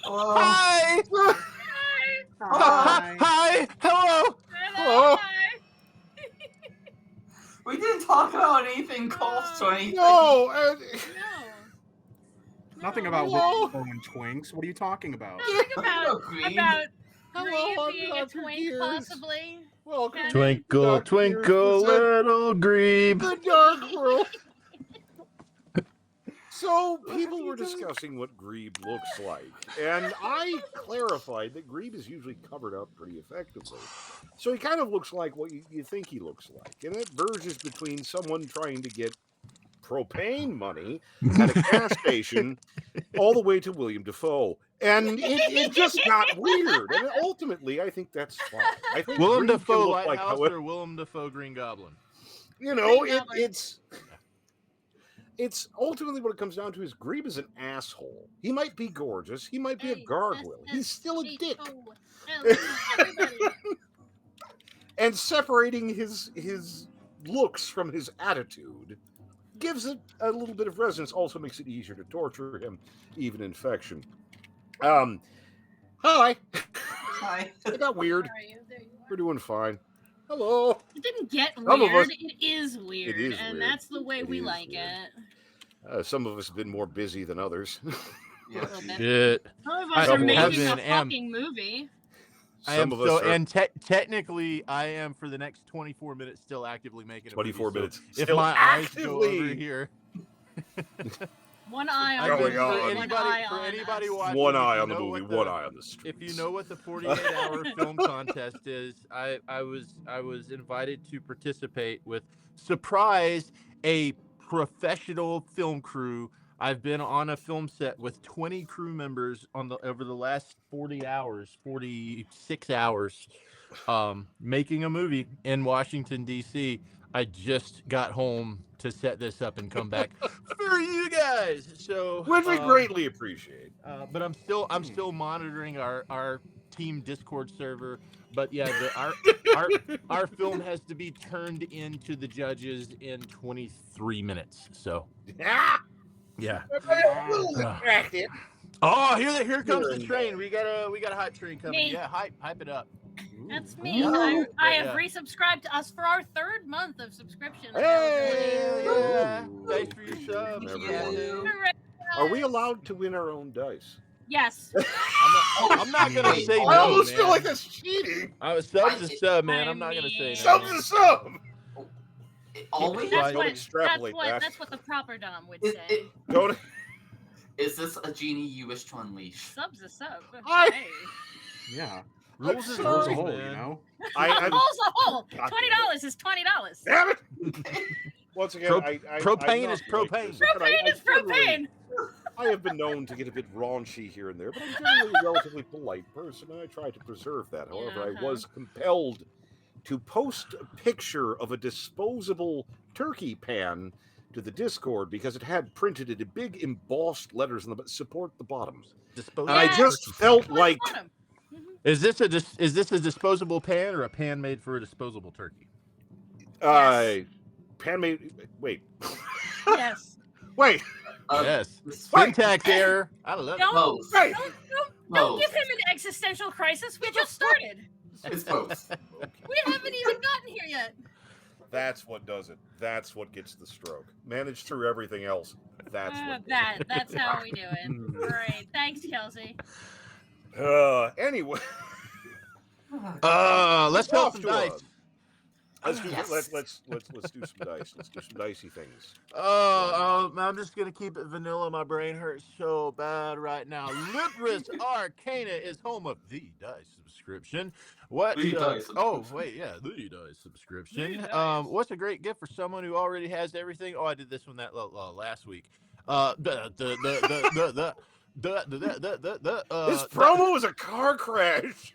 Hello. Hi! Hi. Hi! Hello! Hello. Hi. We didn't talk about anything close to anything. No. No. Nothing about Hello. Willow and Twinks. What are you talking about? Nothing about Green. Green Hello, being a Dr. twink, Gears. possibly. Welcome. Can Twinkle, Dr. Gears twinkle, present little grebe. The Dark World. So people were discussing what grebe looks like, and I clarified that grebe is usually covered up pretty effectively. So he kind of looks like what you think he looks like, and it verges between someone trying to get propane money at a gas station all the way to William Dafoe. And it just got weird. And ultimately, I think that's fine. I think Willem Grebe can Dafoe look like Lighthouse however, or Willem Dafoe Green Goblin? you know, Green Goblin. it's ultimately what it comes down to is Grebe is an asshole. He might be gorgeous. He might be a gargoyle. He's still a dick. Everybody. And separating his looks from his attitude gives it a little bit of resonance. Also makes it easier to torture him, even in fiction. Hi. Hi. It got weird. Where are you? There you are. We're doing fine. Hello. It didn't get Some of weird. us- It is weird, is and weird. that's the way It we is like weird. it. Some of us have been more busy than others. Yeah. little bit. Shit. Some of I us are have making been a am- fucking movie. I am Some of so, us are and technically, I am for the next 24 minutes still actively making a 24 movie. minutes. So if Still my eyes go actively over here, One eye on Going the movie, on. one anybody eye for on anybody us. watching, one if eye you on the know movie, what one eye on the streets. If you know what the 48-hour film contest is, I was invited to participate with surprise a professional film crew. I've been on a film set with 20 crew members over the last 46 hours, making a movie in Washington D.C. I just got home to set this up and come back for you guys. So, Which we greatly appreciate. but I'm still monitoring our team Discord server. But yeah, our film has to be turned into the judges in 23 minutes. So Ah! yeah. A little distracted. Oh, here comes the train. We got a hype train coming. Me. Yeah, hype it up. That's me. Ooh. I have Yeah. resubscribed to us for our 3rd month of subscription. Hey! Yeah. Ooh. Thanks for your subs, Everyone. Captain. Hooray, Are we guys. allowed to win our own dice? Yes. I'm not gonna Wait, say I no, I almost man. feel like that's cheating. Subs is sub, man. I'm not gonna say no. Sub's a sub. Always. That's Don't what, extrapolate that. that's what the proper Dom would Is, say. Don't. is this a genie you wish to unleash? Sub's a sub. I- Hey. Yeah. Rules is I'm Rules rules, a whole, man. you know? I'm Hole's a hole. God $20 is $20. damn it. Once again, Propane I'm is not like propane. this. And Propane is propane. I have been known to get a bit raunchy here and there, but I'm generally a relatively polite person, and I try to preserve that. However, I was compelled to post a picture of a disposable turkey pan to the Discord because it had printed in big embossed letters on the support the bottoms. Disposable. And I just felt like Is this a disposable pan or a pan made for a disposable turkey? pan made. Wait. Yes. Wait. Yes. Wait. Syntax error. I love it. Don't, Both. Wait. don't give him an existential crisis. We just started. It's both. We haven't even gotten here yet. That's what does it. That's what gets the stroke. Manage through everything else. That's what. That's how we do it. Great. Thanks, Kelsey. Anyway. Let's help Off some to dice. Let's do Yes. let's do some dice. Let's do some dicey things. I'm just gonna keep it vanilla. My brain hurts so bad right now. Libris Arcana is home of the dice subscription. What? The dice Oh subscription. wait, yeah, the dice subscription. The dice. What's a great gift for someone who already has everything? Oh, I did this one last week. This promo is a car crash.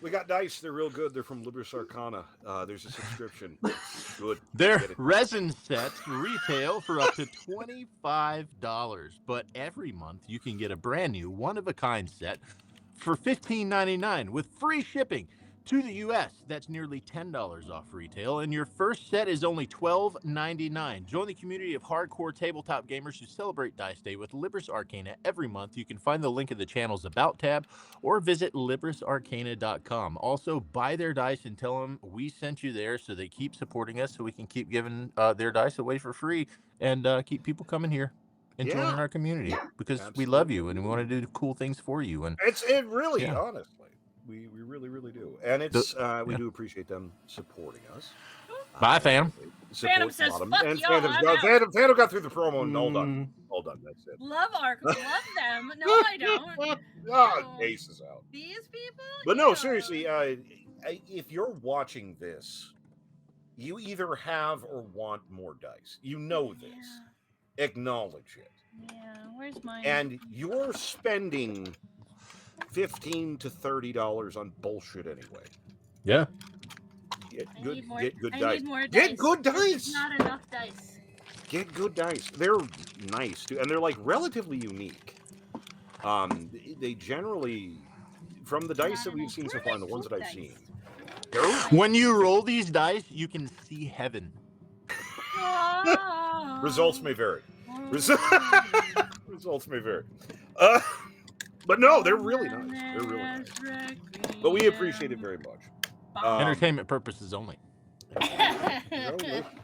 We got dice. They're real good. They're from Libris Arcana. There's a subscription. Good. Their Get it. resin sets retail for up to $25, but every month you can get a brand new one-of-a-kind set for $15.99 with free shipping. To the U.S., that's nearly $10 off retail, and your first set is only $12.99. Join the community of hardcore tabletop gamers who celebrate Dice Day with Libris Arcana every month. You can find the link in the channel's About tab or visit librisarcana.com. Also, buy their dice and tell them we sent you there so they keep supporting us so we can keep giving their dice away for free and keep people coming here and joining our community because we love you and we want to do cool things for you. And it really, honestly. We really, really do. And it's we do appreciate them supporting us. Bye, Phantom. Phantom says, Bottom. fuck And y'all, Phantom got through the promo and all done. All done. That's it. Love them. No, I don't. Ace is out. These people? But no, seriously, if you're watching this, you either have or want more dice. You know this. Acknowledge it. Yeah, where's mine? And you're spending $15 to $30 on bullshit anyway. Yeah. Get I good, need more, get good I dice. need more Get dice. good There's dice. just not enough dice. Get good dice. They're nice too, and they're like relatively unique. They generally, from the dice that we've seen so far, and the ones that I've seen, when you roll these dice, you can see heaven. Results may vary. Results may vary. But no, they're really nice. They're really nice. But we appreciate it very much. Entertainment purposes only. No,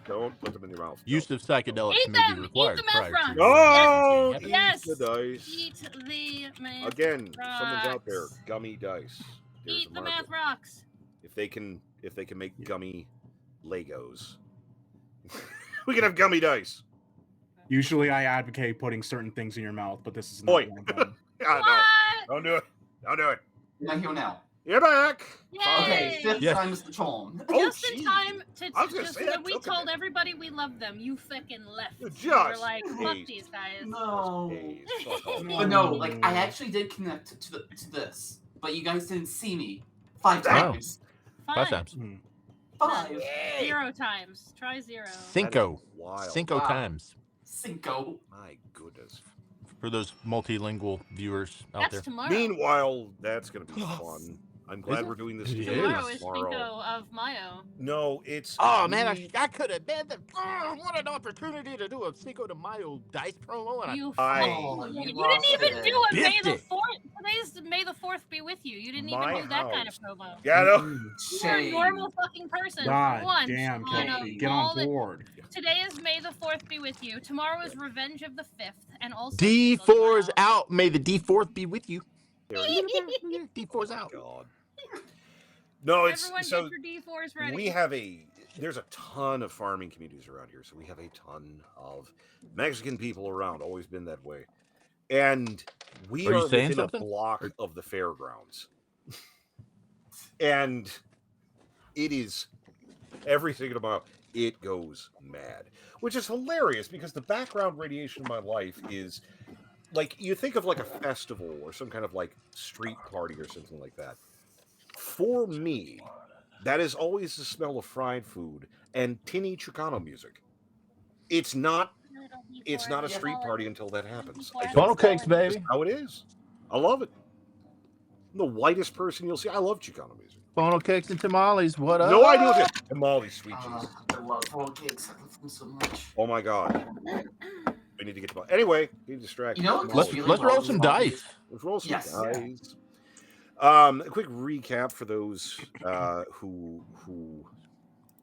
don't put them in your mouth. Use of psychedelics Eat may be them! required Eat the prior math to. Oh, Yes! eat the dice. Eat the math Again, rocks. someone's out there. Gummy dice. There's Eat a the market. math rocks. If they can make gummy Legos, we can have gummy dice. Usually, I advocate putting certain things in your mouth, but this is not Oi. one of them. Ah, What? no, don't do it. Don't do it. Am I here now? You're back. Okay, Yay! fifth Yes. time's the charm. Oh, Just in geez. time to I was gonna just say when that we took a told minute. everybody we love them, you fucking left. You You were just like, fuck ate. these guys. No. Hey, fuck off. But no, like I actually did connect to this, but you guys didn't see me 5 Oh. times. Five times. Hmm. 5. 0 times. Try 0. Cinco. That is wild. Cinco Wow. times. Cinco. My goodness. For those multilingual viewers out That's there. tomorrow. Meanwhile, that's gonna be fun. I'm glad it? we're doing this It Tomorrow is. is Cinco of Mayo. No, it's Oh man, I could have been what an opportunity to do a Cinco de Mayo dice promo and You I- fucking you idiot. You lost didn't even it. do a May Biffed the it. 4th. Today's May the 4th be with you. You didn't even My do that kind of house. promo. Yeah, no. You're a Shame. normal fucking person. God for once. damn, on Kelsey, a get on wallet. board. Today is May the 4th be with you. Tomorrow is Revenge of the 5th. And also D4's Cinco out. May the D4th be with you. There D4's out. God. No, it's Everyone so get your D4s ready. we have there's a ton of farming communities around here, so we have a ton of Mexican people around. Always been that way, and we Are you are saying within something? a block of the fairgrounds, and it is every single mile. It goes mad, which is hilarious because the background radiation of my life is like you think of like a festival or some kind of like street party or something like that. For me, that is always the smell of fried food and tinny Chicano music. It's not a street party until that happens. Funnel cakes, That's baby. how it is. I love it. I'm the whitest person you'll see. I love Chicano music. Funnel cakes and tamales. What up? No idea what it is. Tamales, sweet Jesus. I love roll cakes. I love them so much. Oh my God. We need to get to anyway. Be distracted. You know what Let's goes really let's well roll with some tamales? dice. Let's roll some Yes. dice. A quick recap for those who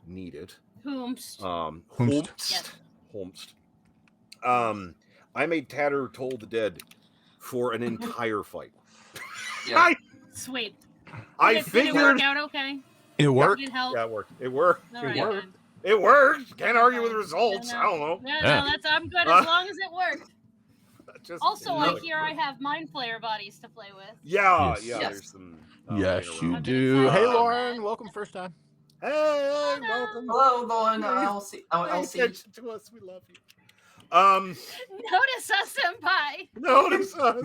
need it. Whomst. Homst. Yes. Homst. I made Tatter Toll the Dead for an entire fight. Yeah. Sweet. I Did it figured. work out okay? It worked. Did it help? Yeah, it worked. It worked. All right, worked. good. It worked. Can't argue with the results. Yeah, I don't know. Yeah, Yeah. no, I'm good as long as it worked. Just, Also, it I worked. hear I have Mind Flayer bodies to play with. Yeah, Yes. yeah. Yes. There's some. Yes, laying you around. do. Hey, Uh, Lauren, welcome first time. Hey, welcome. Hello, Lauren. Please. Elsie. Oh, Pay Elsie. attention to us. We love you. Notice us, senpai. Notice us.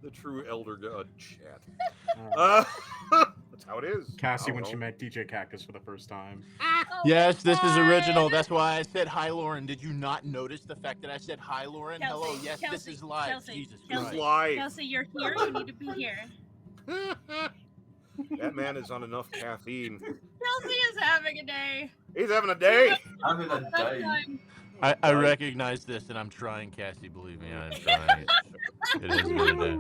The true elder god chat. That's how it is. Cassie I when don't she know. met DJ Cactus for the first time. Oh Yes, my this is God. original. That's why I said hi, Lauren. Did you not notice the fact that I said hi, Lauren? Kelsey, Hello. Yes, this Kelsey, is live. Kelsey, Jesus It's Kelsey. Christ. live. Kelsey, you're here. You need to be here. That man is on enough caffeine. Kelsey is having a day. He's having a day. I'm in a Enough day. time. I recognize this, and I'm trying, Cassie. Believe me, I'm trying. It has been a day.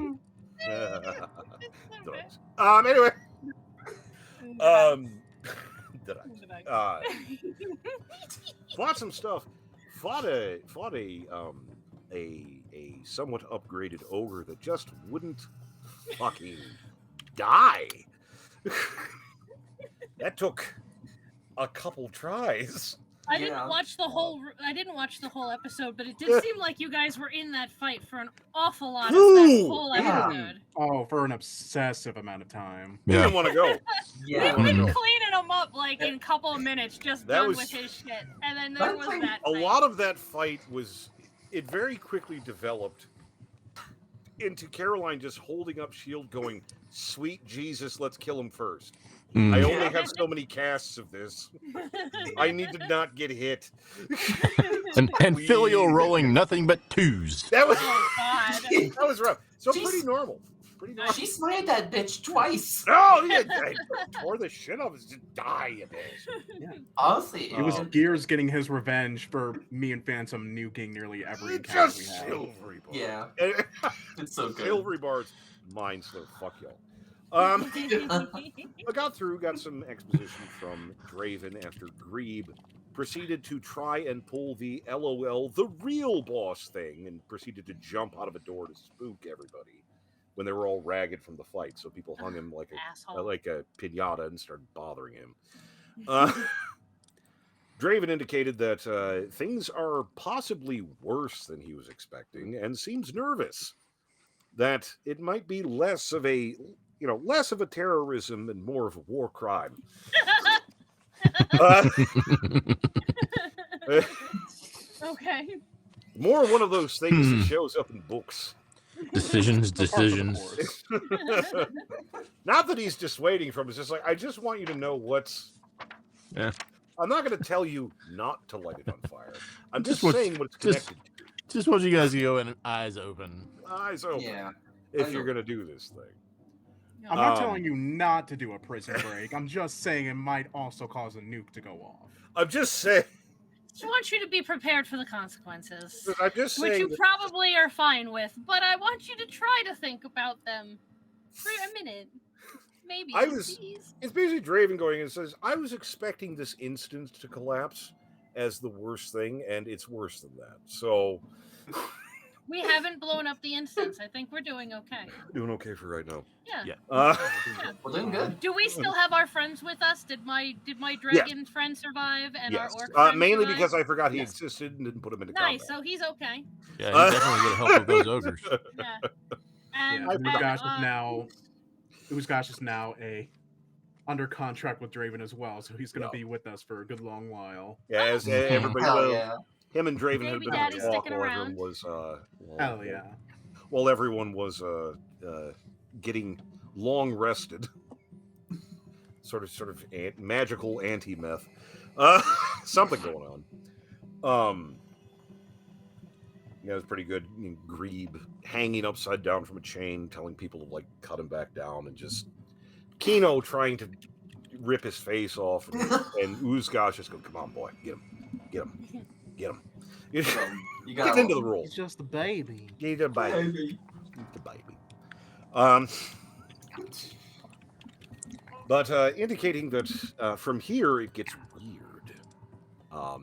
Drugs. Anyway. Fought some stuff. Fought a somewhat upgraded ogre that just wouldn't fucking die. That took a couple tries. I didn't watch the whole episode, but it did seem like you guys were in that fight for an awful lot of that whole episode. Oh, for an obsessive amount of time. He didn't want to go. We've been cleaning him up like in a couple of minutes, just done with his shit, and then there was that. A lot of that fight was. It very quickly developed into Caroline just holding up shield, going, "Sweet Jesus, let's kill him first. I only have so many casts of this. I need to not get hit." And filial rolling nothing but twos. That was God. that was rough. So pretty normal. She slayed that bitch twice. Oh, yeah, I tore the shit off. Just die, you bitch. Yeah. Honestly, It was Gears getting his revenge for me and Phantom nuking nearly every encounter we Just had. silvery bar. Yeah. It's so good. Silvery bars, mind slow. Fuck y'all. I got some exposition from Draven after Grebe proceeded to try and pull the LOL, the real boss thing, and proceeded to jump out of a door to spook everybody when they were all ragged from the fight. So people hung him like a pinata and started bothering him. Draven indicated that things are possibly worse than he was expecting and seems nervous that it might be less of a terrorism and more of a war crime. Okay. More one of those things that shows up in books. Decisions. Not that he's dissuading from. It's just like, I just want you to know what's. Yeah. I'm not going to tell you not to light it on fire. I'm just saying what it's connected to. Just want you guys to go in eyes open. Eyes open. Yeah. If you're going to do this thing. I'm not telling you not to do a prison break. I'm just saying it might also cause a nuke to go off. I'm just saying. I want you to be prepared for the consequences. I'm just saying. Which you probably are fine with, but I want you to try to think about them for a minute. Maybe. It's basically Draven going and says, I was expecting this instance to collapse as the worst thing, and it's worse than that. So. We haven't blown up the instance. I think we're doing okay. Doing okay for right now. Yeah. We're doing good. Do we still have our friends with us? Did my dragon friend survive and our orc friend mainly survive? because I forgot he existed and didn't put him into combat. Nice, so he's okay. Yeah, he's definitely going to help with those ogres. Yeah. And Uzgash is now under contract with Draven as well, so he's going to be with us for a good long while. Yeah, as everybody knows. Him and Draven had been on Daddy's the walk sticking while around. everyone was Hell yeah. While everyone was getting long rested. sort of magical anti-meth. Something going on. Yeah, it was pretty good. I mean, Grebe hanging upside down from a chain, telling people to like cut him back down, and just Kino trying to rip his face off, and Uzgash just go, "Come on, boy, get him. Get into the role. He's just a baby. He's a baby. But indicating that from here it gets weird.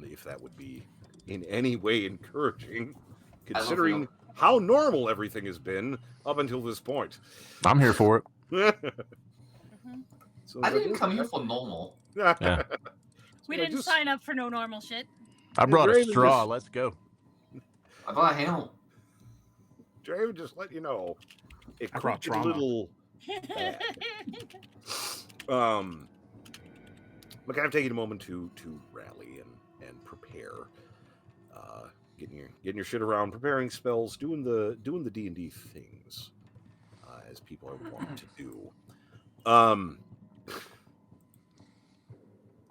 If that would be in any way encouraging, considering how normal everything has been up until this point. I'm here for it. So I didn't come here for normal. Yeah. We didn't sign up for no normal shit. I brought a straw. Let's go. I brought a hammer. Draven, just let you know, it I brought creeped a trauma. little. But kind of taking a moment to rally and prepare, getting your shit around, preparing spells, doing the D&D things, as people are wont to do.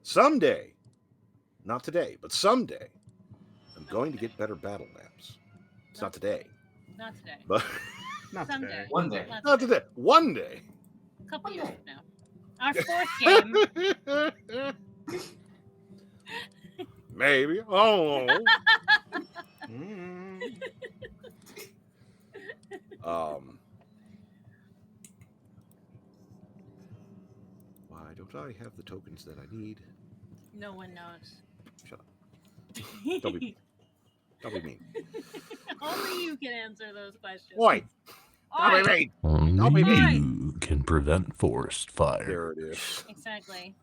Someday, not today, but someday, I'm going to get better battle maps. It's not today, Not today. but Not Someday. today. One day. not today. One day. A couple years from now. Our fourth game. Maybe. Oh. Why don't I have the tokens that I need? No one knows. Shut up. Don't be mean. Only you can answer those questions. Oi! Don't be mean! Don't be Only mean! you can prevent forest fire. There it is. Exactly.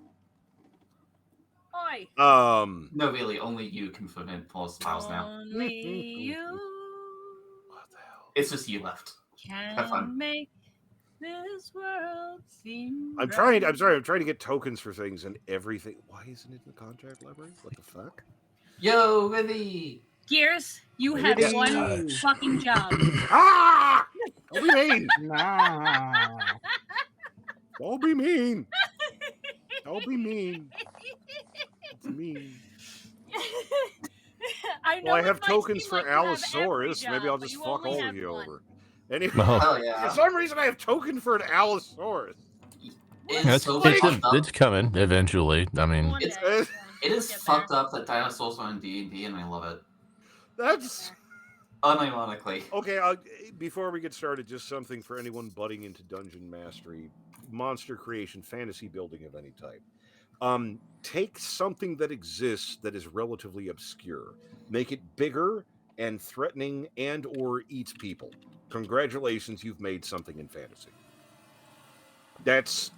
Oi! No, really, only you can prevent forest fires now. Only you What the hell? It's just you left. Have fun. can make this world seem I'm trying to get tokens for things and everything. Why isn't it in the contract library? What the fuck? Yo, Livy! Gears, you have Yeah. one fucking job. Ah! Don't be mean! Nah. Don't be mean! Don't be mean! It's mean. I know Well, I it have might tokens seem for like you have every Allosaurus. Maybe I'll job, just but fuck only all of have you one. over. Anyway, Oh, for yeah. some reason I have token for an Allosaurus. It's so fucked up. It's coming eventually. I mean, One It's- day, It is get fucked there. up that dinosaurs are in D&D, and I love it. That's Unironically. okay. Before we get started, just something for anyone butting into dungeon mastery, monster creation, fantasy building of any type. Take something that exists that is relatively obscure, make it bigger and threatening, and or eats people. Congratulations, you've made something in fantasy. That's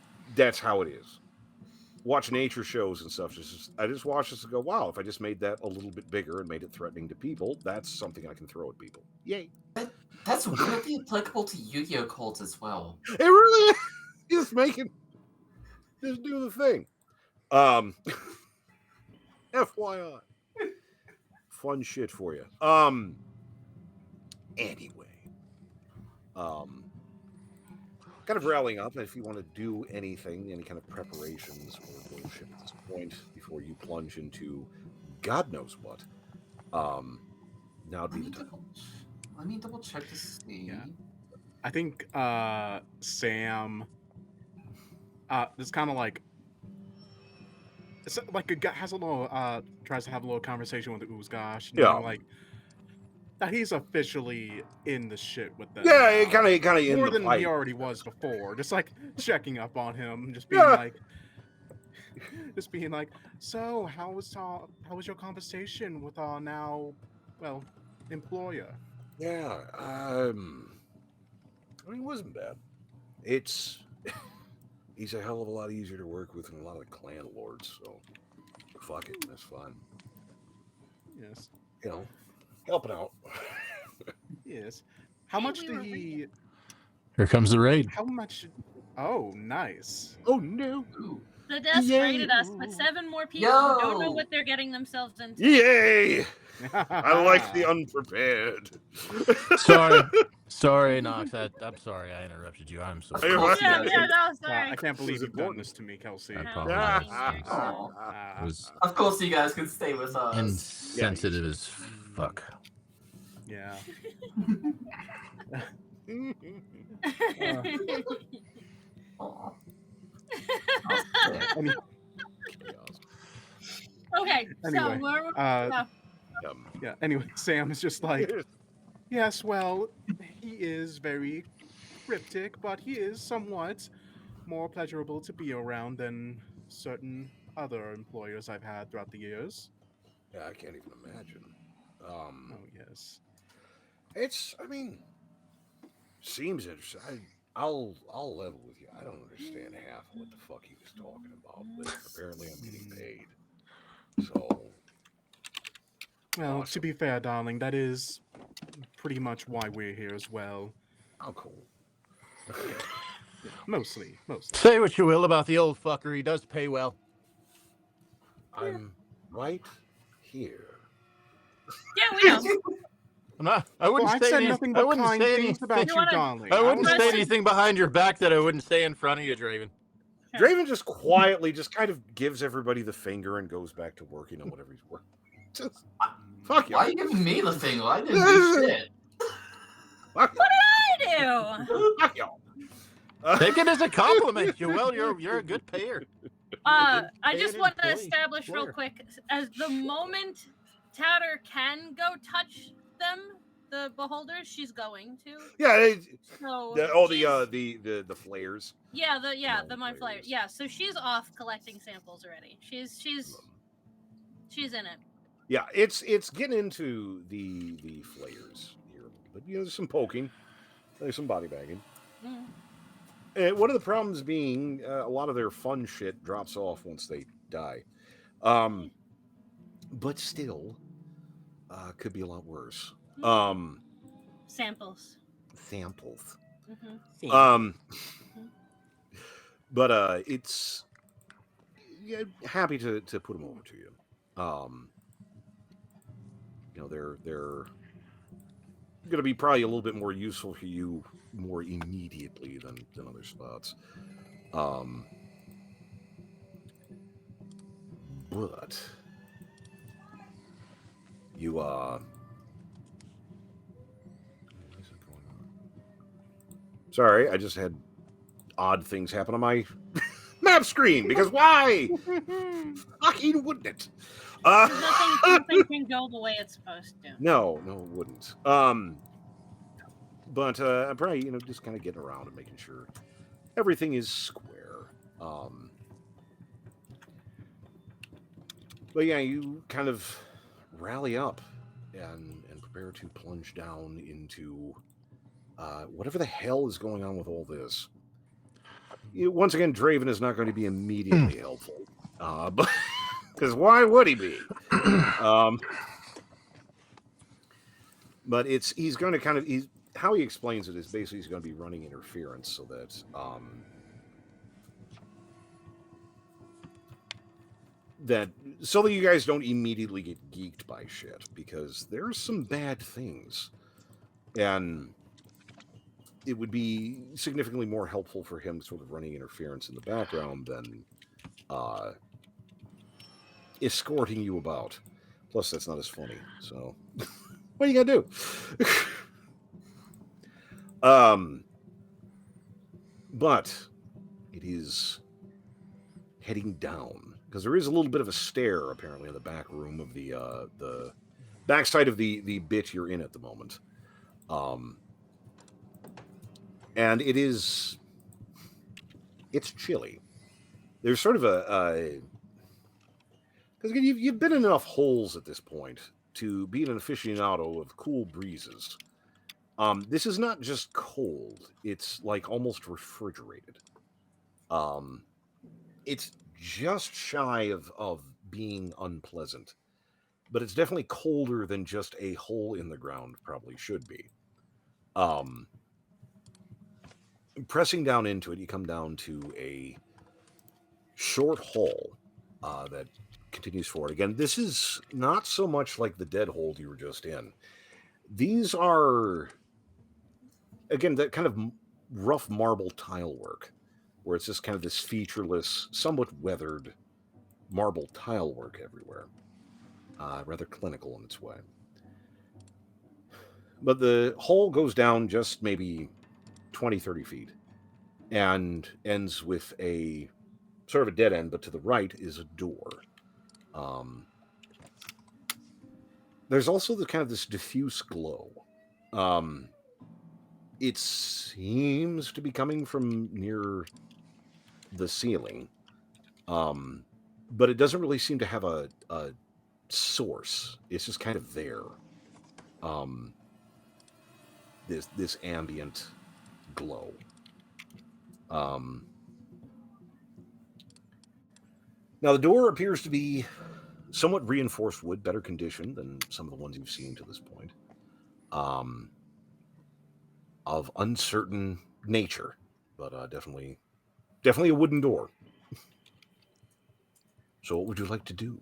how it is. Watch nature shows and stuff. I just watch this and go, wow, if I just made that a little bit bigger and made it threatening to people, that's something I can throw at people. Yay. That's weirdly applicable to Yu-Gi-Oh cards as well. It really is. Just do the thing. FYI. Fun shit for you. Anyway. Kind of rallying up if you want to do anything, any kind of preparations or bullshit at this point before you plunge into God knows what. Now would be the time. Let me double check to see. Yeah. I think Sam is kind of like it's like a guy has a little tries to have a little conversation with the Oozgosh, Yeah. like that he's officially in the shit with them. Yeah, it kind of in more the than fight. he already was before. Just like checking up on him, just being Yeah. like, so how was your conversation with our now, employer? Yeah, I mean, it wasn't bad. He's a hell of a lot easier to work with than a lot of the clan lords, so fuck it, that's fine. Yes. You know, helping out. Yes. How Hey, much we did were he? here comes the raid. How much? Oh, nice. Oh no! Ooh. The desk Yay. rated us with 7 more people who don't know Yo. what they're getting themselves into. Yay! I like the unprepared. Sorry, Nox. I'm sorry I interrupted you. I'm sorry. Hey, what? Yeah, no, Wow, sorry. I can't believe This is you've done important. this to me, Kelsey. I No, apologize. fucking Aw. It was Of course, you guys can stay with us. insensitive as fuck. Yeah. Aw. Any- Okay, Anyway, so we're yeah. Anyway, Sam is just like, yes, well, he is very cryptic, but he is somewhat more pleasurable to be around than certain other employers I've had throughout the years. Yeah, I can't even imagine. Oh yes. I mean, seems interesting. I'll level with you. I don't understand half of what the fuck he was talking about, but apparently I'm getting paid. So, Well, to Awesome. be fair, darling, that is pretty much why we're here as well. how cool. Mostly. Say what you will about the old fucker. He does pay well. I'm right here. yeah, we know. I wouldn't Well, I've say said anything. nothing I but wouldn't kind say things anything. about You you, wanna- darling. I wouldn't wanna say say- anything behind your back that I wouldn't say in front of you, Draven. Draven just quietly just kind of gives everybody the finger and goes back to working on whatever he's working. Just, fuck you. Why are you giving me the thing? I didn't do shit. Fuck you. I do. Fuck you. Take it as a compliment, Joel. You're a good payer. I just an want to employee- establish real employer. quick, as the moment Tatter can go touch them, the beholders, she's going to. Yeah. So The she's- the flares. the mind flayers. flayers. Yeah, so she's off collecting samples already. She's in it. Yeah, it's getting into the flares here, but there's some poking, there's some body bagging. Mm. And one of the problems being a lot of their fun shit drops off once they die, but still could be a lot worse. Samples. Samples. Mm-hmm. But it's happy to put them over to you. They're going to be probably a little bit more useful for you more immediately than other spots. But you sorry, I just had odd things happen on my map screen because why? Fucking wouldn't it? Nothing can go the way it's supposed to. No, it wouldn't. But I'm probably just kind of getting around and making sure everything is square. But yeah, you kind of rally up and prepare to plunge down into whatever the hell is going on with all this. Once again, Draven is not going to be immediately helpful, but because why would he be? But he's going to kind of how he explains it is basically he's going to be running interference so that so that you guys don't immediately get geeked by shit, because there's some bad things, and it would be significantly more helpful for him sort of running interference in the background than escorting you about. Plus, that's not as funny. So, what are you gonna do? But it is heading down because there is a little bit of a stair apparently in the back room of the backside of the bit you're in at the moment. And it's chilly. There's sort of because again, you've been in enough holes at this point to be an aficionado of cool breezes. This is not just cold; it's like almost refrigerated. It's just shy of being unpleasant, but it's definitely colder than just a hole in the ground probably should be. Pressing down into it, you come down to a short hall that continues forward. Again, this is not so much like the dead hold you were just in. These are, again, that kind of rough marble tile work, where it's just kind of this featureless, somewhat weathered marble tile work everywhere. Rather clinical in its way. But the hole goes down just maybe 20, 30 feet and ends with a sort of a dead end, but to the right is a door. There's also the kind of this diffuse glow. It seems to be coming from near the ceiling, but it doesn't really seem to have a source. It's just kind of there. This ambient glow. Now the door appears to be somewhat reinforced wood, better condition than some of the ones you've seen to this point. Of uncertain nature, but definitely a wooden door. So what would you like to do?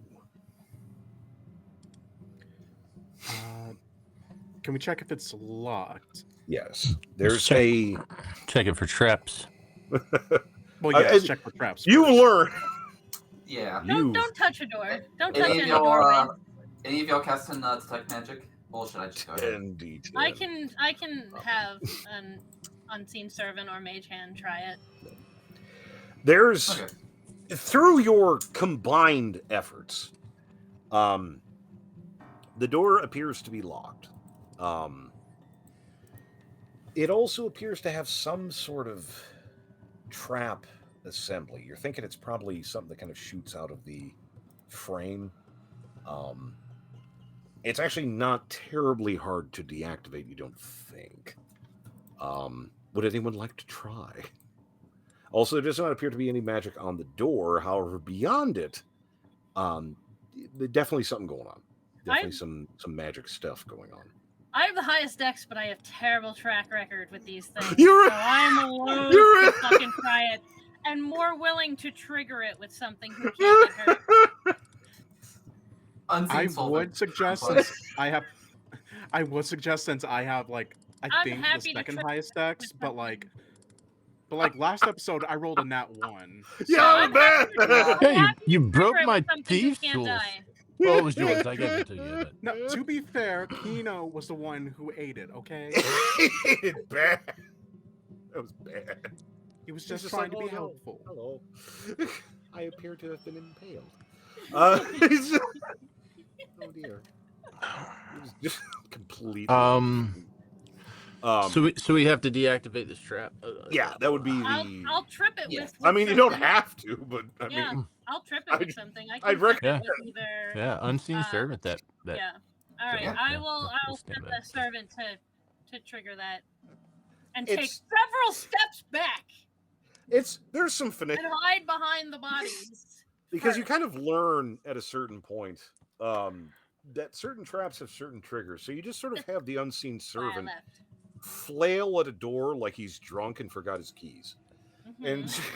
Can we check if it's locked? Yes. There's Check it for traps. Well, yes, check for traps. You first. learn. Yeah. Don't touch a door. Don't touch Any any of doorway. y'all, any of y'all casting detect magic? Or should I just go ahead? 10d10. I can have an Unseen Servant or Mage Hand try it. There's Okay. through your combined efforts, the door appears to be locked. It also appears to have some sort of trap assembly. You're thinking it's probably something that kind of shoots out of the frame. It's actually not terribly hard to deactivate, you don't think. Would anyone like to try? Also, there does not appear to be any magic on the door. However, beyond it, definitely something going on. Definitely some magic stuff going on. I have the highest dex, but I have terrible track record with these things. You're so I'm loath to fucking try it, and more willing to trigger it with something who can't get hurt. Unseen Solvent. would suggest But- since I have like I'm think the happy to second try highest dex, with but like last episode I rolled a nat 1. Yeah, I'm man. happy to- Hey, I'm you broke trigger it my with something who thieves' can't tools. die. Well, it was yours. I gave it to you. But... No, to be fair, Kino was the one who ate it. Okay, It's bad. That was bad. he was He's just just trying like, to be "Oh, no. helpful. Hello. I appear to have been impaled. Oh dear. It was just completely. So we have to deactivate this trap. Yeah, that would be the. I'll trip it Yeah. with I mean, you don't something. have to, but I Yeah, mean, I'll trip it with I'd- something. I I'd can trip it recommend- with either. Yeah, unseen servant. That. Yeah. All right. Yeah. I'll stand set by. the servant to trigger that, and It's- take several steps back there's some finesse and hide behind the bodies. because you kind of learn at a certain point that certain traps have certain triggers. So you just sort of have the unseen Fly servant left. flail at a door like he's drunk and forgot his keys, and Mhm.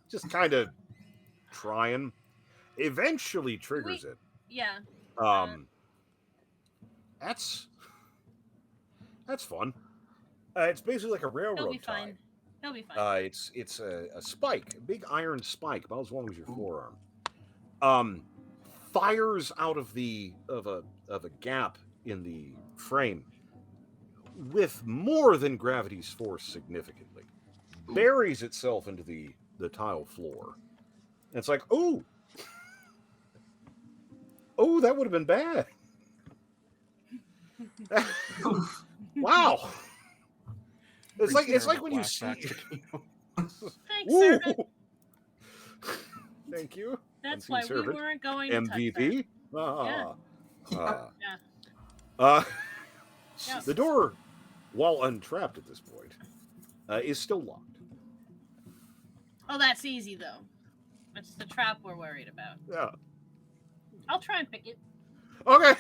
just kind of trying. Eventually triggers it. Yeah. That's fun. It's basically like a He'll be railroad tie. fine. He'll be fine. It's a spike, a big iron spike, about as long as your forearm. Fires out of a gap in the frame with more than gravity's force significantly. Buries itself into the tile floor. And it's like, oh, that would have been bad. Wow. It's like when you see. Thanks, Ooh. servant. Thank you. That's Unseen why servant. we weren't going to touch that. MVP. Yeah. The door, while untrapped at this point, is still locked. Oh, that's easy though. It's the trap we're worried about. Yeah. I'll try and pick it. Okay.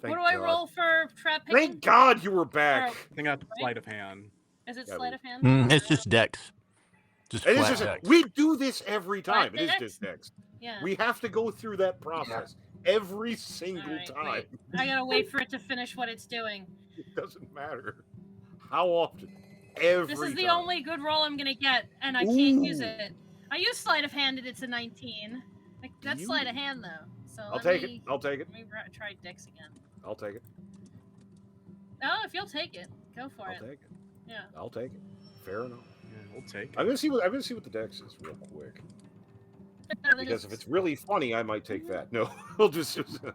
What do I roll for trap picking? Thank God you were back. I think that's sleight of hand. Is it Yeah, sleight of hand? It's just Dex. Just It is flat just, Dex. we do this every Flat time. It is Dex? just next. Yeah. We have to go through that process every single Alright, time. wait. I gotta wait for it to finish what it's doing. It doesn't matter how often. Every This is the time. only good roll I'm gonna get, and I can't use Ooh. it. I use sleight of hand, and it's a 19. Like, that's You- sleight of hand though. So I'll take it. I'll take it. Let me try Dex again. I'll take it. Oh, if you'll take it, go for I'll it. take it. Yeah. I'll take it. Fair enough. Yeah, we'll take it. I'm gonna see what the dex is real quick. Because if it's really funny, I might take that. No, we'll just take the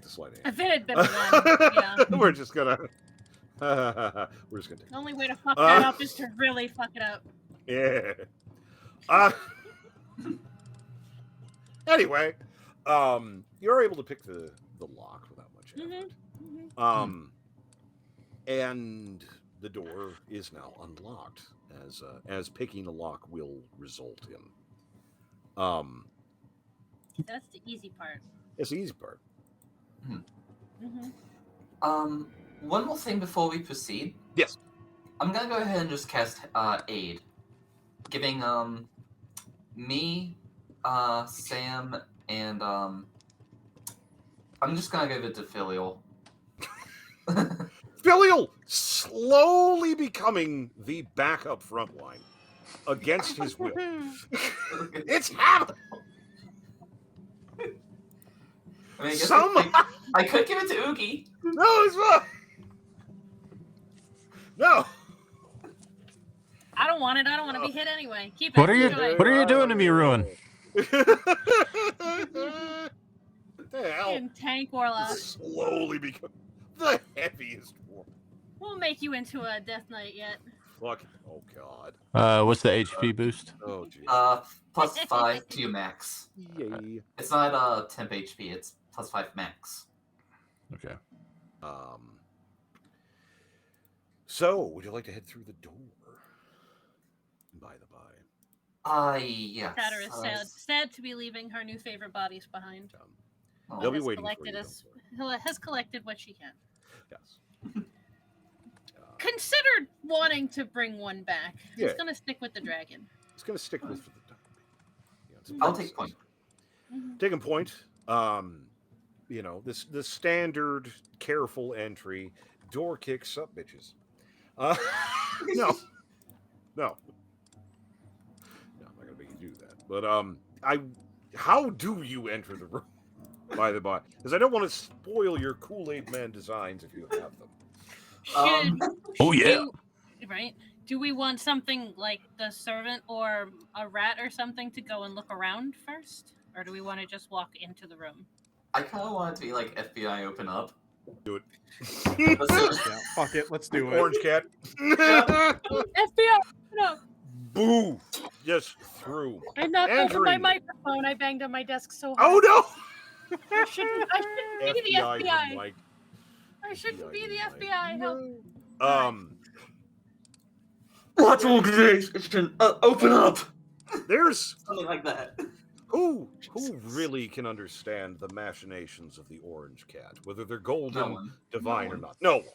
sleight of If hand. it had been one, yeah. We're just gonna take The only way to fuck Uh, that up is to really fuck it up. it. Anyway, you're able to pick the lock without much effort. Mhm. And the door is now unlocked, as picking the lock will result in. That's the easy part. It's the easy part. Mm-hmm. One more thing before we proceed. Yes. I'm gonna go ahead and just cast aid, giving me, Sam, and I'm just gonna give it to Filial. Filial slowly becoming the backup front line against his will. It's happening. I mean, I guess Some- I could give it to Oogie. No, it's not. No. I don't want it. I don't want to be hit anyway. Keep it. What are you Enjoy. What are you doing to me, Ruin? What the hell? And tank warlock. Slowly become the heaviest war. We'll make you into a death knight yet. Fuck. Oh god. What's the HP boost? Oh jeez. Plus 5 to your max. Yay. It's not temp HP. It's plus 5 max. Okay. So, would you like to head through the door? By the by. Yes. Shatter is sad to be leaving her new favorite bodies behind. Oh, They'll be Has waiting for collected you. us- has collected what she can. Yes. Considered wanting to bring one back. Yeah. He's gonna stick with the dragon. It's going to stick with for the time. Yeah, it's a I'll process. take point. Taking point. This standard careful entry. Door kicks up, bitches. No. No. No, I'm not gonna make you do that. But how do you enter the room? By the by, because I don't want to spoil your Kool-Aid Man designs if you have them. Oh yeah. Right? Do we want something like the servant or a rat or something to go and look around first? Or do we want to just walk into the room? I kind of want it to be like FBI open up. Do it. Yeah, fuck it. Let's do it. Orange cat. FBI, no. Boo! Just through. I knocked over my Entering. microphone. I banged on my desk so hard. Oh no! I shouldn't be the FBI. Mike. I shouldn't be the FBI. Help. Watch organization open up. There's Something like that. who really can understand the machinations of the orange cat, whether they're golden, No one. divine, No or one. not. No one.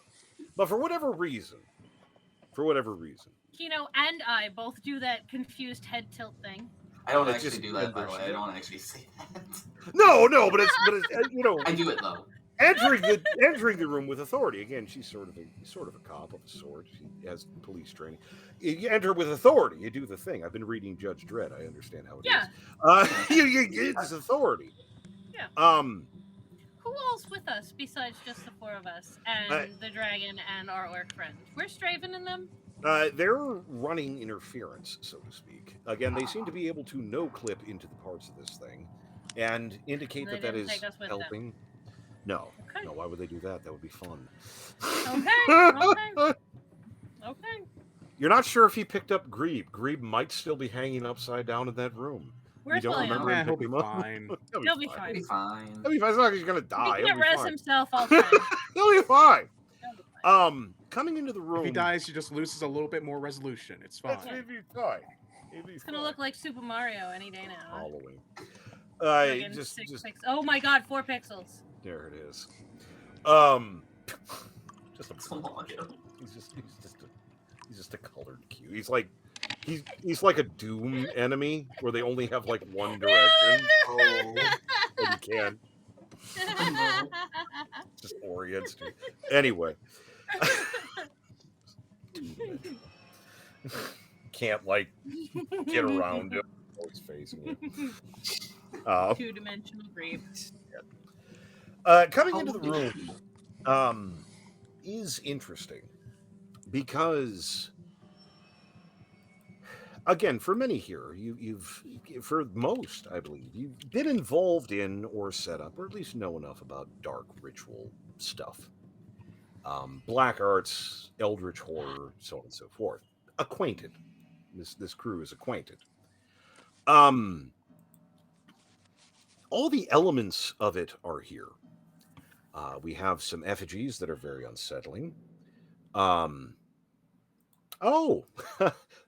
But for whatever reason, Kino and I both do that confused head tilt thing. I don't It's actually just do that, by the way. membership. I don't actually say that. no, but it's I do it though. entering the room with authority. Again, she's sort of a cop of a sort. She has police training. You enter with authority. You do the thing. I've been reading Judge Dredd. I understand how it is. It's authority. Yeah. Who Who all's with us besides just the four of us and the dragon and our orc friend? Where's Straven and them? They're running interference, so to speak. Again, they seem to be able to no-clip into the parts of this thing and indicate They that didn't is take us with them. helping. No, Okay. no. Why would they do that? That would be fun. Okay. You're not sure if he picked up Grebe. Grebe might still be hanging upside down in that room. Where's you don't William? remember him He'll be picking him up? fine. He'll be It'll fine. be fine. He'll be fine. It's not like he's gonna die. He He'll can't be res fine. himself all the time. He'll be fine. He'll be fine. Coming into the room. If he dies, he just loses a little bit more resolution. It's fine. He'll be fine. He'll be It's gonna fine. look like Super Mario any day now. Halloween. Friggin' Just 6 pixels. Oh my god, 4 pixels. there it is. Just a Come on. He's just a colored cue. He's like a Doom enemy where they only have like one direction. Oh. And you can just orients you. Anyway. Can't like get around him. Always facing you. Two-dimensional grave. Coming into the room is interesting because, again, for many here, you've for most, I believe, you've been involved in or set up, or at least know enough about dark ritual stuff, black arts, eldritch horror, so on and so forth. Acquainted. This crew is acquainted. All the elements of it are here. We have some effigies that are very unsettling. Oh,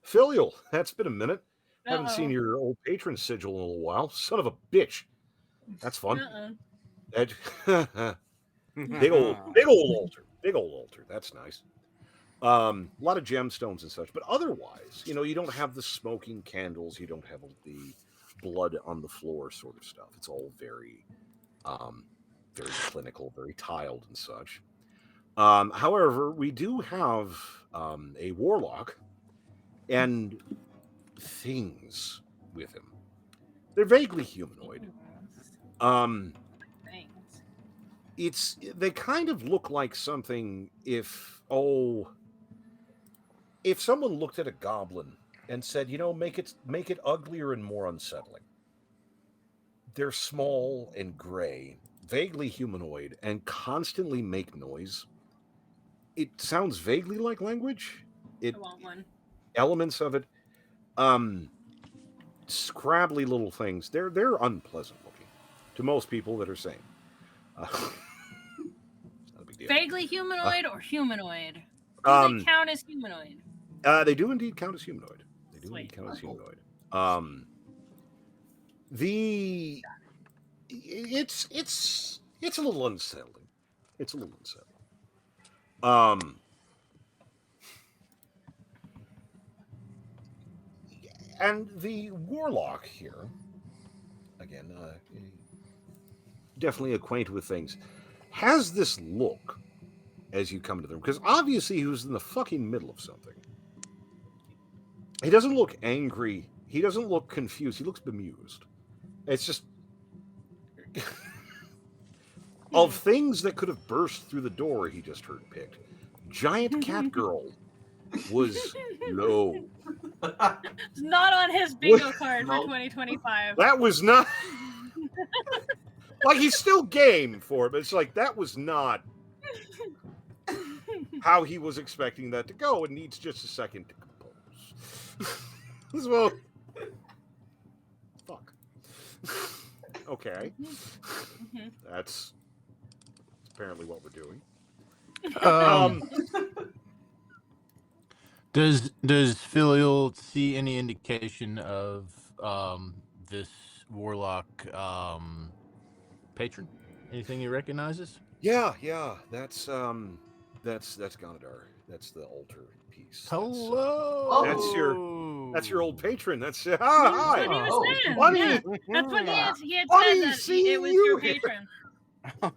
Filial, that's been a minute. Haven't seen your old patron sigil in a little while. Son of a bitch. That's fun. Big old altar. Big old altar. That's nice. A lot of gemstones and such. But otherwise, you don't have the smoking candles. You don't have the blood on the floor sort of stuff. It's all very clinical, very tiled and such. However, we do have a warlock and things with him. They're vaguely humanoid. They kind of look like something if if someone looked at a goblin and said, make it uglier and more unsettling. They're small and gray, vaguely humanoid, and constantly make noise. It sounds vaguely like language. I want one. Elements of it, scrabbly little things. They're unpleasant looking to most people that are sane. It's not a big deal. Vaguely humanoid or humanoid? Do they count as humanoid? They do indeed count as humanoid. It's a little unsettling. And the warlock here, again, definitely acquainted with things, has this look as you come to them, because obviously he was in the fucking middle of something. He doesn't look angry. He doesn't look confused. He looks bemused. It's just of things that could have burst through the door he just heard picked. Giant cat girl was low. It's not on his bingo card for 2025. That was not like he's still game for it, but it's like that was not how he was expecting that to go. It needs just a second to compose. Well, fuck. Okay. That's apparently what we're doing. Does Filial see any indication of this warlock patron? Anything he recognizes? Yeah, that's Ganadar. That's the altar piece. Hello. That's your old patron. That's hi. That's what he was saying. Bunny. Yeah. That's what he had Bunny, said, that see it was you your here. patron. Like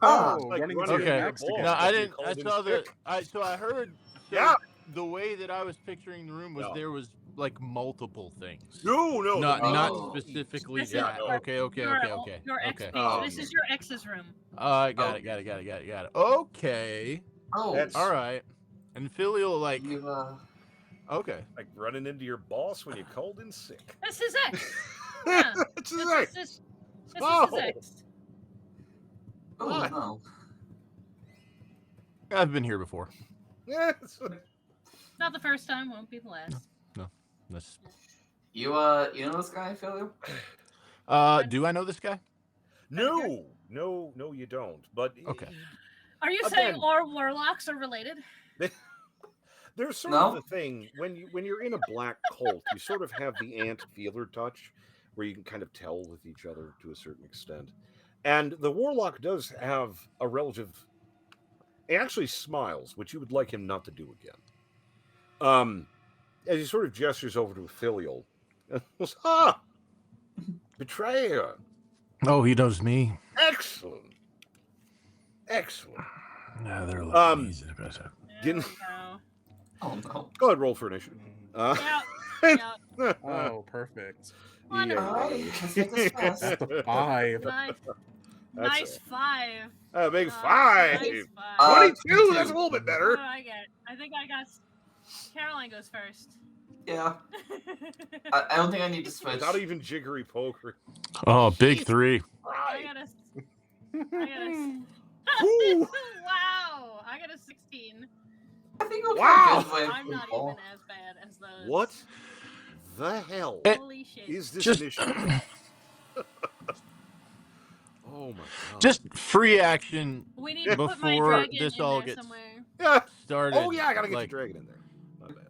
running running into Okay. Max ball. again. No, I didn't. Called I in saw the. sick. So I heard. So Yeah. The way that I was picturing the room was No. there was like multiple things. No, Not specifically This is that. your- Okay. Your ex Okay. This is your ex's room. Got it. Okay. Oh, That's All right. And Filial like you, okay. like running into your boss when you called in sick. That's his ex. Yeah. It's his This ex. is Oh. his ex. oh What? no. I've been here before. Yes. Not the first time, won't be the last. That's, You know this guy, Philip? do I know this guy? No, you don't. But Okay. Are you Again- saying all warlocks are related? there's sort No. of the thing when you're in a black cult, you sort of have the ant feeler touch, where you can kind of tell with each other to a certain extent. And the warlock does have a relative. He actually smiles, which you would like him not to do again. As he sort of gestures over to Filial, goes, betrayer. Oh, he knows me. Excellent. Yeah, they're Um, easy to better. Didn't- No. Oh no. Go ahead, roll for initiative. Yeah. Oh, perfect. Wonderful. Alright, let's get this fast. That's a 5. Nice. That's Nice a- 5. A big Nice 5. 5. 22. That's a little bit better. I think I got. Caroline goes first. Yeah. I don't think I need to switch. Without even jiggery poker. Oh, big Jeez. 3. I got a. Ooh. Wow! I got a 16. I think we'll Wow. good way I'm not ball. even as bad as those. What the hell Holy shit! is this Just- initiative? Oh my god. Just free action We need to put my before dragon this in all there gets- somewhere. Yeah. started. Oh yeah, I gotta get like, the dragon in there. My bad.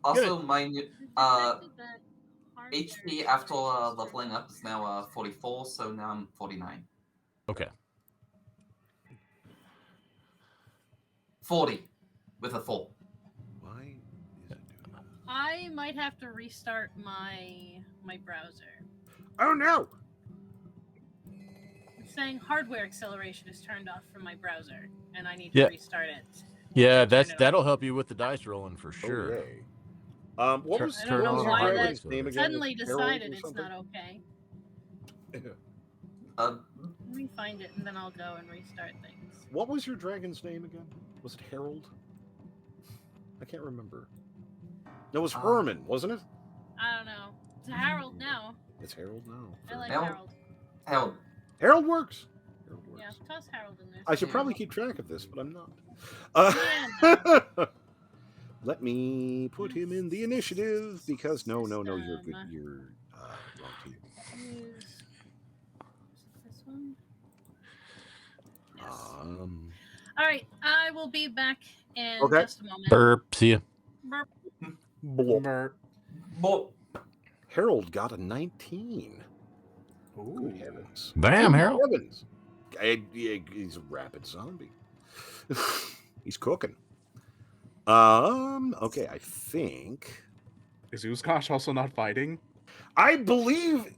Also my new Detected that hardware HP after leveling up is now 44, so now I'm 49. Okay. 40 with a 4. Why is it doing that? I might have to restart my browser. Oh no. It's saying hardware acceleration is turned off from my browser, and I need Yeah. to restart it. Yeah, Turn it that'll help you with the dice rolling for Oh, sure. yay. What Turn- was I don't know what was why your that dragon's name again? Suddenly Was it Harold decided or it's something? not okay. Uh, Let me find it, and then I'll go and restart things. What was your dragon's name again? Was it Harold? I can't remember. No, it was Um, Herman, wasn't it? I don't know. It's Harold now. It's Harold now. I like Harold. Harold. Harold. Harold works. Harold works. Yeah, toss Harold in there. I should Yeah. probably keep track of this, but I'm not. Yeah, Let me put him in the initiative because no, you're good. System. You're wrong team. Use this one. Yes. Um, All right, I will be back in Okay. just a moment. Burp. See ya. Burp. blop. Mer- Well, Harold got a 19. Ooh. Good heavens. Damn, Good Harold. heavens. He's a rapid zombie. He's cooking. Okay, I think. Is Uzkosh also not fighting? I believe.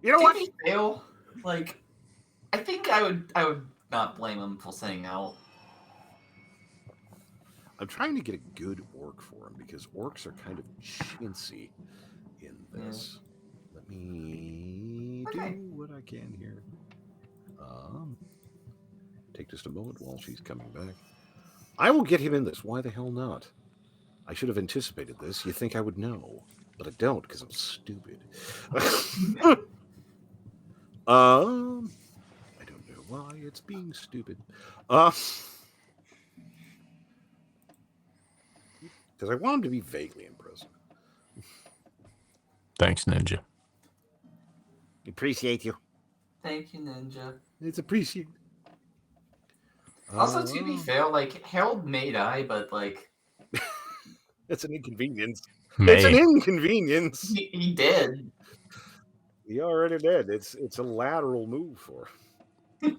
You know did what? he fail? Like, I think I would not blame him for saying out. I'm trying to get a good orc for him because orcs are kind of chintzy in this. Let me Okay. do what I can here. Take just a moment while she's coming back. I will get him in this. Why the hell not? I should have anticipated this. You think I would know, but I don't because I'm stupid. I don't know why it's being stupid. Because I want him to be vaguely impressive. Thanks, Ninja. Appreciate you. Thank you, Ninja. It's appreciated. Also, to be fair, like, Harold may die, but, like, it's an inconvenience. It's an May. inconvenience. he did. He already did. It's a lateral move for him.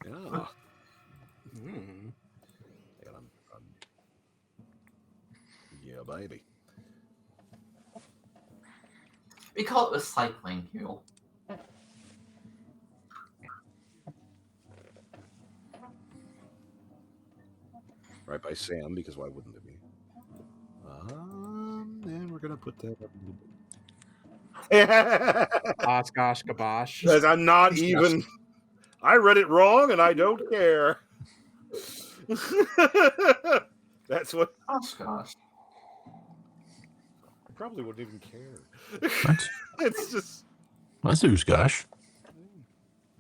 Yeah. Hmm. And yeah, baby. We call it recycling, Hugh. Right by Sam, because why wouldn't it be? And we're gonna put that up in the Oshkosh Kabosh. Because I'm not even. I read it wrong, and I don't care. That's what. Gosh, gosh. I probably wouldn't even care. That's, It's just. that's Uzkosh.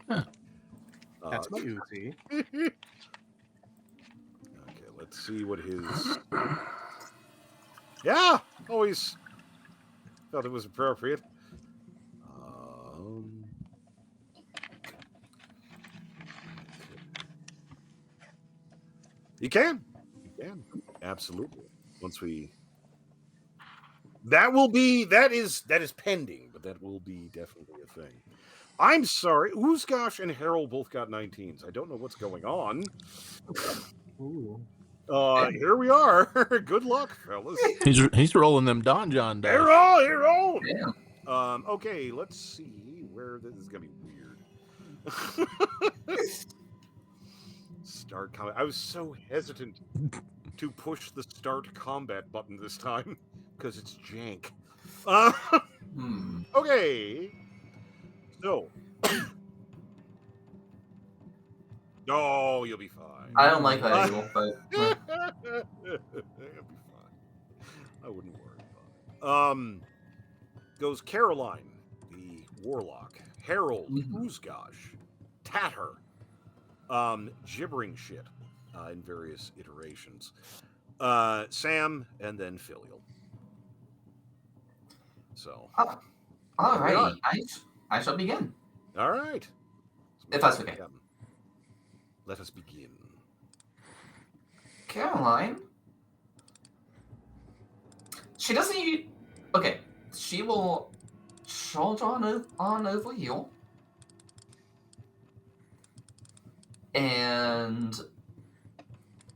That's my Uzi. Okay, let's see what his. Yeah, always felt it was appropriate. You can, absolutely. Once we, that is pending, but that will be definitely a thing. I'm sorry, Uzkosh and Harold both got 19s. I don't know what's going on. Ooh. Here we are. Good luck, fellas. He's rolling them Don John dice. Here on. Damn. Okay, let's see where this is gonna be weird. Start combat. I was so hesitant to push the start combat button this time because it's jank. Okay. So. Oh, you'll be fine. I don't like that angle, but You'll be fine. I wouldn't worry about it. Goes Caroline, the warlock, Harold, Uzkosh, Tatter, gibbering shit in various iterations, Sam, and then Filial. So, alrighty, I shall begin. All right. If that's okay. Let us begin. Caroline. She doesn't use. Okay, she will charge on over heal. And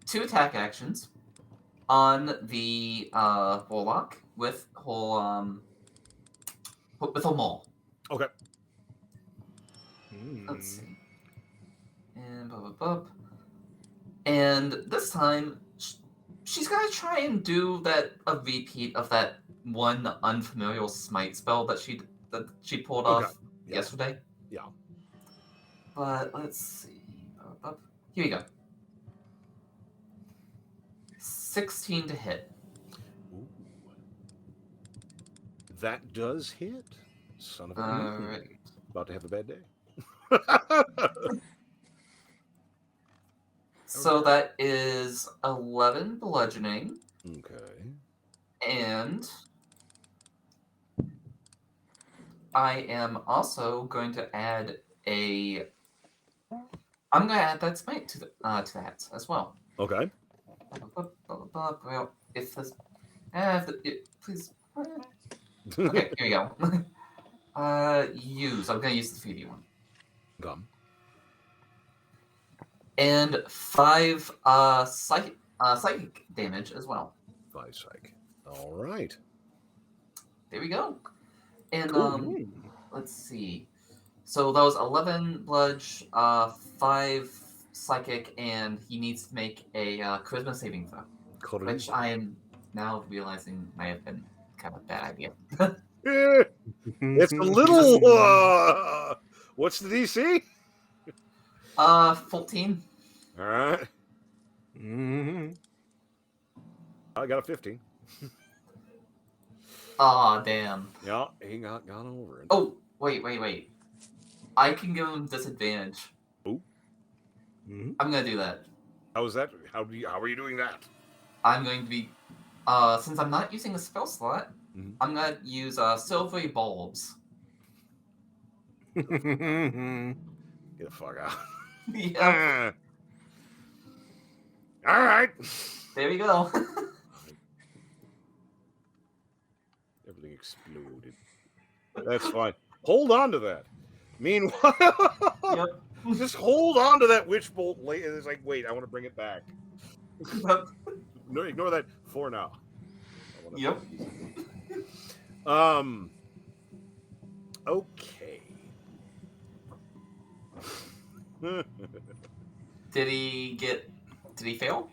2 attack actions on the warlock with her maul. Okay. Let's see. And And this time, she's gonna try and do a repeat of that one unfamiliar smite spell that she pulled off yesterday. Yeah. But let's see. Here we go. 16 to hit. Ooh. That does hit. Son of a Alright. About to have a bad day. So that is 11 bludgeoning, Okay. and I am also going to add a. I'm going to add that smite to that as well. Okay. Well, if this, please. Okay, here we go. Use. I'm going to use the 3d1. Gum. And 5 psychic damage as well. 5 psych. All right. There we go. And Cool. let's see. So that was 11 bludge, 5 psychic, and he needs to make a charisma saving throw, which I am now realizing might have been kind of a bad idea. It's a little. What's the DC? 14. All right. I got a 15. Aw, damn. Yeah, he got over it. Oh, wait. I can give him disadvantage. Ooh. I'm gonna do that. How is that? How are you doing that? I'm going to be, since I'm not using a spell slot, I'm gonna use silvery bulbs. Get the fuck out. Yeah. All right. There we go. Everything exploded. That's fine. Hold on to that. Meanwhile, Yep. just hold on to that witch bolt. It's like, wait, I want to bring it back. No, ignore that for now. Yep. Okay. Did he fail?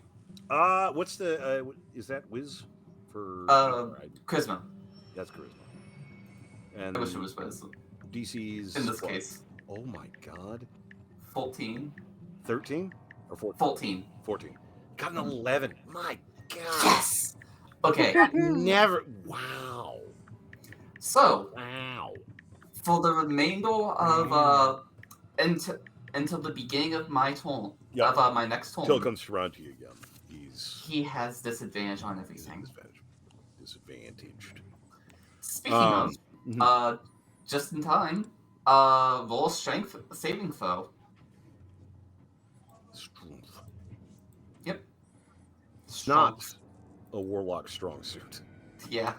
What's the is that whiz for Charisma. That's charisma. And I wish it was whiz. DC's In this what? case. Oh my god. 14. 13 or 14? 14. 14. Got an 11. My god. Yes. Okay. Never. Wow. So. Wow. For the remainder of until the beginning of my turn, of my next turn. Till it comes around to you again. He has disadvantage on everything. Disadvantaged. Speaking of, just in time, roll strength saving throw. Strength. Yep. Not a warlock strong suit. Yeah,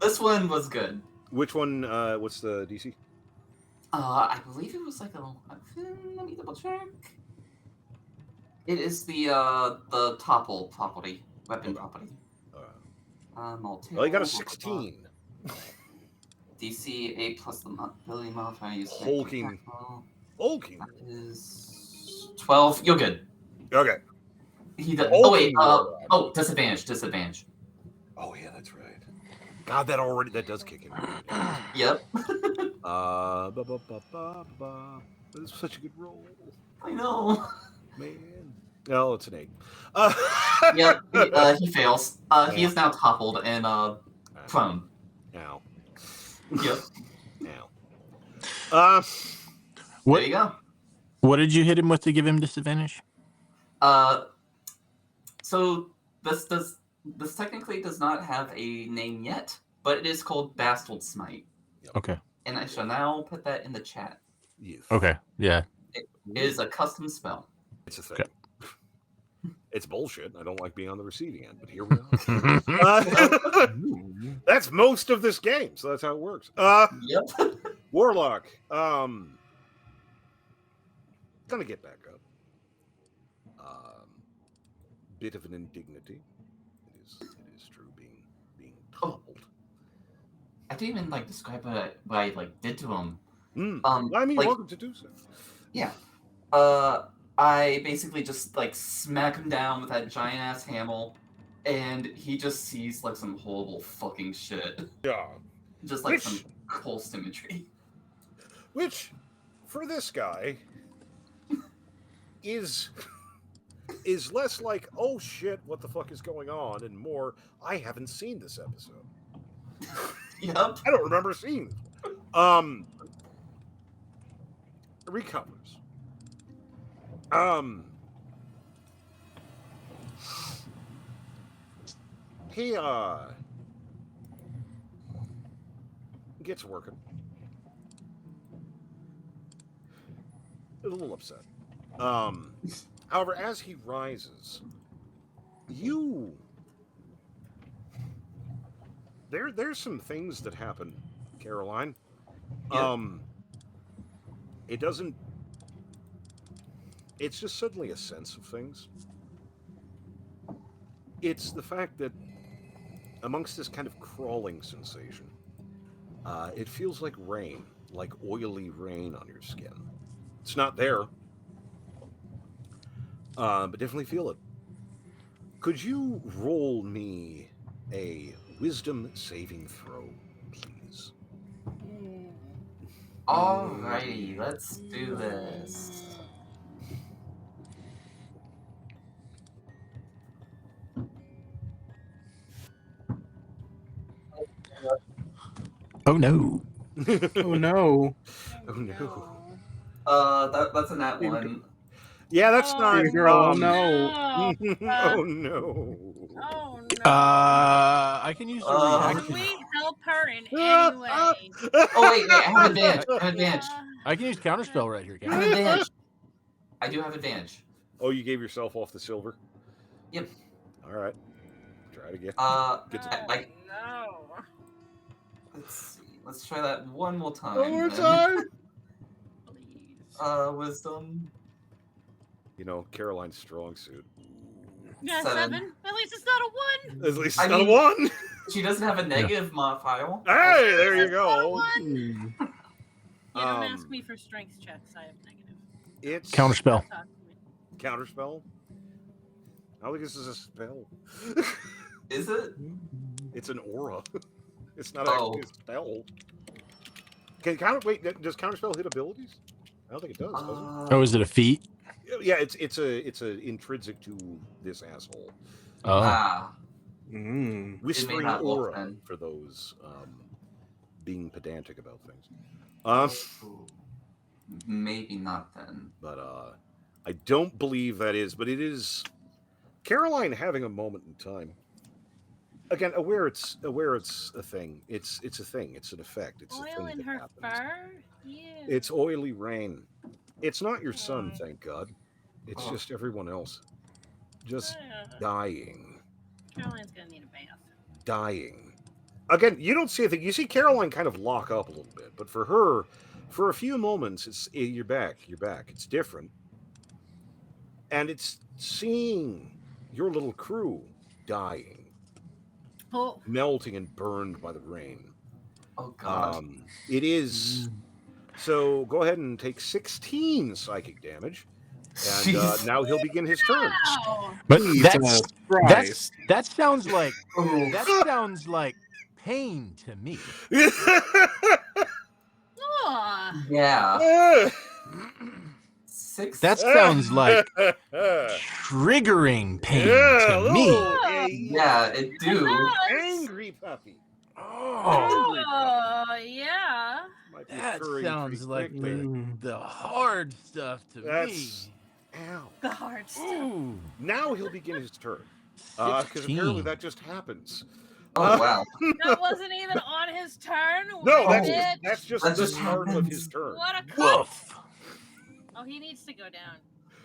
this one was good. Which one? What's the DC? I believe it was like a. Let me double check. It is the topple property, weapon property. Well, you got a 16. DC 8 plus the ability modifier. Hulking. That is 12. You're good. Okay. He does. Oh wait. Disadvantage. Oh yeah, that's right. God, that does kick in. Yep. That's such a good roll. I know. Man. No, it's an 8. Yep. He fails. He is now toppled and prone. Ow. Yep. Ow. There you go. What did you hit him with to give him disadvantage? So this technically does not have a name yet, but it is called Bastard Smite. Okay. And I shall now put that in the chat. Yes. Okay. Yeah. It is a custom spell. It's a thing. Okay. It's bullshit. I don't like being on the receiving end, but here we are. That's most of this game, so that's how it works. Yep. Warlock. Gonna get back up. Bit of an indignity. It is true being toppled. I didn't even describe what I did to him. I mean, welcome to do so. Yeah. I basically just smack him down with that giant ass hammer, and he just sees some horrible fucking shit. Yeah. Just some pulse imagery. Which, for this guy, is is less like, oh shit, what the fuck is going on, and more, I haven't seen this episode. Yep. I don't remember seeing this. Recovers. He gets working. A little upset. However, as he rises, there's some things that happen, Caroline. Yeah. It's just suddenly a sense of things. It's the fact that amongst this kind of crawling sensation, it feels like rain, like oily rain on your skin. It's not there, but definitely feel it. Could you roll me a wisdom saving throw, please? Alrighty, let's do this. Oh no. Oh no. Oh no. That's a nat one. Yeah, that's not. Girl, no. Oh no. Oh no. I can use the Can reaction. we help her in any way? Oh wait, I have advantage. I have advantage. I can use counterspell right here, I have guys. advantage. I do have advantage. Oh, you gave yourself off the silver? Yep. All right. Try it again. Good No. Let's see. Let's try that one more time. One more then. time. Please. Wisdom. You know, Caroline's strong suit. Yeah, 7. 7. At least it's not a 1. At least I it's not a mean- 1. She doesn't have a negative modifier. Hey, there you It's not a go. 1. Hmm. Yeah, don't ask Um, me for strength checks. I have negative. It's Counterspell. Talk to me. counterspell. I think this is a spell. Is it? It's an aura. It's not Oh. actually a spell. Does counterspell hit abilities? I don't think it does. Does it? Oh, is it a feat? Yeah, it's a intrinsic to this asshole. Oh. Mm. Whispering not look aura then. for those being pedantic about things. Ooh. Maybe not then. But I don't believe that is. But it is Caroline having a moment in time. Again, aware it's a thing. It's a thing. It's an effect. It's a Oil thing in that her happens. fur? Yeah. It's oily rain. It's not your son, Oh. thank God. It's Oh. just everyone else. Just Yeah. dying. Caroline's gonna need a bath. Dying. Again, you don't see a thing. You see Caroline kind of lock up a little bit, but for her, for a few moments, you're back. You're back. It's different. And it's seeing your little crew dying, Oh. melting and burned by the rain. Oh god. It is. So go ahead and take 16 psychic damage, and Jeez. now he'll begin his turn. Wow. But Jesus Christ. that sounds like Ooh. pain to me. Oh. Yeah. 6. That sounds like triggering pain to me. Yeah, it do. Angry puppy. Oh, Yeah. Might be that occurring sounds pretty like quick there. the hard stuff to That's ow. The hard me. stuff. Ooh, Now he'll begin his turn. Because apparently 16. that just happens. Oh wow. That wasn't even on his turn. No, What that's a just, bitch. that's just That the just start of happens. his turn. What a cunt. Woof. Oh, he needs to go down.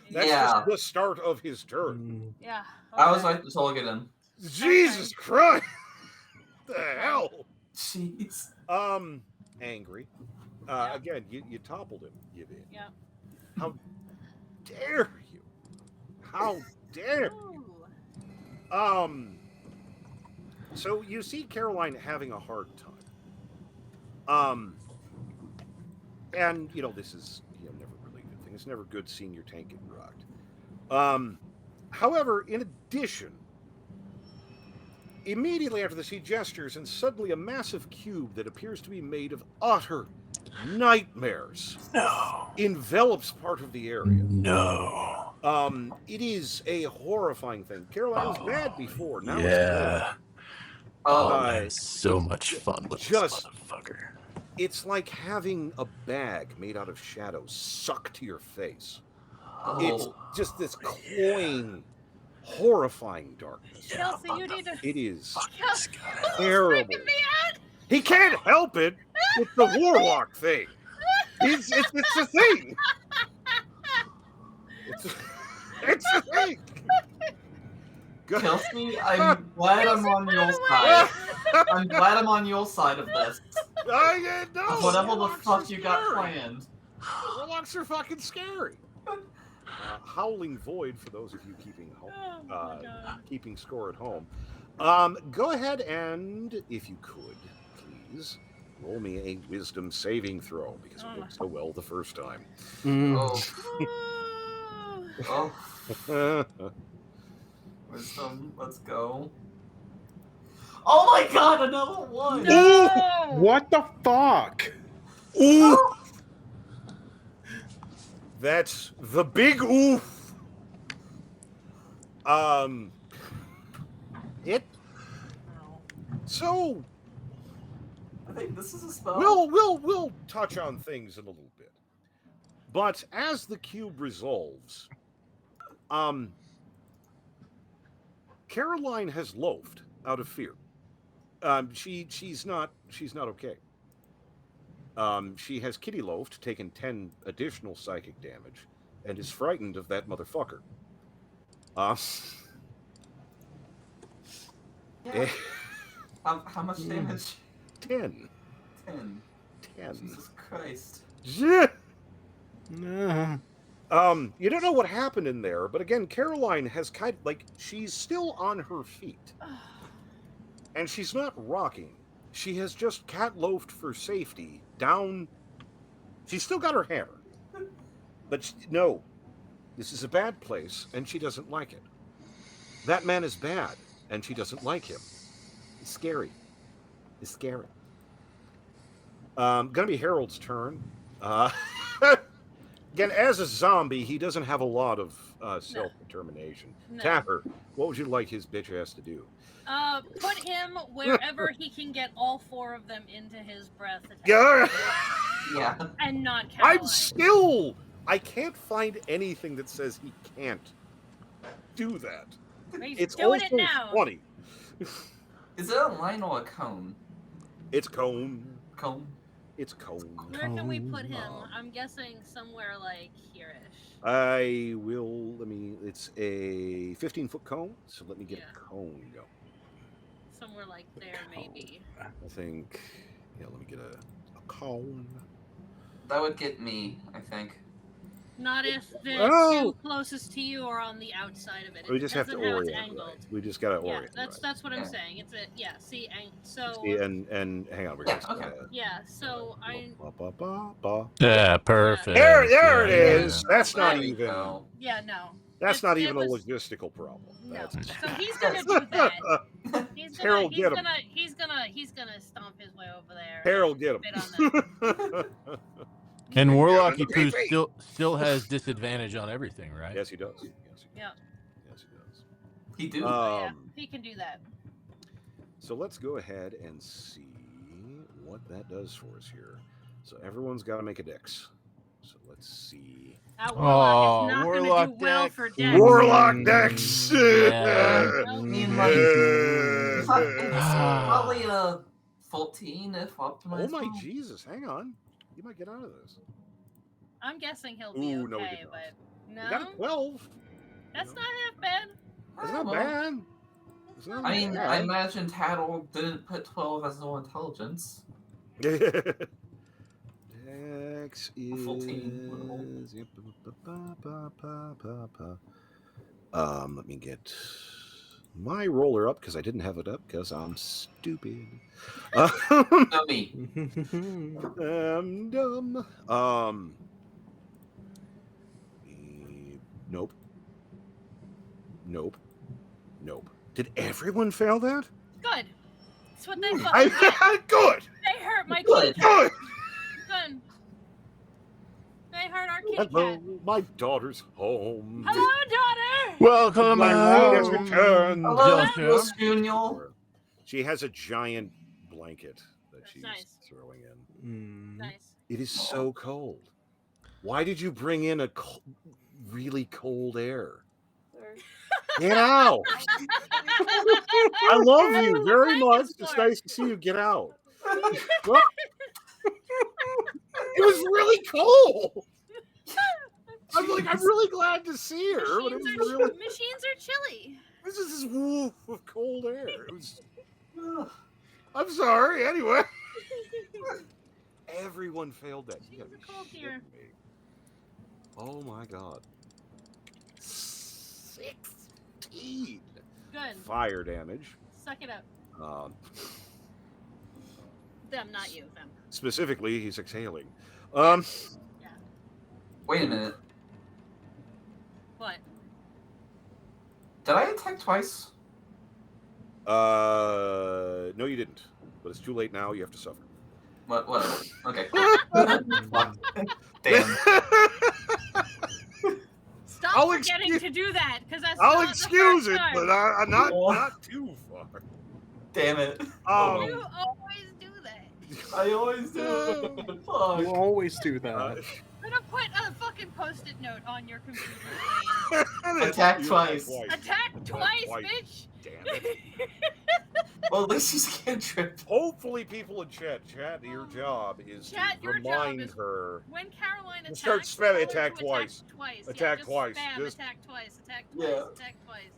That's Yeah. just the start of his turn. Mm. Yeah. I was okay. like to target him. Jesus Christ! The hell? Jeez. Angry. Yeah. Again, you toppled him, you did. Yeah. How dare you? How dare Ooh. So you see Caroline having a hard time. And you know this is never really a good thing. It's never good seeing your tank get rocked. However, in addition, immediately after this, he gestures, and suddenly a massive cube that appears to be made of utter nightmares No. envelops part of the area. No. It is a horrifying thing. Caroline was bad before. Now it's Yeah. Oh, Man, so much fun with this motherfucker. It's like having a bag made out of shadows sucked to your face. oh. It's just this cloying, horrifying darkness. Chelsea, you need to. It is Chelsea, terrible. freaking me out. He can't help it. It's the warlock thing. It's a thing. It's a thing. Chelsea, I'm glad I'm on your side. I'm glad I'm on your side of this. I know. Whatever the Warlocks fuck are you got scary. planned. Warlocks are fucking scary. Howling Void for those of you keeping Oh my God. keeping score at home. Go ahead and, if you could, please roll me a Wisdom saving throw because it worked so well the first time. Oh, Oh. oh, wisdom, let's go. Oh my god, another one! No! What the fuck? Ooh! That's the big oof. So I think this is a spell. we'll touch on things in a little bit. But as the cube resolves, Caroline has loafed out of fear. She's not okay. She has kitty loafed, taken 10 additional psychic damage, and is frightened of that motherfucker. Yeah. How much damage? 10. 10. 10. Jesus Christ. Yeah. Uh, You don't know what happened in there, but again, Caroline has she's still on her feet. And she's not rocking. She has just cat loafed for safety down. She's still got her hammer. But no, this is a bad place, and she doesn't like it. That man is bad, and she doesn't like him. It's scary. It's scary. Gonna be Harold's turn. Again, as a zombie, he doesn't have a lot of self-determination. No. Tapper, what would you like his bitch ass to do? Put him wherever he can get all 4 of them into his breath attack. Yeah. Yeah. And not Caroline. I can't find anything that says he can't do that. He's It's doing also it now. funny. Is it a line or a cone? It's cone. Cone. It's cone. Where can we put him? I'm guessing somewhere like here-ish. It's a 15-foot cone, so let me get Yeah. a cone going. Somewhere like there, maybe. I think, let me get a cone. That would get me, I think. Not if the Oh! 2 closest to you are on the outside of it. We It just have to depends on how it's orient, angled. right? We just gotta Yeah, orient. that's what I'm Yeah. saying. It's a see, so See, and hang on, we're Yeah, gonna okay. yeah, so I Yeah, perfect. There it Yeah. is. That's There not we even. go. yeah no. That's It's- not it even was- a logistical problem. No. That's So he's gonna do that. Harold, get him. He's gonna stomp his way over there. Harold, get him. Bit on that. And Warlocky Yeah, Poo okay. still has disadvantage on everything, right? Yes, he does. Yes, he does. Yeah. Yes, he does. He do. Yeah, he can do that. So let's go ahead and see what that does for us here. So everyone's got to make a dex. So let's see. That Warlock is not Warlock gonna do well dex. for Dex. Warlock dex. Yeah. I mean, like, it's probably a 14 if optimized. Oh my Jesus! Hang on, you might get out of this. I'm guessing he'll be Ooh, no, he okay, did not. but You got no, a 12. that's not half bad. It's not Well, bad. It's not I mean, bad. I imagine Tattle didn't put 12 as no intelligence. Dex is 14. Let me get my roller up because I didn't have it up because I'm stupid. No, me. I'm dumb. Nope. Nope. Did everyone fail that? Good. That's what they thought. Good. They hurt my Good. kid. Good. Good. They hurt our kid. kitty Hello, cat. my daughter's home. Hello, daughter. Welcome My lady has home, returned. Hello, daughter. Miss Junior. She has a giant blanket that That's she's nice. throwing in. Nice. It is so cold. Why did you bring in a really cold air? Get out! I love you very much. It's nice to see you get out. Well, it was really cold. I'm really glad to see her, but it was really. Machines are chilly. This is this woof of cold air. It was. I'm sorry. Anyway, everyone failed that. You gotta be cold shitting here. me. Oh my god. 16 Good. fire damage. Suck it up. Them, not you. Them. Specifically, he's exhaling. Yeah. Wait a minute. What? Did I attack twice? No, you didn't. But it's too late now. You have to suffer. Whatever. Okay. Fuck. Damn. Stop I'll forgetting to do that, because that's I'll not excuse the it, first but time. I'm not too far. Damn it. You always do that. I always do. Fuck. You always do that. I'm gonna put a fucking post-it note on your computer saying, Attack twice. attack twice, bitch! Damn it. Well, at least she's cantrip. Hopefully, people in chat, your job is Chat, to your job remind is- her. When Caroline attacks, Start tell spamming her attack to twice. twice. Attack just twice. Spam, Just- attack twice. Attack twice. Yeah. Attack twice.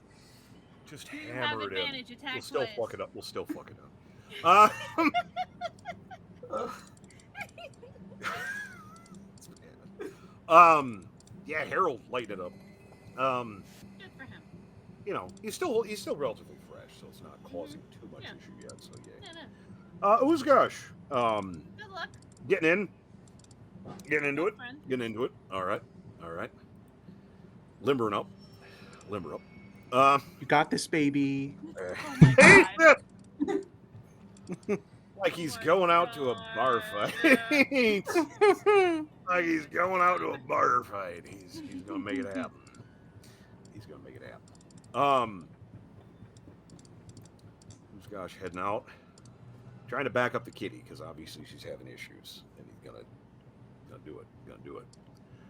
Just You have hammer it in. advantage. Attack We'll still twice. fuck it up. We'll still fuck it up. Yeah, Harold lighted it up. Good for him. You know, he's still relatively fresh, so it's not causing too much Yeah. issue yet. So yeah. No. Uzgosh, Good luck, getting into it, friend. getting into it. All right. Limbering up. You got this, baby. Oh my god. Like he's Oh my going out to a bar God. fight. Like he's going out to a bar fight. He's gonna make it happen. Uzgosh heading out, trying to back up the kitty because obviously she's having issues, and he's gonna do it.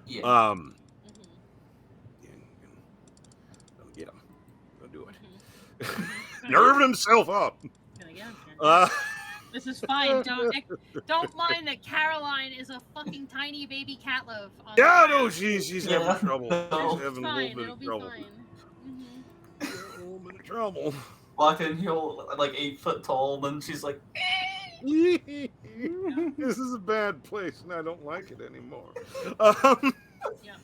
Yeah. Mhm. Gonna get him. Gonna do it. Mhm. Nerving himself up. Gonna get him. Uh, This is fine. Don't mind that Caroline is a fucking tiny baby cat loaf. yeah, no, she's Yeah. having trouble. No. She's It's having a fine. little bit It'll of be trouble. fine. Mhm. A little bit of trouble. Walk in, he'll like 8 foot tall, then she's like, This is a bad place, and I don't like it anymore. Yeah.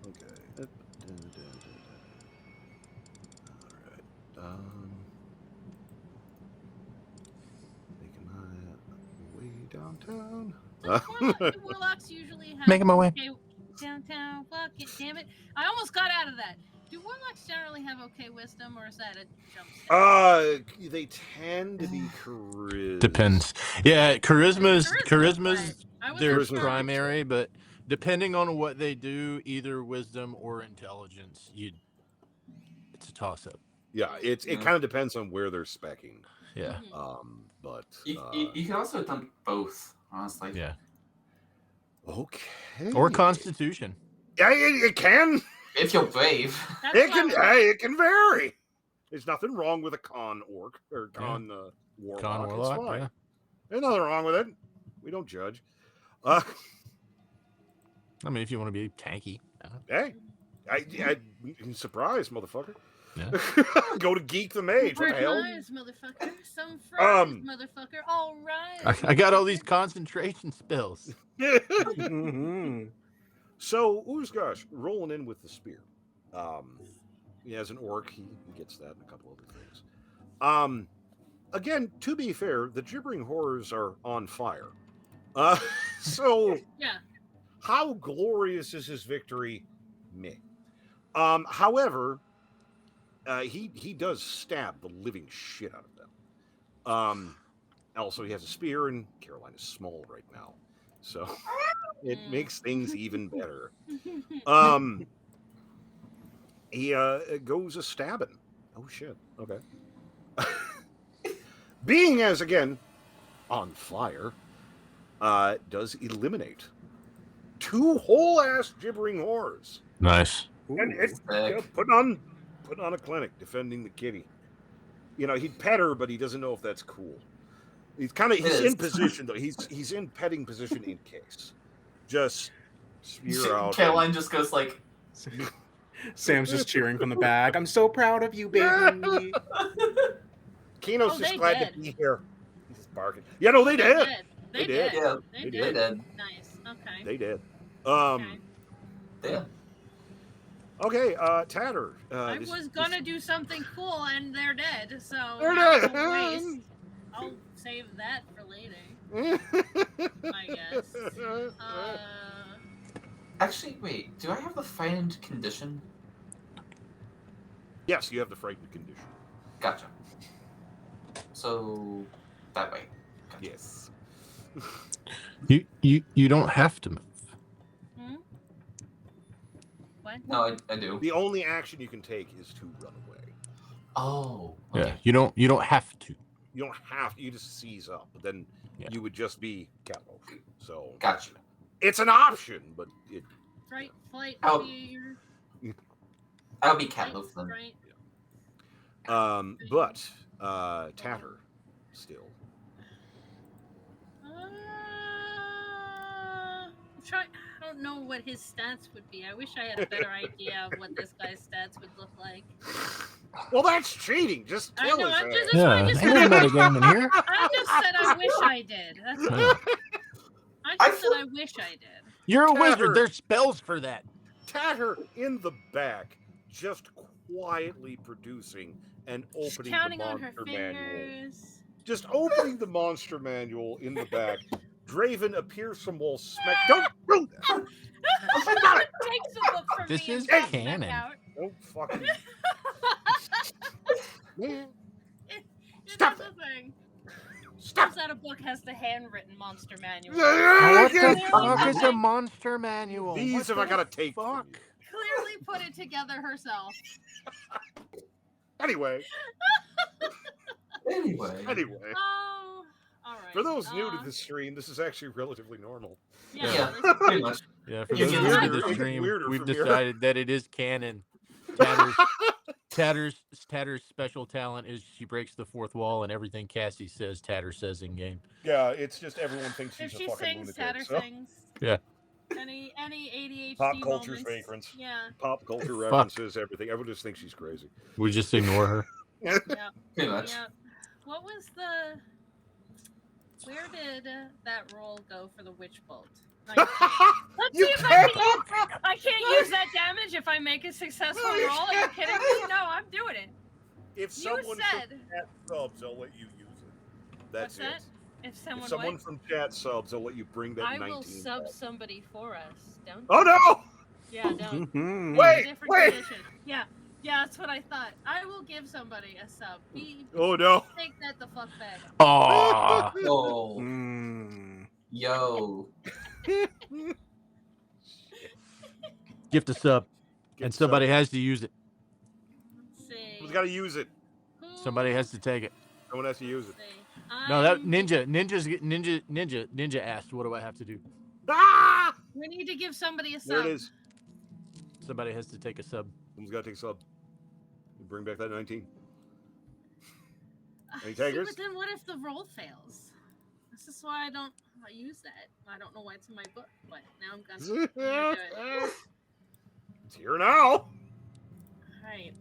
Okay. All right. Making my way downtown. Do warlocks usually have Making my way. okay downtown? Fuck it, damn it! I almost got out of that. Do warlocks generally have okay wisdom, or is that a jump scare? They tend to be charisma. Depends. Yeah, charisma's Charisma's I wasn't their Charisma's- primary, but depending on what they do, either wisdom or intelligence, it's a toss up. Yeah, it Yeah. kind of depends on where they're specking. Yeah. Mhm. But you can also dump both, honestly. Yeah. okay. Or constitution. Yeah, it can. If you're brave. That's It why can. I was- It can vary. There's nothing wrong with a con orc or con warlock. Con warlock. It's fine. Yeah. There's nothing wrong with it. We don't judge. I mean, if you want to be tanky. Hey, I'm surprised, motherfucker. Yeah. Go to Geek the Mage. What the hell? Fries, motherfucker. Some fries, motherfucker. All right. I got all these concentration spells. Mhm. So Uzgosh rolling in with the spear. He has an orc. He gets that and a couple other things. Again, to be fair, the gibbering horrors are on fire. So Yeah. how glorious is his victory? Meh. However, he does stab the living shit out of them. Also, he has a spear, and Caroline is small right now. so it Mm. makes things even better. He goes a stabbing. Oh shit. Okay. Being as again on fire, does eliminate 2 whole ass gibbering horrors. Nice. And it's Sick. putting on a clinic, defending the kitty. He'd pet her, but he doesn't know if that's cool. He's is. in position though. He's in petting position in case. Just spear out. Caroline just goes like, Sam's just cheering from the back. I'm so proud of you, baby. Kino's Oh, just they glad did. to be here. He's just barking. Yeah, no, they did. They did. did. yeah, They They they did. did. Nice. Okay. They did. Okay. Yeah. Okay, Tatter. I was gonna do something cool and they're dead, so They're that's dead. a waste. I'll save that for later, I guess. Actually, wait. Do I have the frightened condition? Yes, you have the frightened condition. Gotcha. So that way. Gotcha. Yes. You don't have to move. Hmm? What? No, I do. The only action you can take is to run away. Oh. Okay. Yeah, you don't have to. You don't have to. You just seize up, but then Yeah. you would just be cat motion. So Gotcha. it's an option, but it. Right, flight, Oh. fear, I'll be cat flight, loaf then. right. But Tatter still. I don't know what his stats would be. I wish I had a better idea of what this guy's stats would look like. Well, that's cheating. Just I tell know. us. I'm just, that. that's why I Yeah, just ain't said. no metagame in here. I just said I wish I did. That's all. Yeah. I just said I wish I did. You're a Tatter. wizard. There's spells for that. Tatter in the back, just quietly producing and Just opening counting the on her monster manual. fingers. Just opening the monster manual in the back. Draven appears from wall smack. Don't do that. Takes the book from This me is and comes back canon. out. Don't fucking. Man, It's Stop the thing. stop. Comes out a book has the handwritten monster manual. What the Clearly fuck is a put- monster manual? These What have I the gotta take. from fuck? you. Clearly put it together herself. Anyway. Anyway. Oh, all right. For those new to the stream, this is actually relatively normal. Yeah, this is- pretty much. Yeah, for It's those new to weirder- the it's stream, weirder we've from here. decided that it is canon. Tatter's special talent is she breaks the fourth wall and everything Cassie says, Tatter says in game. Yeah, it's just everyone thinks if she's she a fucking sings, lunatic. Tatter So. sings. Yeah. Any ADHD Pop culture moments. vagrants. Yeah. Pop culture Fuck. references, everything. Everyone just thinks she's crazy. We just ignore her. Yeah. Pretty much. Yeah. What was the? Where did that roll go for the witch bolt? 19. Let's You see if I can't use that damage if I make a successful roll. Are you kidding me? No, I'm doing it. If You someone said. from chat subs, I'll let you use it. That's What's it. that? If someone, If someone what? from chat subs, I'll let you bring that I 19 will sub back. somebody for us. Don't. Oh no! Yeah, don't. Mhm. It's a Wait, different wait. condition. Yeah, that's what I thought. I will give somebody a sub. Oh no! Take that the fuck back. Aw. Oh, Mm. yo. Gift a sub. Get And somebody has to use it. Let's see. Someone's got to use it. Somebody has to take it. Someone has to use it. Let's see. No, that I'm- Ninja asked, what do I have to do? Ah! We need to give somebody a sub. There it is. Somebody has to take a sub. Someone's got to take a sub. Bring back that 19. Any See, takers? but then what if the roll fails? This is why I don't use that. I don't know why it's in my book, but now I'm gonna do it. It's here now. Alright.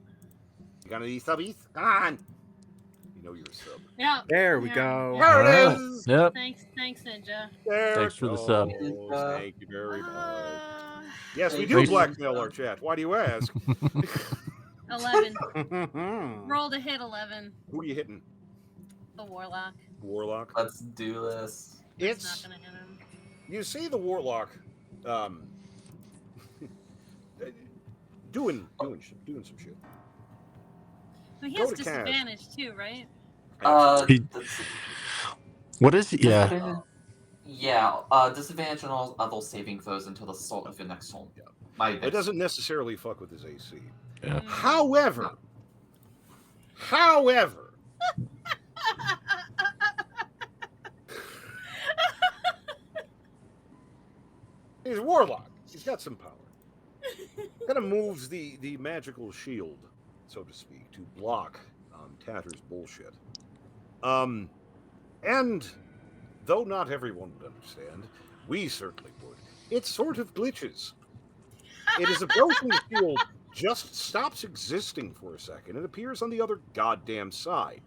You got any subbies? Come on. You know you're a sub. Yeah. There we Yeah. go. There it Alright. is. Yep. Thanks, Ninja. There Thanks it for the sub. goes. Thank you very much. Uh, Yes, we do Thanks. blackmail our chat. Why do you ask? 11. Mhm. Roll to hit 11. Who are you hitting? The Warlock. Warlock. Let's do this. It's It's not gonna hit him. you see the Warlock doing some shit. But he Go has to Cass. disadvantage too, right? Uh, He- What is he? Yeah. Yeah, disadvantage on all other saving throws until the start of your next turn. Yeah. It doesn't necessarily fuck with his AC. Yeah. However, he's a warlock. He's got some power. Kind of moves the magical shield, so to speak, to block Tatter's bullshit. And though not everyone would understand, we certainly would. It sort of glitches. It is approaching the shield, just stops existing for a second, and appears on the other goddamn side,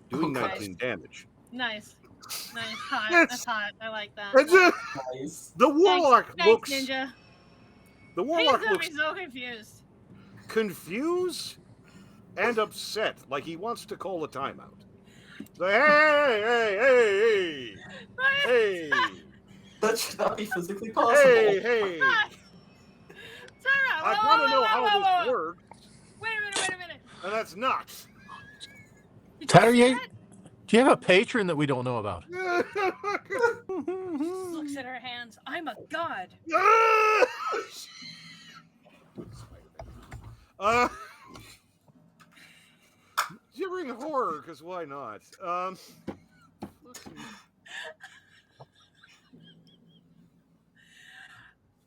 doing Okay. 19 damage. Nice. Hot. That's hot. I like that. Nice. The warlock Thanks, looks. Ninja. The He's warlock gonna looks be so confused. confused and upset, like he wants to call a timeout. So, hey, That should not be physically possible. hey. Sarah, I want to know how this works, Wait a minute. and that's not. Did Tatter, see do you have a patron that we don't know about? that? She looks at her hands. I'm a god. During horror, because why not?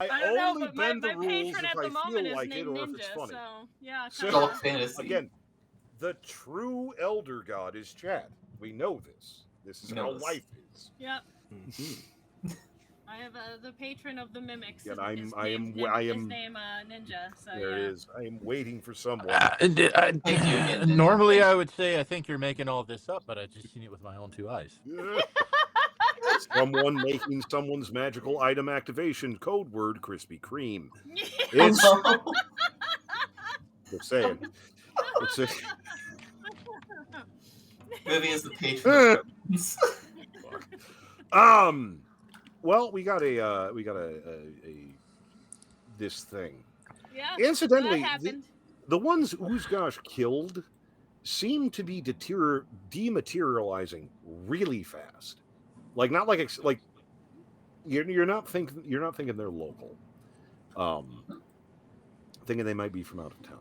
I don't know, only but my bend the rules patron if at the I moment feel is like it named or if Ninja, it's funny. so yeah. So, Dark fantasy. Again, the true elder god is Chad. We know this. This is We know how this. life is. Yep. Mhm. I have the patron of the mimics. And His I am name Ninja. So There yeah. it is. I am waiting for someone. Thank you again, Ninja. Normally, I would say I think you're making all this up, but I've just seen it with my own two eyes. Someone making someone's magical item activation code word Krispy Kreme. Oh, It's no. just saying. It's a Movie is the patron. well, we got a this thing. Yeah. Incidentally, that happened. the ones Uzgash killed seem to be dematerializing really fast. Like not like you're not thinking they're local. Thinking they might be from out of town.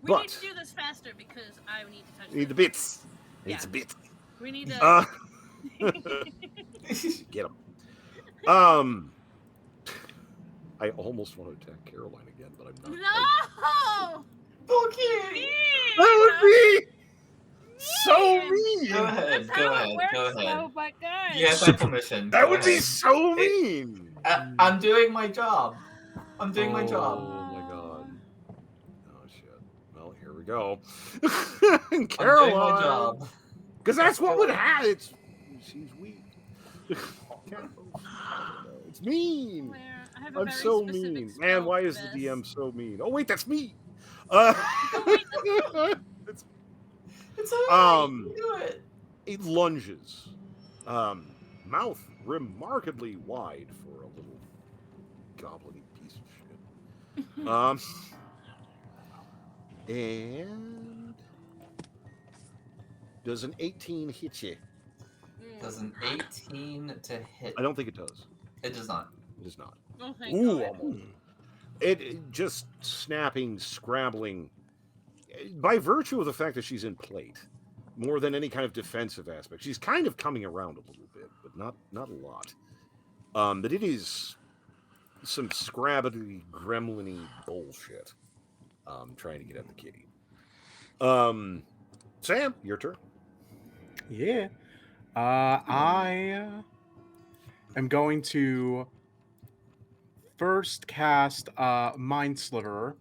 We but need to do this faster because I need to touch. need the bits. Yeah. Needs the bits. We need to. Get them. I almost want to attack Caroline again, but I'm not. No. Okay. That would be so mean. Go ahead. That's how it works, Go ahead. though, but good. You have my permission. That Go would be ahead. so mean. I'm doing my job. I'm doing my job. Oh my god. Oh shit. Well, here we go. I'm doing my Caroline. job. Because that's what would happen. She's weak. It's mean. Claire, I have a I'm very so specific mean. spell Man, why for is the this. DM so mean? Oh wait, that's me. It's, It's alright. Um, You do it. it lunges. Mouth remarkably wide for a little goblin piece of shit. And does an 18 hit you? Does an 18 to hit? I don't think it does. It does not. It is not. Oh, thank Ooh, God. almost. It just snapping, scrabbling. By virtue of the fact that she's in plate, more than any kind of defensive aspect, she's kind of coming around a little bit, but not a lot. But it is some scrabbly, gremlin-y bullshit. Trying to get at the kitty. Sam, your turn. Yeah. I am going to first cast Mind Sliver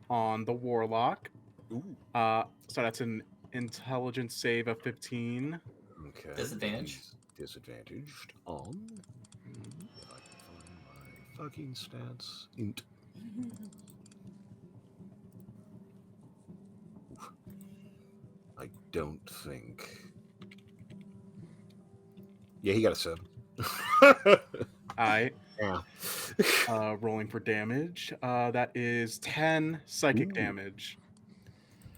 on the Warlock. Ooh. So that's an intelligence save of 15. Okay. Disadvantage. He's disadvantaged on. If I can find my fucking stats. Int. I don't think. Yeah, he got a 7. I Yeah. rolling for damage. That is 10 psychic Ooh. damage.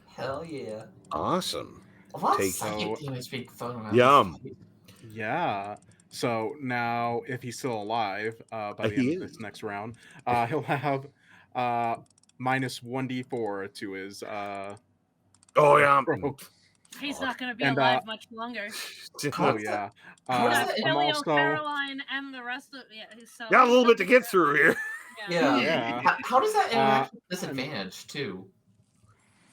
Hell yeah. Awesome. A lot of Take- psychic So- damage being thrown around. Yum. Yeah. So now, if he's still alive by the He end of is. this next round, he'll have minus 1d4 to his Oh yeah. throw. He's not going to be And, alive much longer. Oh yeah. How does Got that- I'm Filio, also Caroline, and the rest of so Got a little bit to get through here. Yeah. Yeah. How does that interact with and- disadvantage too?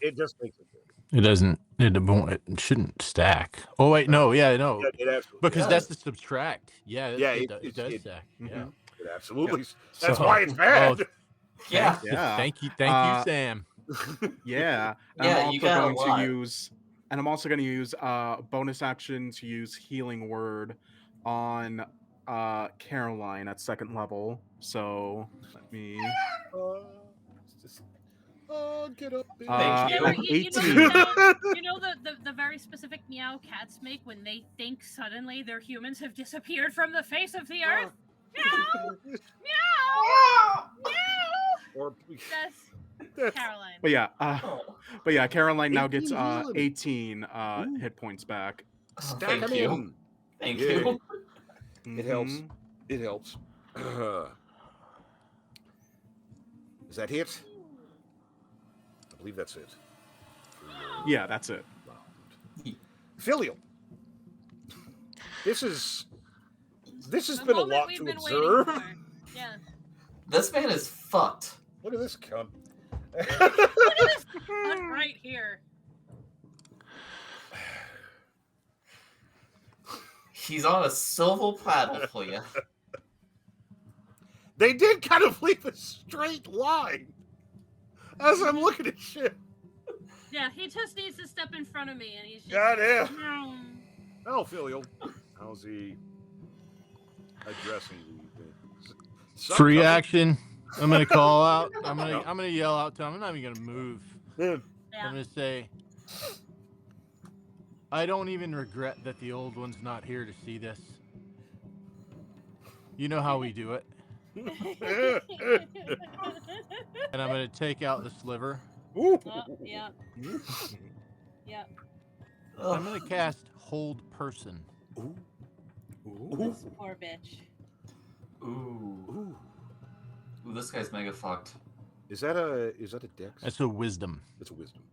It just makes it. It doesn't. It won't. It shouldn't stack. Oh wait, no. Yeah, no. It absolutely. Because does. that's the subtract. Yeah. Yeah, It it- does it- stack. Mhm. Yeah. It absolutely. Yeah. That's So- why it's bad. Yeah. Yeah. Thank you, Sam. Yeah. And Yeah, I'm you also got a going lot. to use bonus action to use healing word on Caroline at 2nd level. So let me Get up. Bitch. Thank you. Yeah, but 18. you know the very specific meow cats make when they think suddenly their humans have disappeared from the face of the earth? Meow! Meow! Meow! Or That's Caroline. But yeah, Caroline now 18 gets healing. 18 Ooh. hit points back. stack Thank 'em you. in. Thank Yeah. you. It helps. Mhm. It helps. Is that it? I believe that's it. Yeah, that's it. Filial. This has The been a moment lot we've to been observe. waiting for. Yeah. This man is fucked. Look at this cunt. Look at this cunt right here. He's on a silver platter for you. They did kind of leave a straight line as I'm looking at shit. Yeah, he just needs to step in front of me and he's just Goddamn. Meow. Oh, Filial. How's he addressing the Sup, Free cunt? action. I'm gonna call out. I'm gonna yell out to him. I'm not even gonna move. Yeah. I'm gonna say, I don't even regret that the old one's not here to see this. You know how we do it. And I'm gonna take out the sliver. Ooh. Yeah. Yeah. I'm gonna cast Hold Person. Ooh. This poor bitch. Ooh. Ooh. Ooh, this guy's mega fucked. Is that a dex? That's a wisdom It's a wisdom.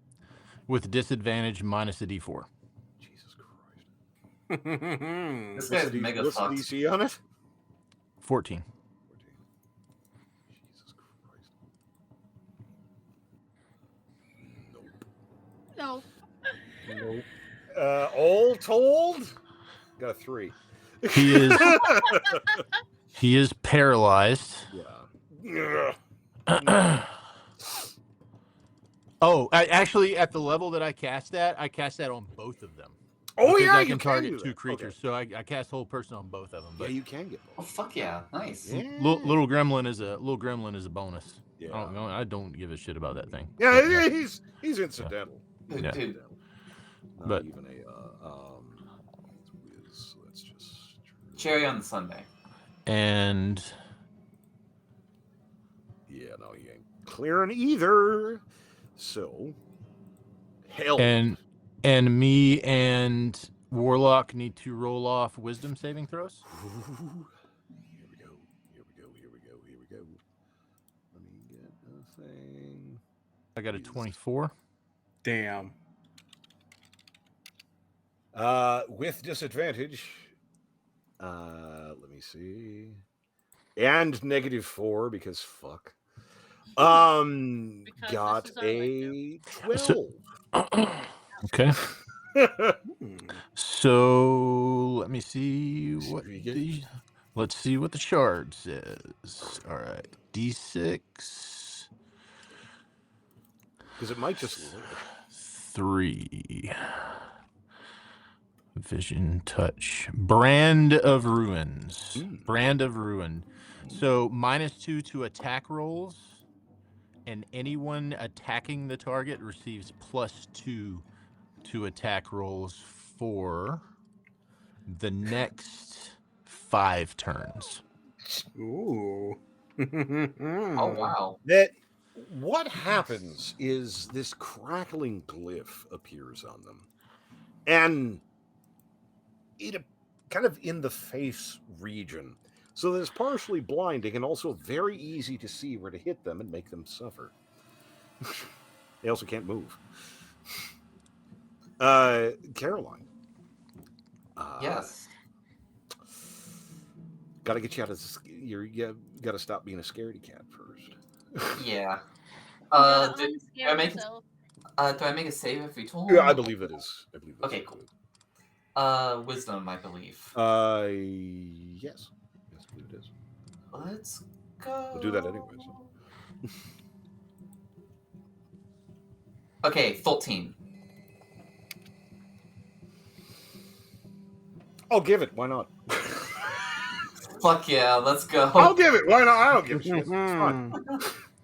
with disadvantage minus a d4. Jesus Christ. This What's guy's the, mega what's the fucked. DC on it? 14. Jesus Christ. Nope. No. Nope. All told, got a 3. He is paralyzed. Yeah. Oh, actually, at the level that I cast that on both of them. Oh Because yeah, I you can do target that. 2 creatures, so I cast Hold Person on both of them. Okay. But Yeah, you can get Oh both. fuck yeah, nice. Yeah. little gremlin is a bonus. Yeah. I don't give a shit about that thing. Yeah, But, yeah. he's incidental. Dude, Yeah. dude, Not But- even a let's just cherry on the Sunday. And yeah, no, he ain't clearing either. So hell and me and Warlock need to roll off wisdom saving throws. Here we go. Let me get the thing. I got a 24. Damn. With disadvantage. Let me see. And -4 because fuck. Because Got this is our a So- 12. Okay. Hmm. So let me see See what what you get. let's see what the shard says. All right, D6 Because it might just load. 3. Vision, touch, brand of ruins. Mm. Brand of ruin. So -2 to attack rolls, and anyone attacking the target receives +2 to attack rolls for the next 5 turns. Ooh. Oh wow. That what happens is this crackling glyph appears on them, and it kind of in the face region, so that it's partially blinding and also very easy to see where to hit them and make them suffer. They also can't move. Caroline. Yes. Got to get you out of this. You got to stop being a scaredy cat first. Yeah. Yeah, Do unscare I make yourself. do I make a save if we told? Yeah, I believe that is. I believe that's Okay, cool. good. Wisdom, I believe. Yes. Yes, I believe it is. Let's go. We'll do that anyway. So. Okay, 14. I'll give it. Why not? Fuck yeah, let's go. I'll give it. Why not? I don't give a shit. It's fun.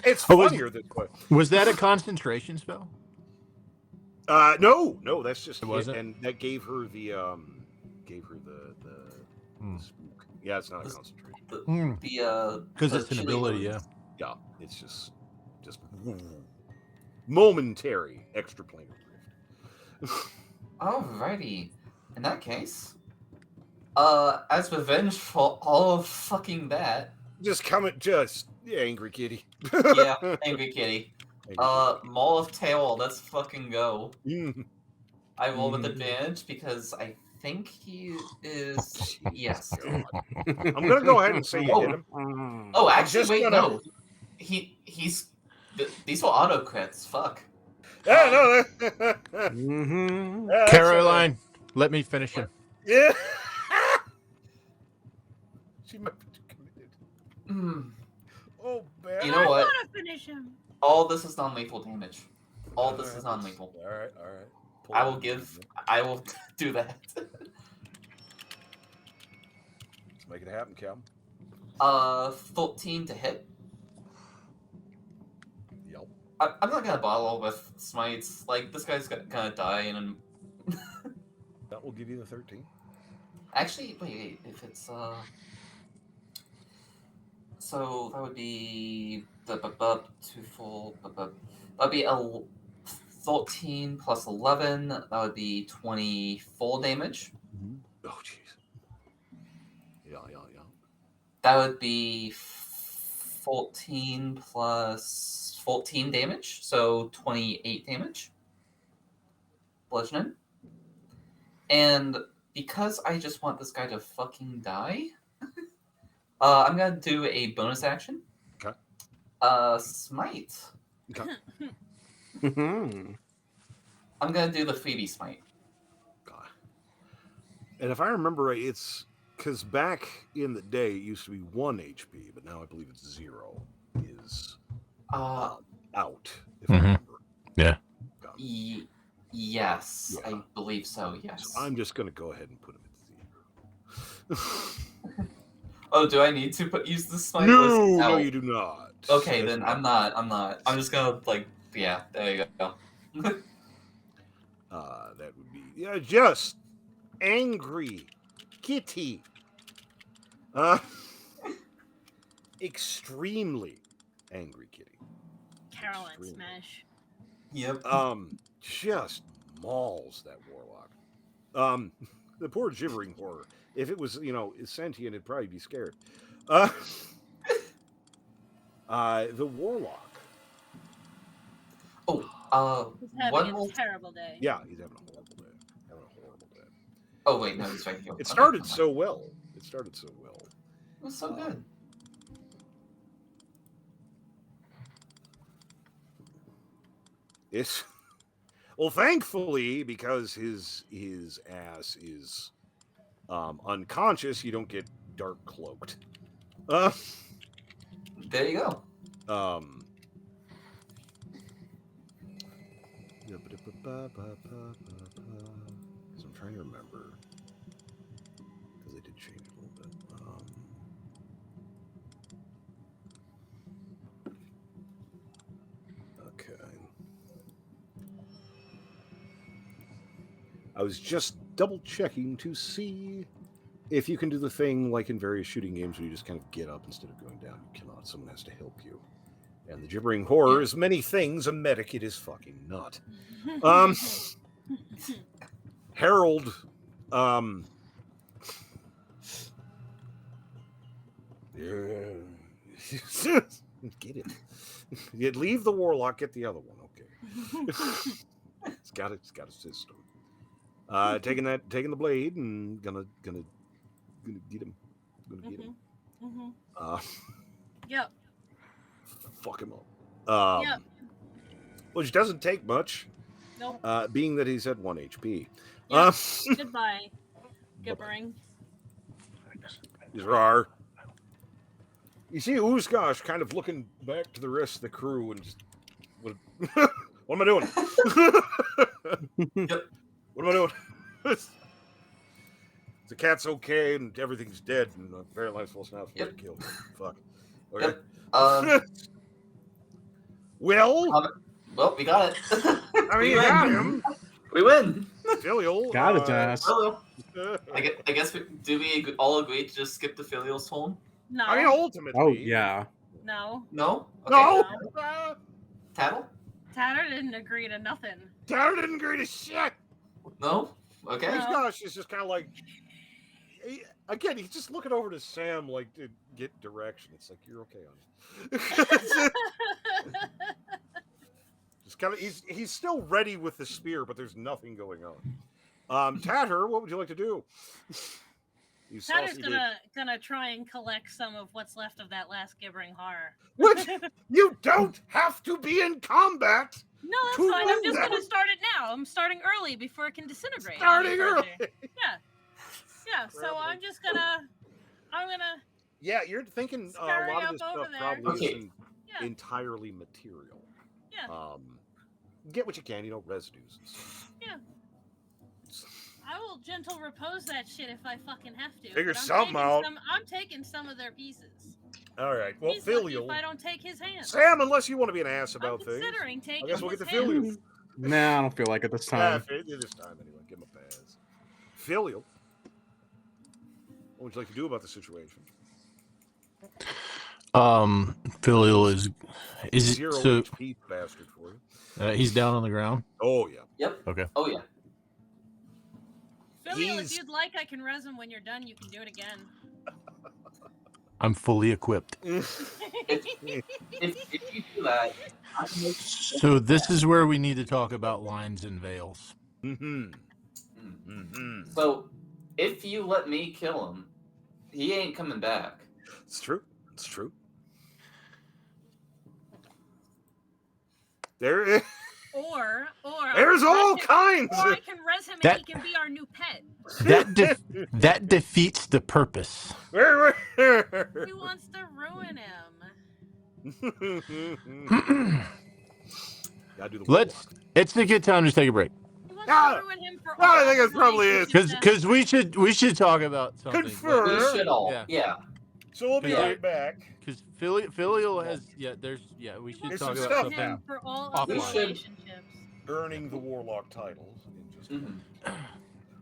It's funnier this way. Was that a concentration spell? No, that's just It wasn't? and that gave her the spook. Yeah, it's not a concentration. Because it's an chilly ability, wounds. Yeah, it's just momentary extraplanar drift. Alrighty. In that case, as revenge for all of fucking that, Angry kitty. yeah, Angry Kitty. Maul of Tail, let's fucking go. I roll with advantage because I think he is. Yes. I'm gonna go ahead and say you hit him. Oh, actually, just wait, gonna- no. He's. These were auto crits. Fuck. Yeah, no. Mm-hmm. Yeah, that's Caroline, let me finish him. Yeah. She might be too committed. Mm. Oh, man. You know what? I want to finish him. All this is non-lethal damage. All this is non-lethal. All right. I will do that. Let's make it happen, Cal. 14 to hit. Yep. I'm not gonna bottle with smites. Like, this guy's gonna die, and That will give you the 13. actually, wait, if it's so that would be two full. That'd be 14 plus 11. That would be 20 full damage. Oh, jeez. Yeah. That would be 14 plus 14 damage, so 28 damage. Bludgeoning. And because I just want this guy to fucking die, I'm gonna do a bonus action. Okay. Smite. Okay. Mm-hmm. I'm gonna do the Phoebe smite. God. And if I remember right, it's because back in the day it used to be 1 HP, but now I believe it's 0. Is out. If I remember. Yeah. Yes, Yeah. I believe so. Yes. So I'm just gonna go ahead and put him at 0. Oh, do I need to use the smite? No, you do not. Okay, That's then I'm not. I'm just gonna yeah. There you go. That would be just angry kitty. Extremely angry kitty. Caroline Extremely. smash. Yep. Just mauls that warlock. The poor gibbering horror. If it was, sentient, it'd probably be scared. The warlock. Oh, He's having a terrible day. Yeah, he's having a horrible day. Oh wait, no, he's right here. It started so well. It was so good. It's thankfully, because his ass is unconscious, you don't get dark cloaked. There you go. So I'm trying to remember because they did change it a little bit. Okay. I was just double checking to see if you can do the thing like in various shooting games where you just kind of get up instead of going down. You cannot. Someone has to help you. And the gibbering horror is many things. A medic, it is fucking not. Harold Yeah. Get it. You leave the warlock, get the other one. Okay. It's got a system. Taking the blade and gonna get him. Gonna get him. Yep. Fuck him up. Yep. Which doesn't take much. Nope. Being that he's at 1 HP. Yep. Goodbye. Gibbering. He's rar. You see Uzgosh kind of looking back to the rest of the crew and just, what am I doing? Yep. What am I doing? The cat's okay and everything's dead and apparently I'm supposed to kill him. Fuck. Okay. Yep. Well, we got it. I mean, you got him. We win. Filial. Got it, ass. Hello. I guess do we all agree to just skip the Filial's home? No. I mean, ultimately. Oh yeah. No. No? No. Tattle? Tatter didn't agree to nothing. Tatter didn't agree to shit. No? Okay. Uzgosh is just kind of like, again, he's just looking over to Sam like to get direction. It's like, you're okay on it. Just kind of, he's still ready with the spear, but there's nothing going on. Tatter, what would you like to do? Tatter's gonna try and collect some of what's left of that last gibbering horror. What? You don't have to be in combat. No, that's fine. I'm just gonna start it now. I'm starting early before it can disintegrate. Starting early. Yeah. So I'm gonna. Yeah, you're thinking a lot of this stuff probably isn't entirely material. Yeah. Get what you can, residues. Yeah. I will gentle repose that shit if I fucking have to. Figure something out. I'm taking some of their pieces. All right. Well, He's Filial. lucky if I don't take his hand. Sam, unless you want to be an ass about I'm things. considering taking I guess we'll get his the Filial. hand. Nah, I don't feel like it this time. Yeah, this time anyway. Give him a pass. Filial. What would you like to do about the situation? Filial is Zero so HP bastard for you. he's down on the ground. Oh yeah. Yep. Okay. Oh yeah. Filial, if you'd like, I can res him when you're done. You can do it again. I'm fully equipped. If you do that, So this is where we need to talk about lines and veils. So, if you let me kill him, he ain't coming back. It's true. It's true. There. Or There's all kinds. Or I can res him and he can be our new pet. That defeats the purpose. He wants to ruin him. Gotta do the It's a good time to take a break. He wants to ruin him for all I think it probably is. Because we should talk about something. Confer. We should all. Yeah. So we'll be right back. Because Filial has we should There's talk some about stuff something. For all of offline. the relationships. Earning the warlock titles.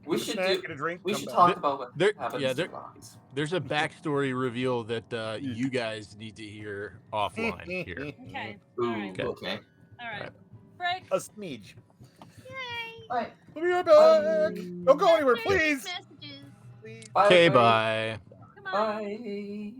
We should get a drink. We should talk about what happens to Rockies. There's a backstory reveal that you guys need to hear offline here. Okay. Ooh, All right. okay. All right. Break. A smidge. Yay. Bye. We'll be right back. Don't go anywhere, please. Messages. Okay, bye. Come on. Bye.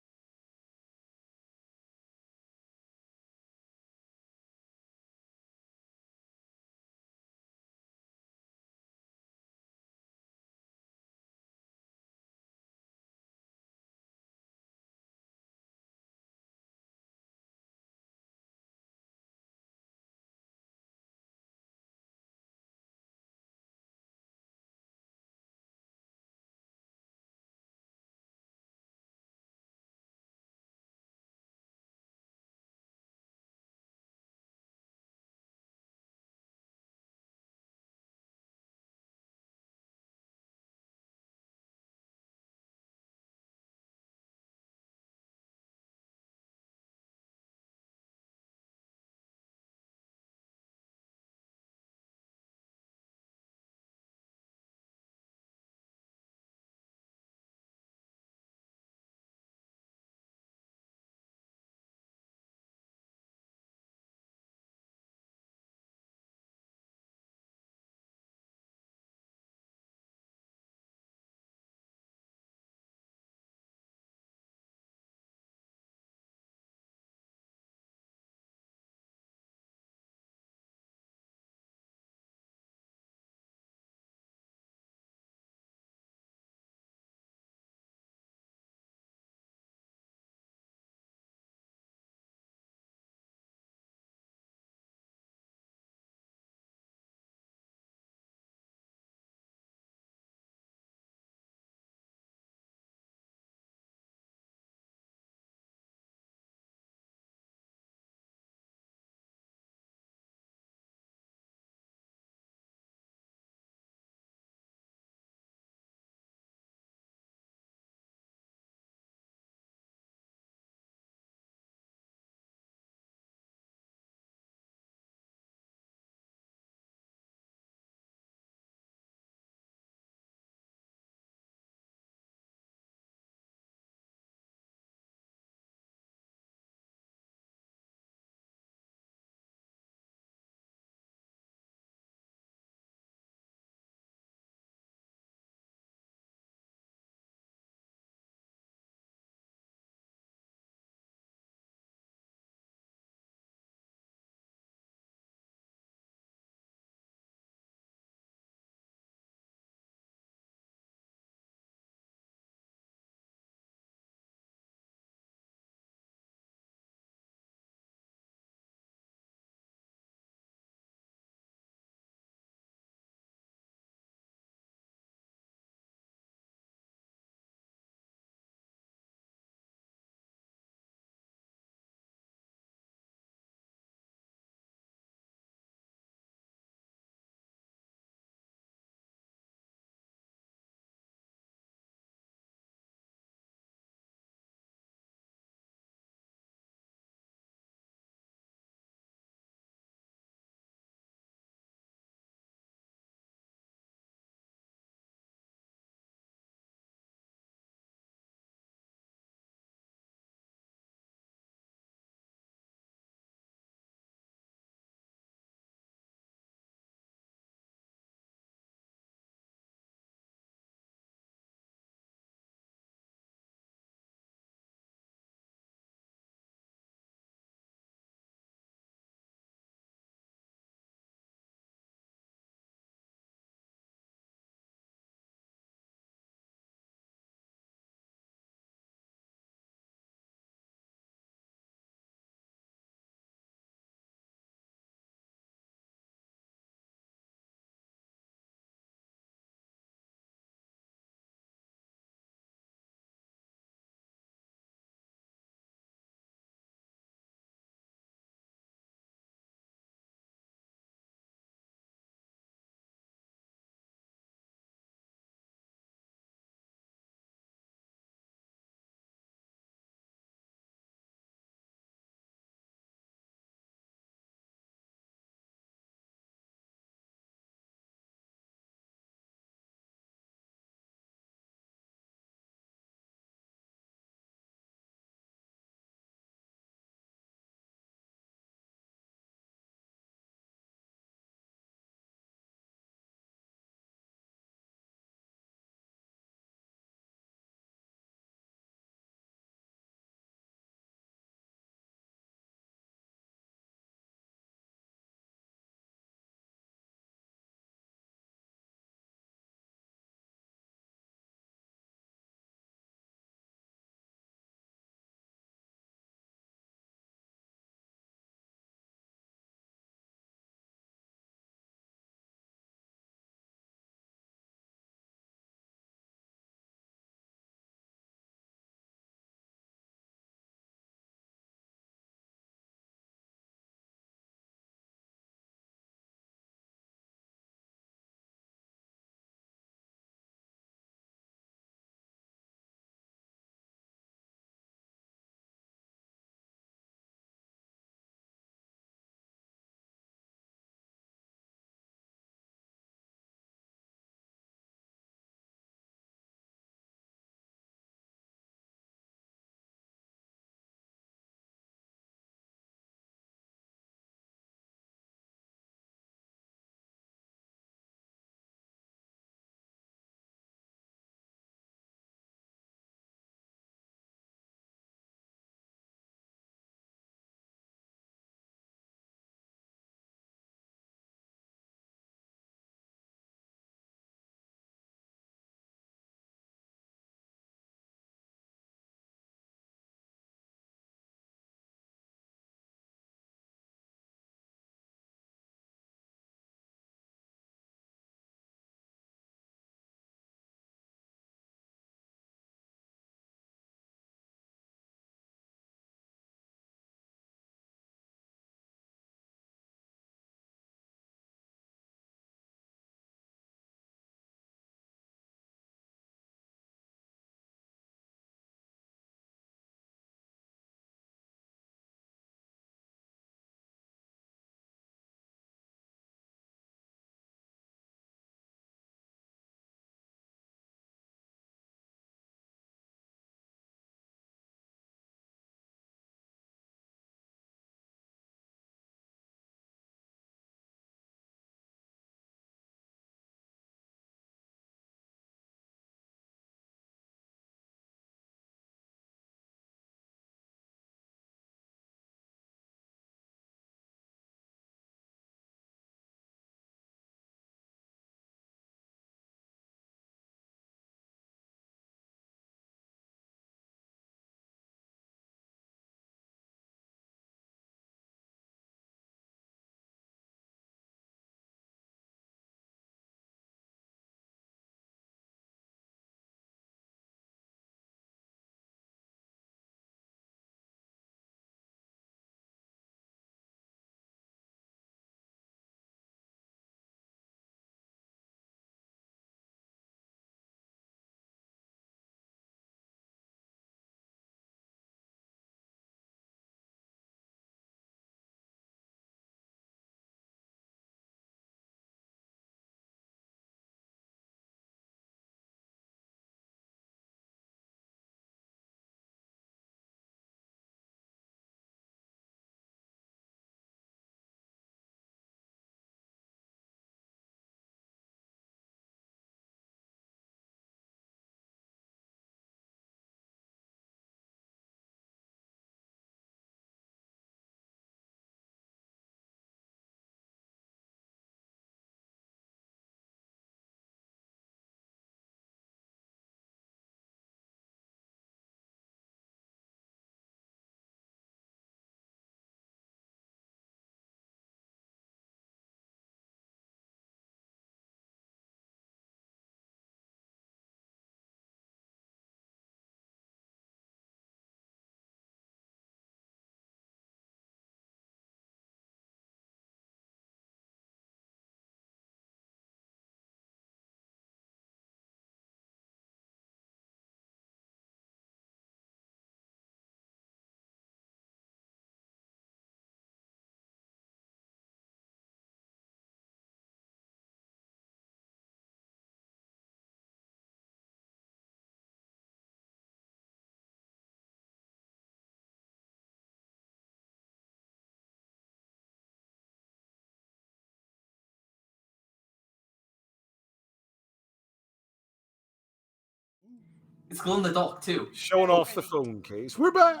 It's glow in the dark too. Showing off the phone case. We're back.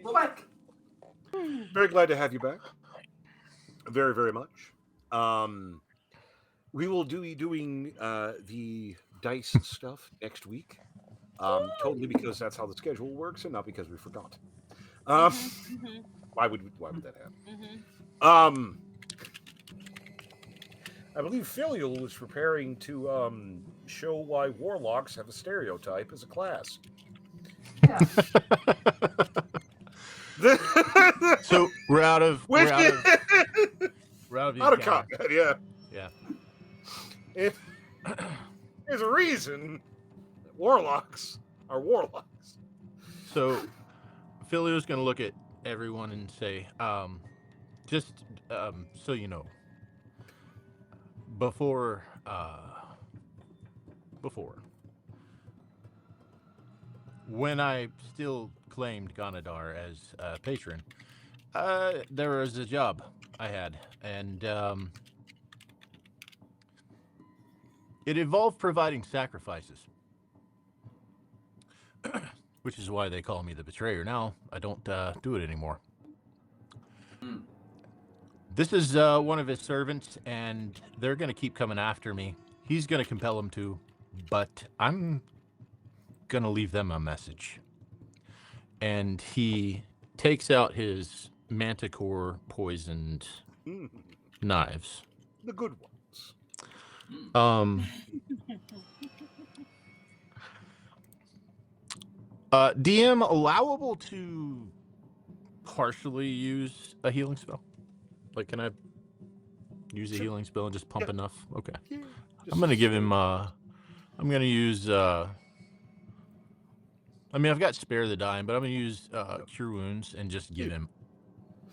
We're back. Very glad to have you back. Very, very much. We will be doing the dice stuff next week. Totally because that's how the schedule works, and not because we forgot. Why would that happen? I believe Filial was preparing to show why warlocks have a stereotype as a class. Yeah. So we're out of combat. Yeah. Yeah. There's a reason that warlocks are warlocks. So Filio's gonna look at everyone and say, so you know, before when I still claimed Ganadar as a patron, there was a job I had, and it involved providing sacrifices, which is why they call me the betrayer. Now I don't do it anymore. This is one of his servants, and they're going to keep coming after me. He's going to compel them to, but I'm going to leave them a message. And he takes out his manticore poisoned knives. The good ones. DM, allowable to partially use a healing spell? Like, can I use a healing spell and just pump enough? Okay. Yeah, I'm going to give him, I'm going to use, I mean, I've got Spare the Dying, but I'm going to use Cure Wounds and just give him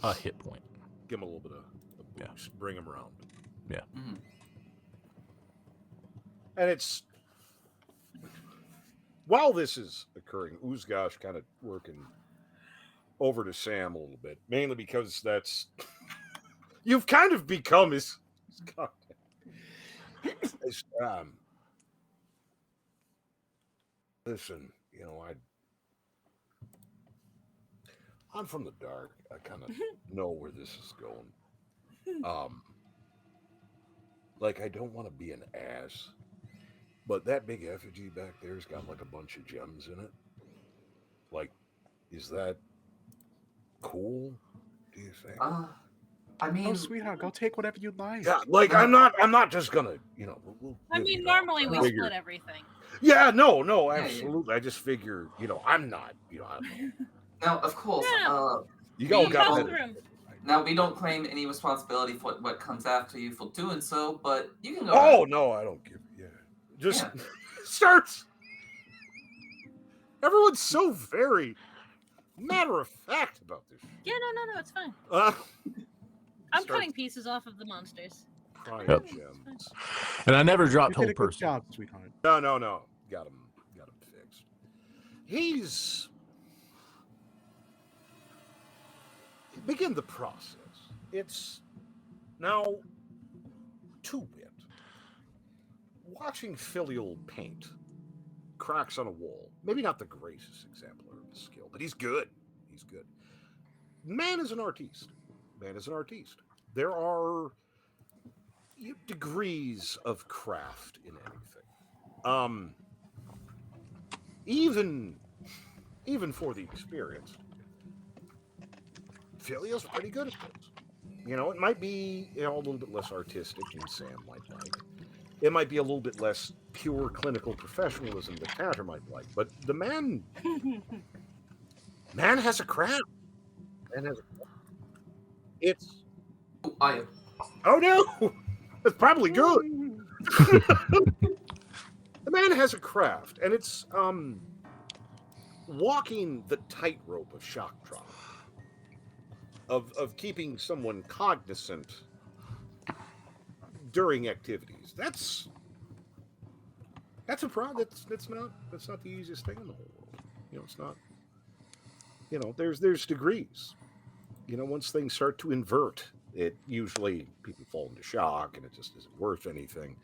a hit point. Give him a little bit of boost. Bring him around. Yeah. And it's... While this is occurring, Uzgash kind of working over to Sam a little bit, mainly because that's... You've kind of become his contact. Listen, you know, I'm from the dark. I kind of know where this is going. Like, I don't want to be an ass, but that big effigy back there's got like a bunch of gems in it. Like, is that cool? Do you think? I mean, Oh, sweetheart, go take whatever you'd like. Yeah, like I'm not just gonna, you know. I mean, normally we split everything. Yeah, no, absolutely. I just figure, you know, I'm not, you know. Now, of course, You all got better. Now, we don't claim any responsibility for what comes after you for doing so, but you can go. Oh, no, I don't give. Yeah, just starts. Everyone's so very matter of fact about this. Yeah, no, it's fine. I'm cutting pieces off of the monsters. Yep. And I never dropped You did whole a good person. job, sweetheart. No. Got him fixed. He's begin the process. It's now 2-bit. Watching Filial paint cracks on a wall. Maybe not the greatest exemplar of his skill, but he's good. He's good. Man is an artiste. There are degrees of craft in anything. Even for the experienced, Filial's pretty good at this. You know, it might be a little bit less artistic than Sam might like. It might be a little bit less pure clinical professionalism that Tanner might like. But the man has a craft. It's... Oh no! It's probably good. The man has a craft, and it's walking the tightrope of shock trauma. Of keeping someone cognizant during activities. That's a problem. That's not the easiest thing in the whole world. You know, it's not. You know, there's degrees. You know, once things start to invert, it usually people fall into shock and it just isn't worth anything.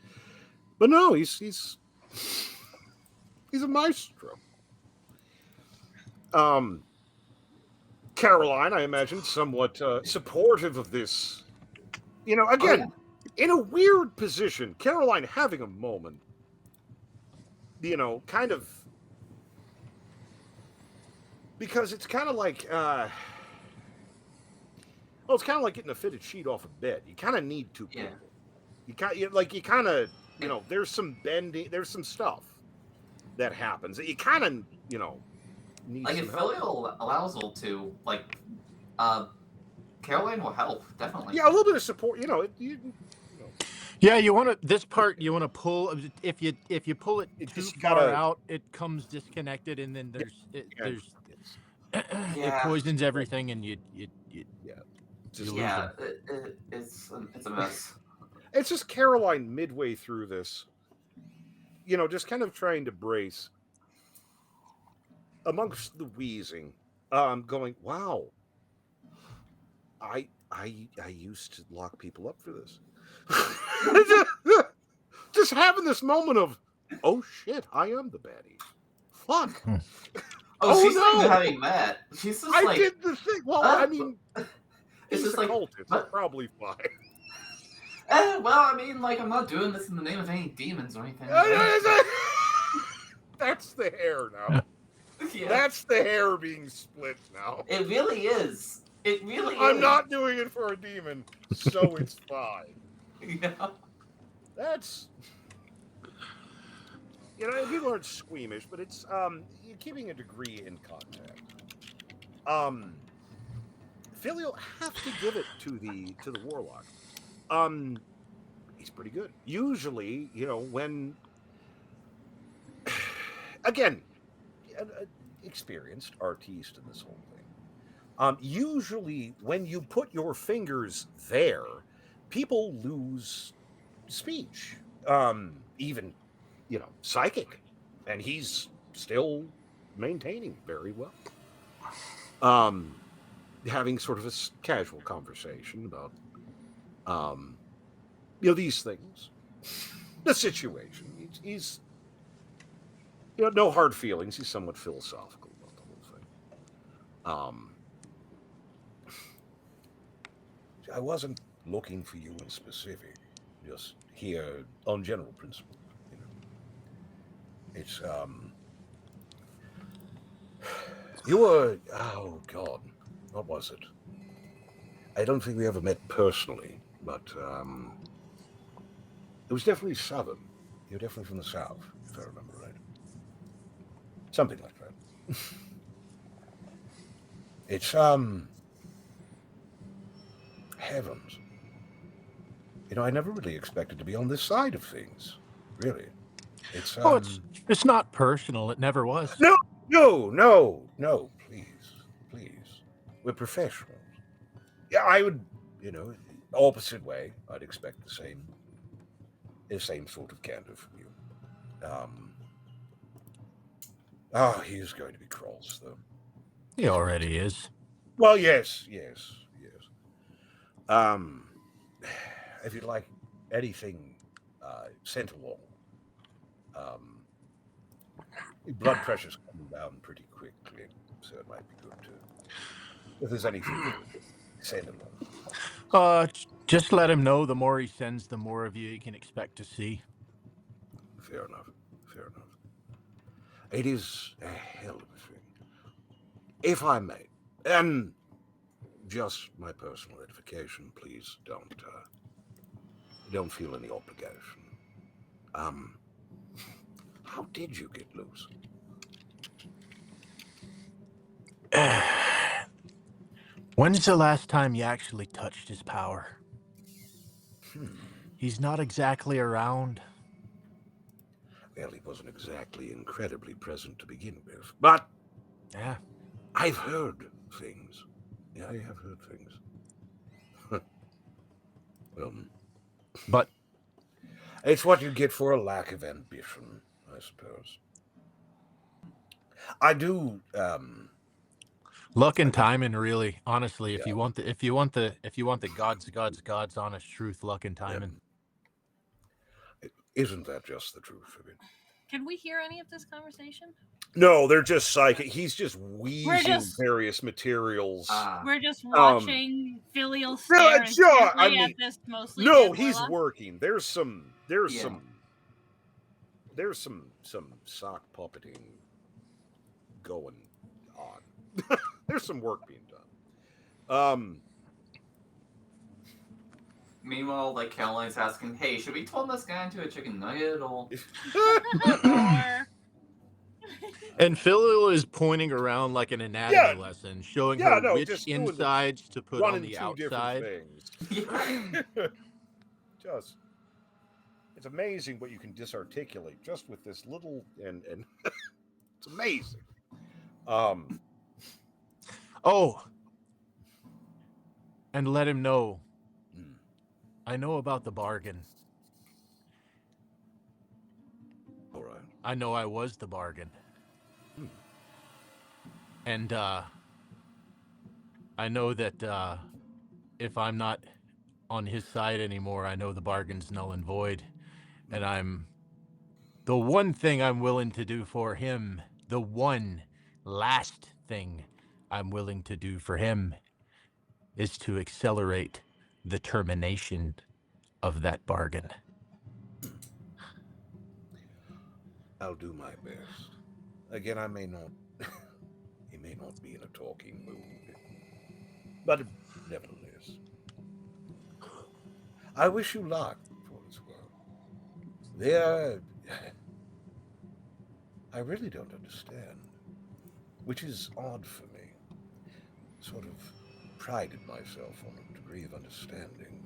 But no, he's a maestro. Caroline, I imagine, somewhat supportive of this. Again, in a weird position, Caroline having a moment, kind of, because it's kind of like, it's kind of like getting a fitted sheet off a bed. You kind of need two people. There's some bending, there's some stuff that happens that you kind of, need like some if help. Filial allows her to, like, Caroline will help, definitely. Yeah, a little bit of support. Yeah, you want to this part. You want to pull. If you pull it too far out, it comes disconnected, and then it poisons everything, and you lose them. It's a mess. It's just Caroline midway through this, just kind of trying to brace amongst the wheezing, going, wow, I used to lock people up for this. Just having this moment of, oh shit, I am the baddie. Fuck. She's not even having that. She's just I did the thing. Well, I mean, it's just like cultist. It's probably fine. Well, I mean, like, I'm not doing this in the name of any demons or anything. That's the hair now. Yeah. That's the hair being split now. It really is. It really is. I'm not doing it for a demon, so it's fine. Yeah. That's... people aren't squeamish, but it's you're keeping a degree in contact. Filial have to give it to the warlock. He's pretty good. Usually, when again, experienced artiste in this whole thing. Usually, when you put your fingers there, people lose speech, even psychic, and he's still maintaining very well. Having sort of a casual conversation about these things, the situation. He's no hard feelings. He's somewhat philosophical about the whole thing. I wasn't looking for you in specific, just here on general principle. It's you were, oh God, what was it? I don't think we ever met personally, but it was definitely southern. You're definitely from the south, if I remember right. Something like that. It's heavens. I never really expected to be on this side of things. Really. It's it's not personal. It never was. No, please. We're professionals. Yeah, I would, opposite way, I'd expect the same sort of candor from you. He's going to be cross, though. He already is. Well, yes. If you'd like anything sent along, blood pressure's coming down pretty quickly, so it might be good to, if there's anything, send along. Just let him know the more he sends, the more of you he can expect to see. Fair enough. It is a hell of a thing. If I may, and just my personal edification, please don't feel any obligation. How did you get loose? When's the last time you actually touched his power? He's not exactly around. Well, he wasn't exactly incredibly present to begin with, but yeah, I've heard things. Yeah, I have heard things. But it's what you get for a lack of ambition, I suppose. I do. Luck and timing, really. Honestly, if you want the God's honest truth, luck and timing. Isn't that just the truth of it? Can we hear any of this conversation? No, they're just psychic. He's just wheezing just- various materials. We're just watching filial stare yeah, intently sure, I at mean, this mostly no, dead he's Warlock. working. There's some sock puppeting going on. There's some work being done. Meanwhile, like Caroline's asking, "Hey, should we turn this guy into a chicken nugget or?" Or- And Phil is pointing around like an anatomy lesson, showing her which just doing insides to put on running the two different outside. things. Just, it's amazing what you can disarticulate just with this little and it's amazing. Oh, and let him know. I know about the bargain. All right. I know I was the bargain. And I know that if I'm not on his side anymore, I know the bargain's null and void. And the one thing I'm willing to do for him, the one last thing I'm willing to do for him is to accelerate the termination of that bargain. I'll do my best. Again, I may not he may not be in a talking mood. But nevertheless, I wish you luck for as well. I really don't understand, which is odd for me. Sort of prided myself on a degree of understanding.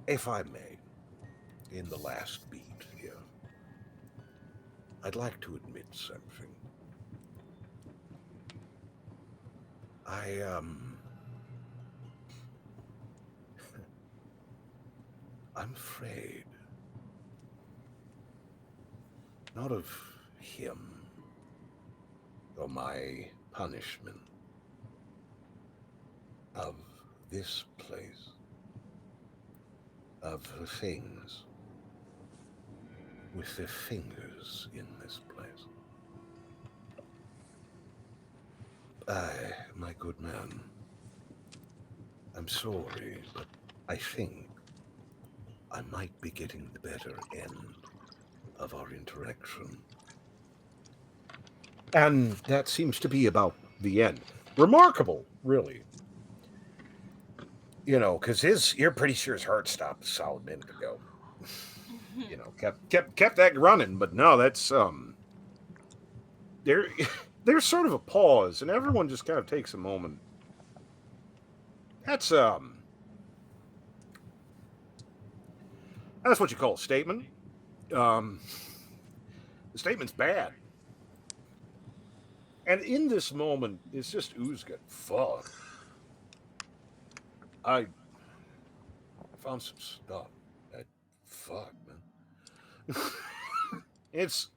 If I may, in the last beat here, I'd like to admit something. I'm afraid. Not of him or my punishment. Of this place. Of the things with their fingers in this place. My good man, I'm sorry, but I think I might be getting the better end of our interaction. And that seems to be about the end. Remarkable, really. You know, because you're pretty sure his heart stopped a solid minute ago. You know, kept that running, but no, that's there's sort of a pause, and everyone just kind of takes a moment. That's what you call a statement. The statement's bad. And in this moment, it's just Uzga. Fuck. I found some stuff. Fuck, man. It's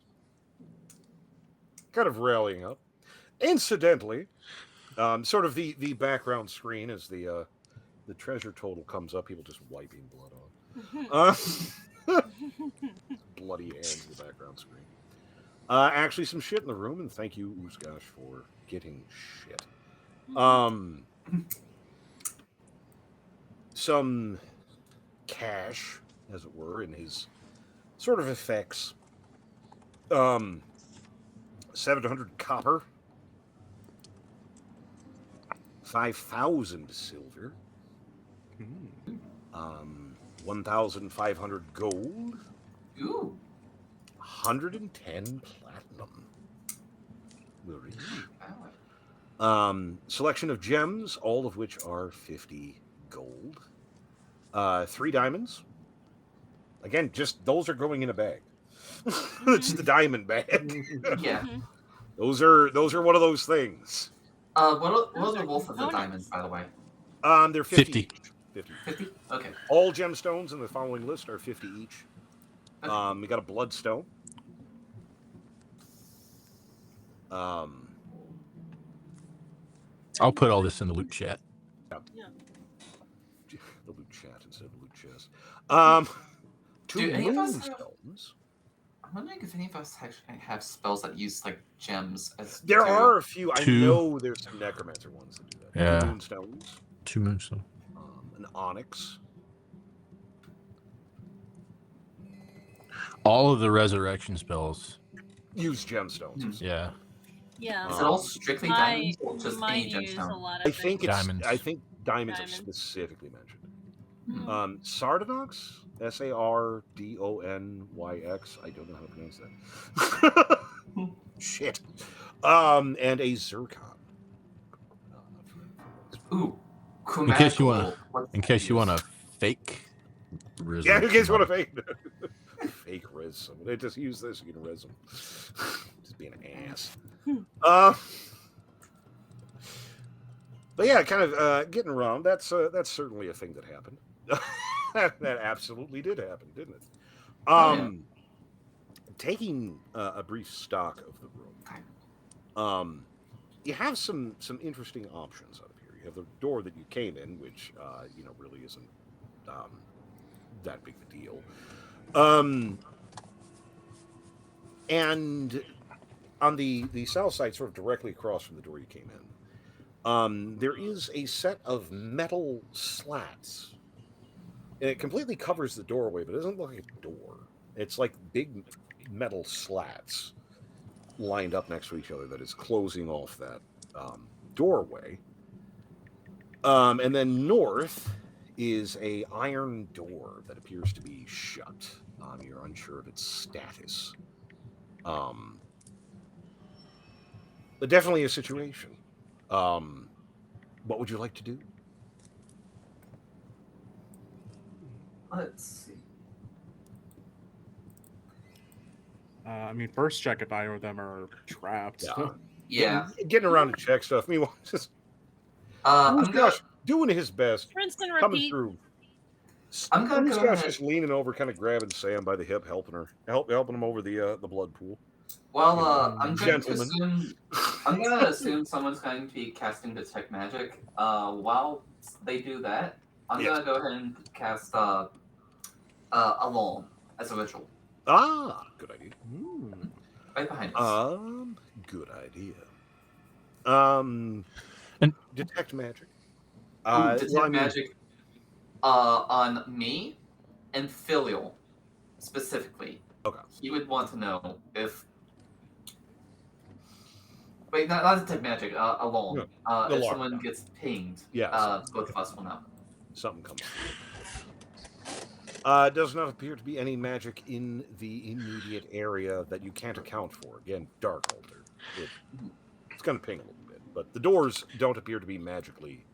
kind of rallying up. Incidentally, sort of the background screen as the treasure total comes up, people just wiping blood off. Bloody hands in the background screen. Actually, some shit in the room, and thank you, Uzgash, for getting shit. Some cash, as it were, in his sort of effects. 700 copper. 5,000 silver. 1,500 gold. Ooh. 110 platinum. Selection of gems, all of which are 50 gold. 3 diamonds. Again, just those are going in a bag. It's the diamond bag. Yeah. Those are one of those things. What are the worth of the diamonds, by the way? They're 50 each. 50? Okay. All gemstones in the following list are 50 each. Okay. We got a bloodstone. I'll put all this in the loot chat. The loot chat instead of loot chest. Do 2 any of us have- moonstones. I'm wondering if any of us actually have spells that use like gems as There material. are a few. I 2. know there's some necromancer ones that do that. Yeah. 2 moonstones. 2 moonstones. An onyx. All of the resurrection spells. Use gemstones. Yeah. Yeah. Is it all strictly diamonds or just mine any use a gemstone? lot I of think things. it's. Diamonds. I think diamonds are Diamonds. specifically mentioned. Hmm. Sardonyx, Sardonyx. I don't know how to pronounce that. Shit. And a zircon. Ooh, In case you chromatic want, gold. in case you want to fake. Yeah, in case you want resurrection to fake res someone. They just use this, you can res them. Just being an ass. But yeah, kind of getting around. That's certainly a thing that happened. That absolutely did happen, didn't it? Taking a brief stock of the room, you have some interesting options out of here. You have the door that you came in, which really isn't that big of a deal. And on the south side, sort of directly across from the door you came in, there is a set of metal slats. And it completely covers the doorway, but it doesn't look like a door. It's like big metal slats lined up next to each other that is closing off that doorway. And then north is a iron door that appears to be shut. You're unsure of its status. But definitely a situation. What would you like to do? Let's see. I mean, first check if either of them are trapped. Yeah. Getting around to check stuff. Meanwhile, just I'm Who's gonna. Josh doing his best, Rinse and coming repeat. through. I'm gonna Who's go Josh ahead. just leaning over, kind of grabbing Sam by the hip, helping him over the blood pool. Well, I'm going to Gentlemen. assume. I'm gonna assume someone's going to be casting detect magic. While they do that, I'm Yes. gonna go ahead and cast alone as a ritual Good idea. right behind us. Good idea. And- Detect magic. Detect magic on me and Filial specifically. Okay. He would want to know if. Wait, not detect magic. Alone. No, If alarm. someone gets pinged, Yeah, both of us will know. something comes through. Does not appear to be any magic in the immediate area that you can't account for. Again, dark altar. It's going to ping a little bit, but the doors don't appear to be magically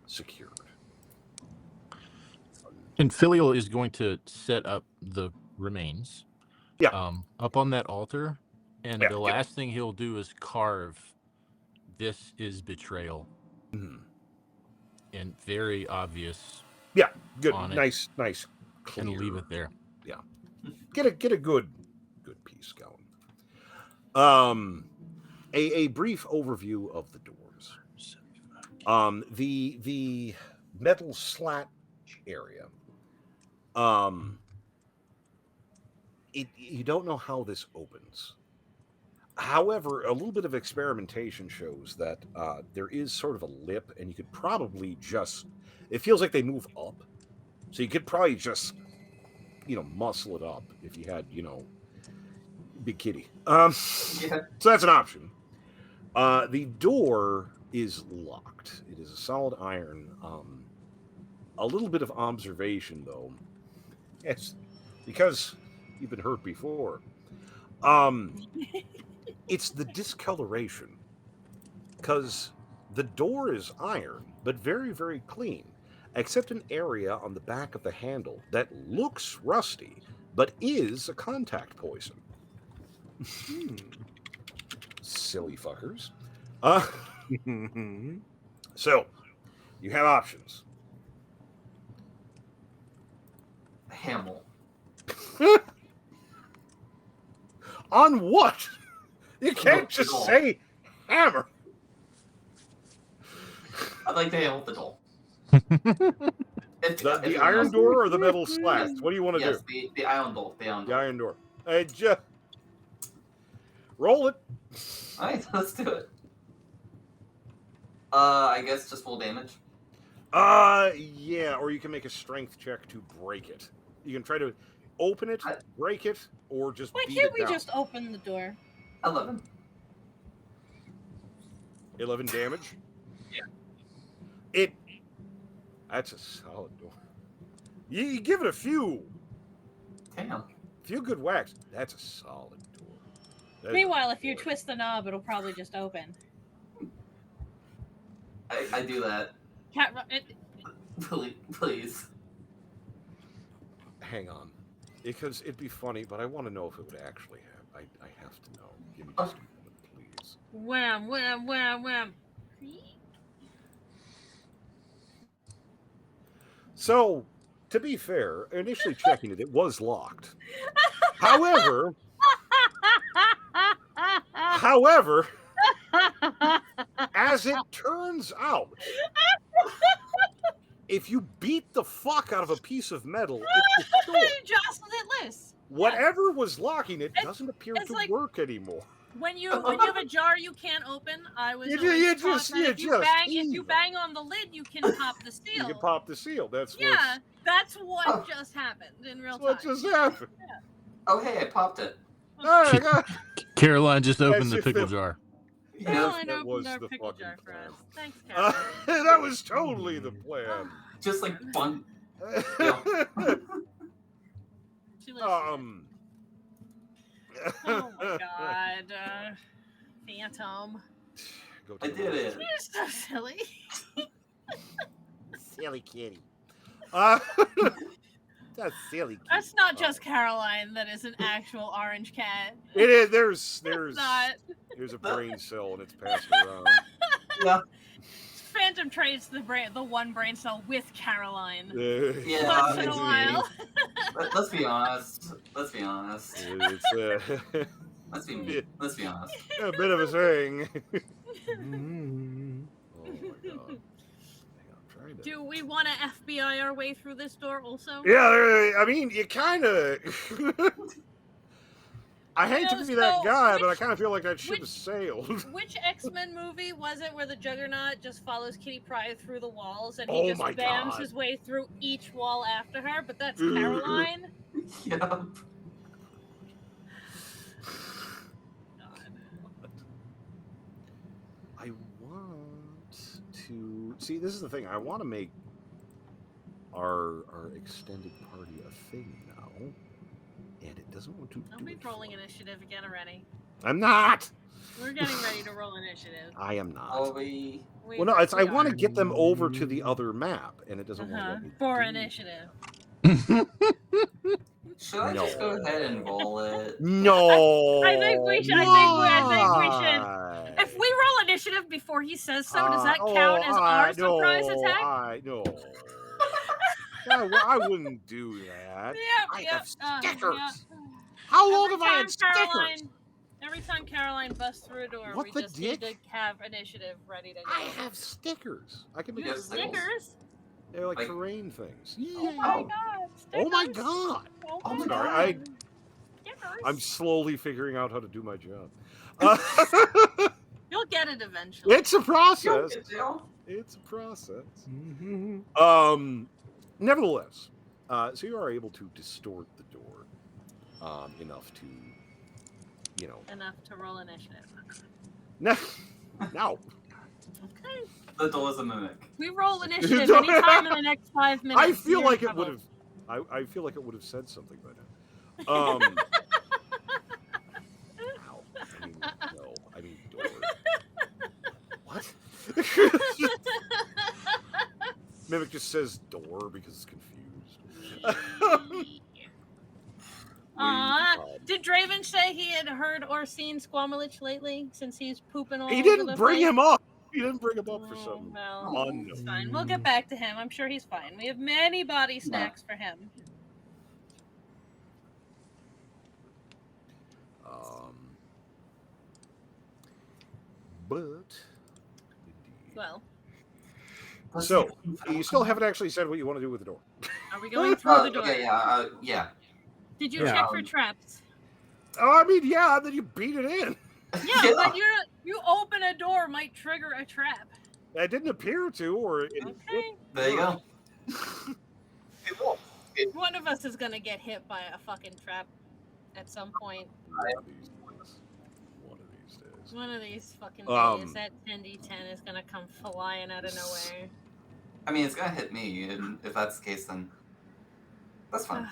secured. And Filial is going to set up the remains. Yeah. Up on that altar, and Yeah, the yeah. last thing he'll do is carve "This is betrayal" in very obvious, Yeah, good, on it. nice, and clear. leave it there. Yeah, get a good piece going. A brief overview of the doors. The metal slat area. You don't know how this opens. However, a little bit of experimentation shows that there is sort of a lip, and you could probably just. It feels like they move up, so you could probably just, muscle it up if you had, big kitty. Yeah. So that's an option. The door is locked. It is a solid iron. A little bit of observation, though. It's because you've been hurt before. It's the discoloration. Because the door is iron, but very, very clean, except an area on the back of the handle that looks rusty, but is a contact poison. Silly fuckers. So, you have options. Hamel. On what? You can't Look, just doll. say hammer. I'd like to hamel the doll. The iron door or the metal slats? What do you want to Yes, do? the iron door. The iron The door. iron door. Just roll it. All right, let's do it. I guess just full damage. Yeah, or you can make a strength check to break it. You can try to open it, break it, or just Why beat can't it we down. just open the door? 11. 11 damage? Yeah. That's a solid door. You give it a few Damn. good whacks. That's a solid door. Meanwhile, if you twist the knob, it'll probably just open. I do that. Please. Hang on. Because it'd be funny, but I want to know if it would actually happen. I have to know. Give me just a moment, please. Wham, wham, wham, wham. So, to be fair, initially checking it, it was locked. However, as it turns out, if you beat the fuck out of a piece of metal, it's You jostled it loose. whatever was locking it doesn't appear to like- work anymore. When you have a jar you can't open, I was You always just- taught that you if you just bang on the lid, you can pop the seal. You can pop the seal. That's Yeah, that's what just happened in real time. what just happened. Oh, hey, I popped it. Oh, God. Caroline just opened the if pickle it- jar. Caroline that was opened our the pickle fucking jar for plan. us. Thanks, Caroline. That was totally the plan. Just like bunk. She listened. Oh my god. Phantom. Go I to did it. You're so silly. Silly kitty. That's silly. Kitty. That's not just Caroline, that is an actual orange cat. It is. There's Not. there's a brain cell and it's passed around. Yeah. Phantom trades the one brain cell with Caroline. Yeah. Once in a while. Let's be honest. Let's be honest. It's Let's be honest. a bit of a thing. Mm. Oh my god. Hang on, I'm trying to... Do we want to FBI our way through this door also? Yeah, I mean, you kind of. I hate to be that guy, but I kind of feel like that ship has sailed. Which X-Men movie was it where the Juggernaut just follows Kitty Pryde through the walls and he just bams his way through each wall after her? But that's Caroline. Yeah. God. I want to see. This is the thing. I want to make our extended party a thing now, and it doesn't want to. Don't be rolling initiative again already. I'm not. We're getting ready to roll initiative. I am not. Oh, we. Well, no, it's I want to get them over to the other map, and it doesn't want to let me For do initiative. Should I just go ahead and roll it? No. I think we should. If we roll initiative before he says so, does that count as our surprise attack? No. I wouldn't do that. I have stickers. How long have I had stickers? Every time Caroline busts through a door, What we the just need to dick? have initiative ready to go. I have stickers. I can You make have stickers? They're like Like- terrain things. Oh Yeah. my god! Oh my stickers. god. Oh my Sorry, god. Stickers. I'm slowly figuring out how to do my job. You'll get it eventually. It's a process. Yo. It's a process. Mhm. Nevertheless, so you are able to distort the door enough to, Enough to roll initiative. No. Okay. The door's a mimic. We roll initiative anytime in the next 5 minutes. I feel you're like in it would trouble. have. I feel like it would have said something by now. Ow. I mean door. What? Mimic just says door because it's confused. Did Draven say he had heard or seen Squamilich lately since he's pooping all He over didn't the bring place? him up. He didn't bring him up for Oh, something. well, unknown. it's fine. We'll get back to him. I'm sure he's fine. We have many body snacks for him. But indeed. Well, So, you still haven't actually said what you want to do with the door. Are we going through the door? Okay, yeah. Did you Yeah. check for traps? Oh, I mean, yeah, then you beat it in. Yeah, but you open a door might trigger a trap. It didn't appear to, or Okay. There you go. One of us is gonna get hit by a fucking trap at some point. One of these days. One of these days. One of these fucking days, that 10d10 is gonna come flying out of nowhere. I mean, it's gonna hit me, and if that's the case, then that's fine.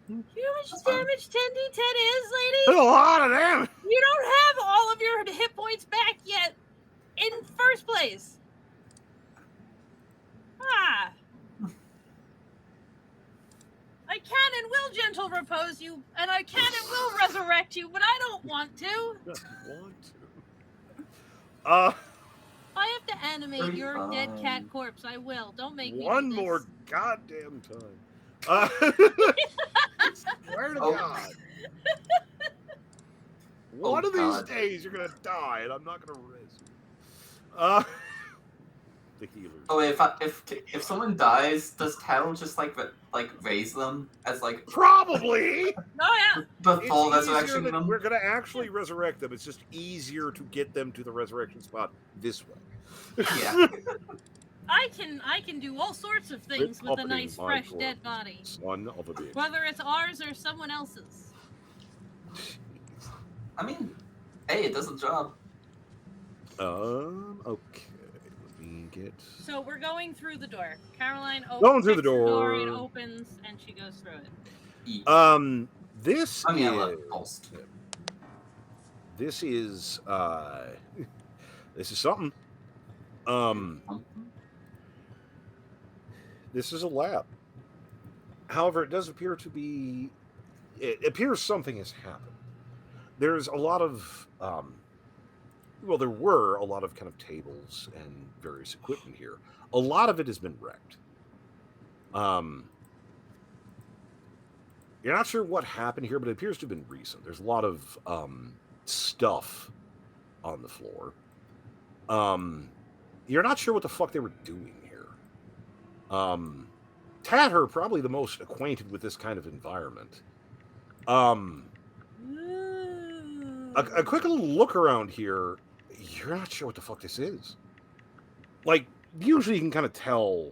You know how much damage 10d10 is, lady? There's a lot of them. You don't have all of your hit points back yet in first place. Ah. I can and will gentle repose you, and I can and will resurrect you, but I don't want to. Want to. If I have to animate your dead cat corpse, I will. Don't make me One do this. more goddamn time. Swear to Oh. God. Oh, One of these God. days you're gonna die, and I'm not gonna res you. The healers. Oh wait, if someone dies, does Tattle just like raise them as like Probably. Oh yeah. the It's full easier resurrection than- them? We're gonna actually resurrect them. It's just easier to get them to the resurrection spot this way. Yeah. I can do all sorts of things with a Opening nice my fresh corpse, dead body. Son of a bitch. Whether it's ours or someone else's. I mean, hey, it does the job. Okay. Let me get. So we're going through the door. Caroline opens Going through the the door. door. It opens and she goes through it. This I mean, I is. love pulsed. This is. This is something. This is a lab. However, it does appear to be. It appears something has happened. There's a lot of. Well, there were a lot of kind of tables and various equipment here. A lot of it has been wrecked. You're not sure what happened here, but it appears to have been recent. There's a lot of stuff on the floor. You're not sure what the fuck they were doing here. Tatter, probably the most acquainted with this kind of environment. A quick little look around here, you're not sure what the fuck this is. Like, usually you can kind of tell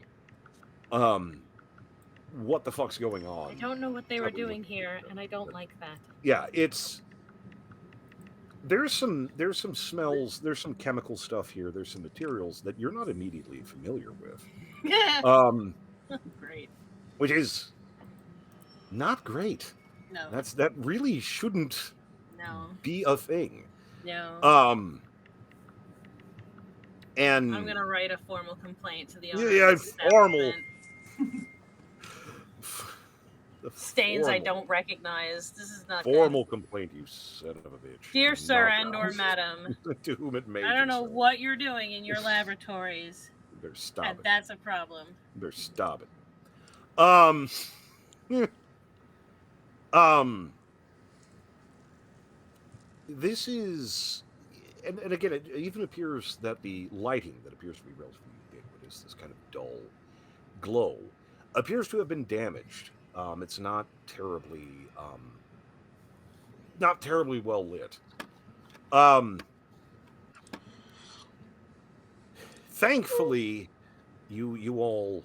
what the fuck's going on. I don't know what they were doing here, and I don't like that. Yeah, it's there's some smells, there's some chemical stuff here, there's some materials that you're not immediately familiar with. Great. Which is not great. No. That really shouldn't No. be a thing. No. And I'm gonna write a formal complaint to the owner. Yeah, of this formal. establishment. the Stains I formal- don't recognize. This is not Formal complaint, you son of a bitch. good. Dear sir Not and or madam, to whom it may I don't know concern. what you're doing in your laboratories, Better stop and it. that's a problem. Better stop it. This is, and again, it even appears that the lighting that appears to be relatively ubiquitous, this kind of dull glow, appears to have been damaged. It's not terribly well lit. Thankfully, you all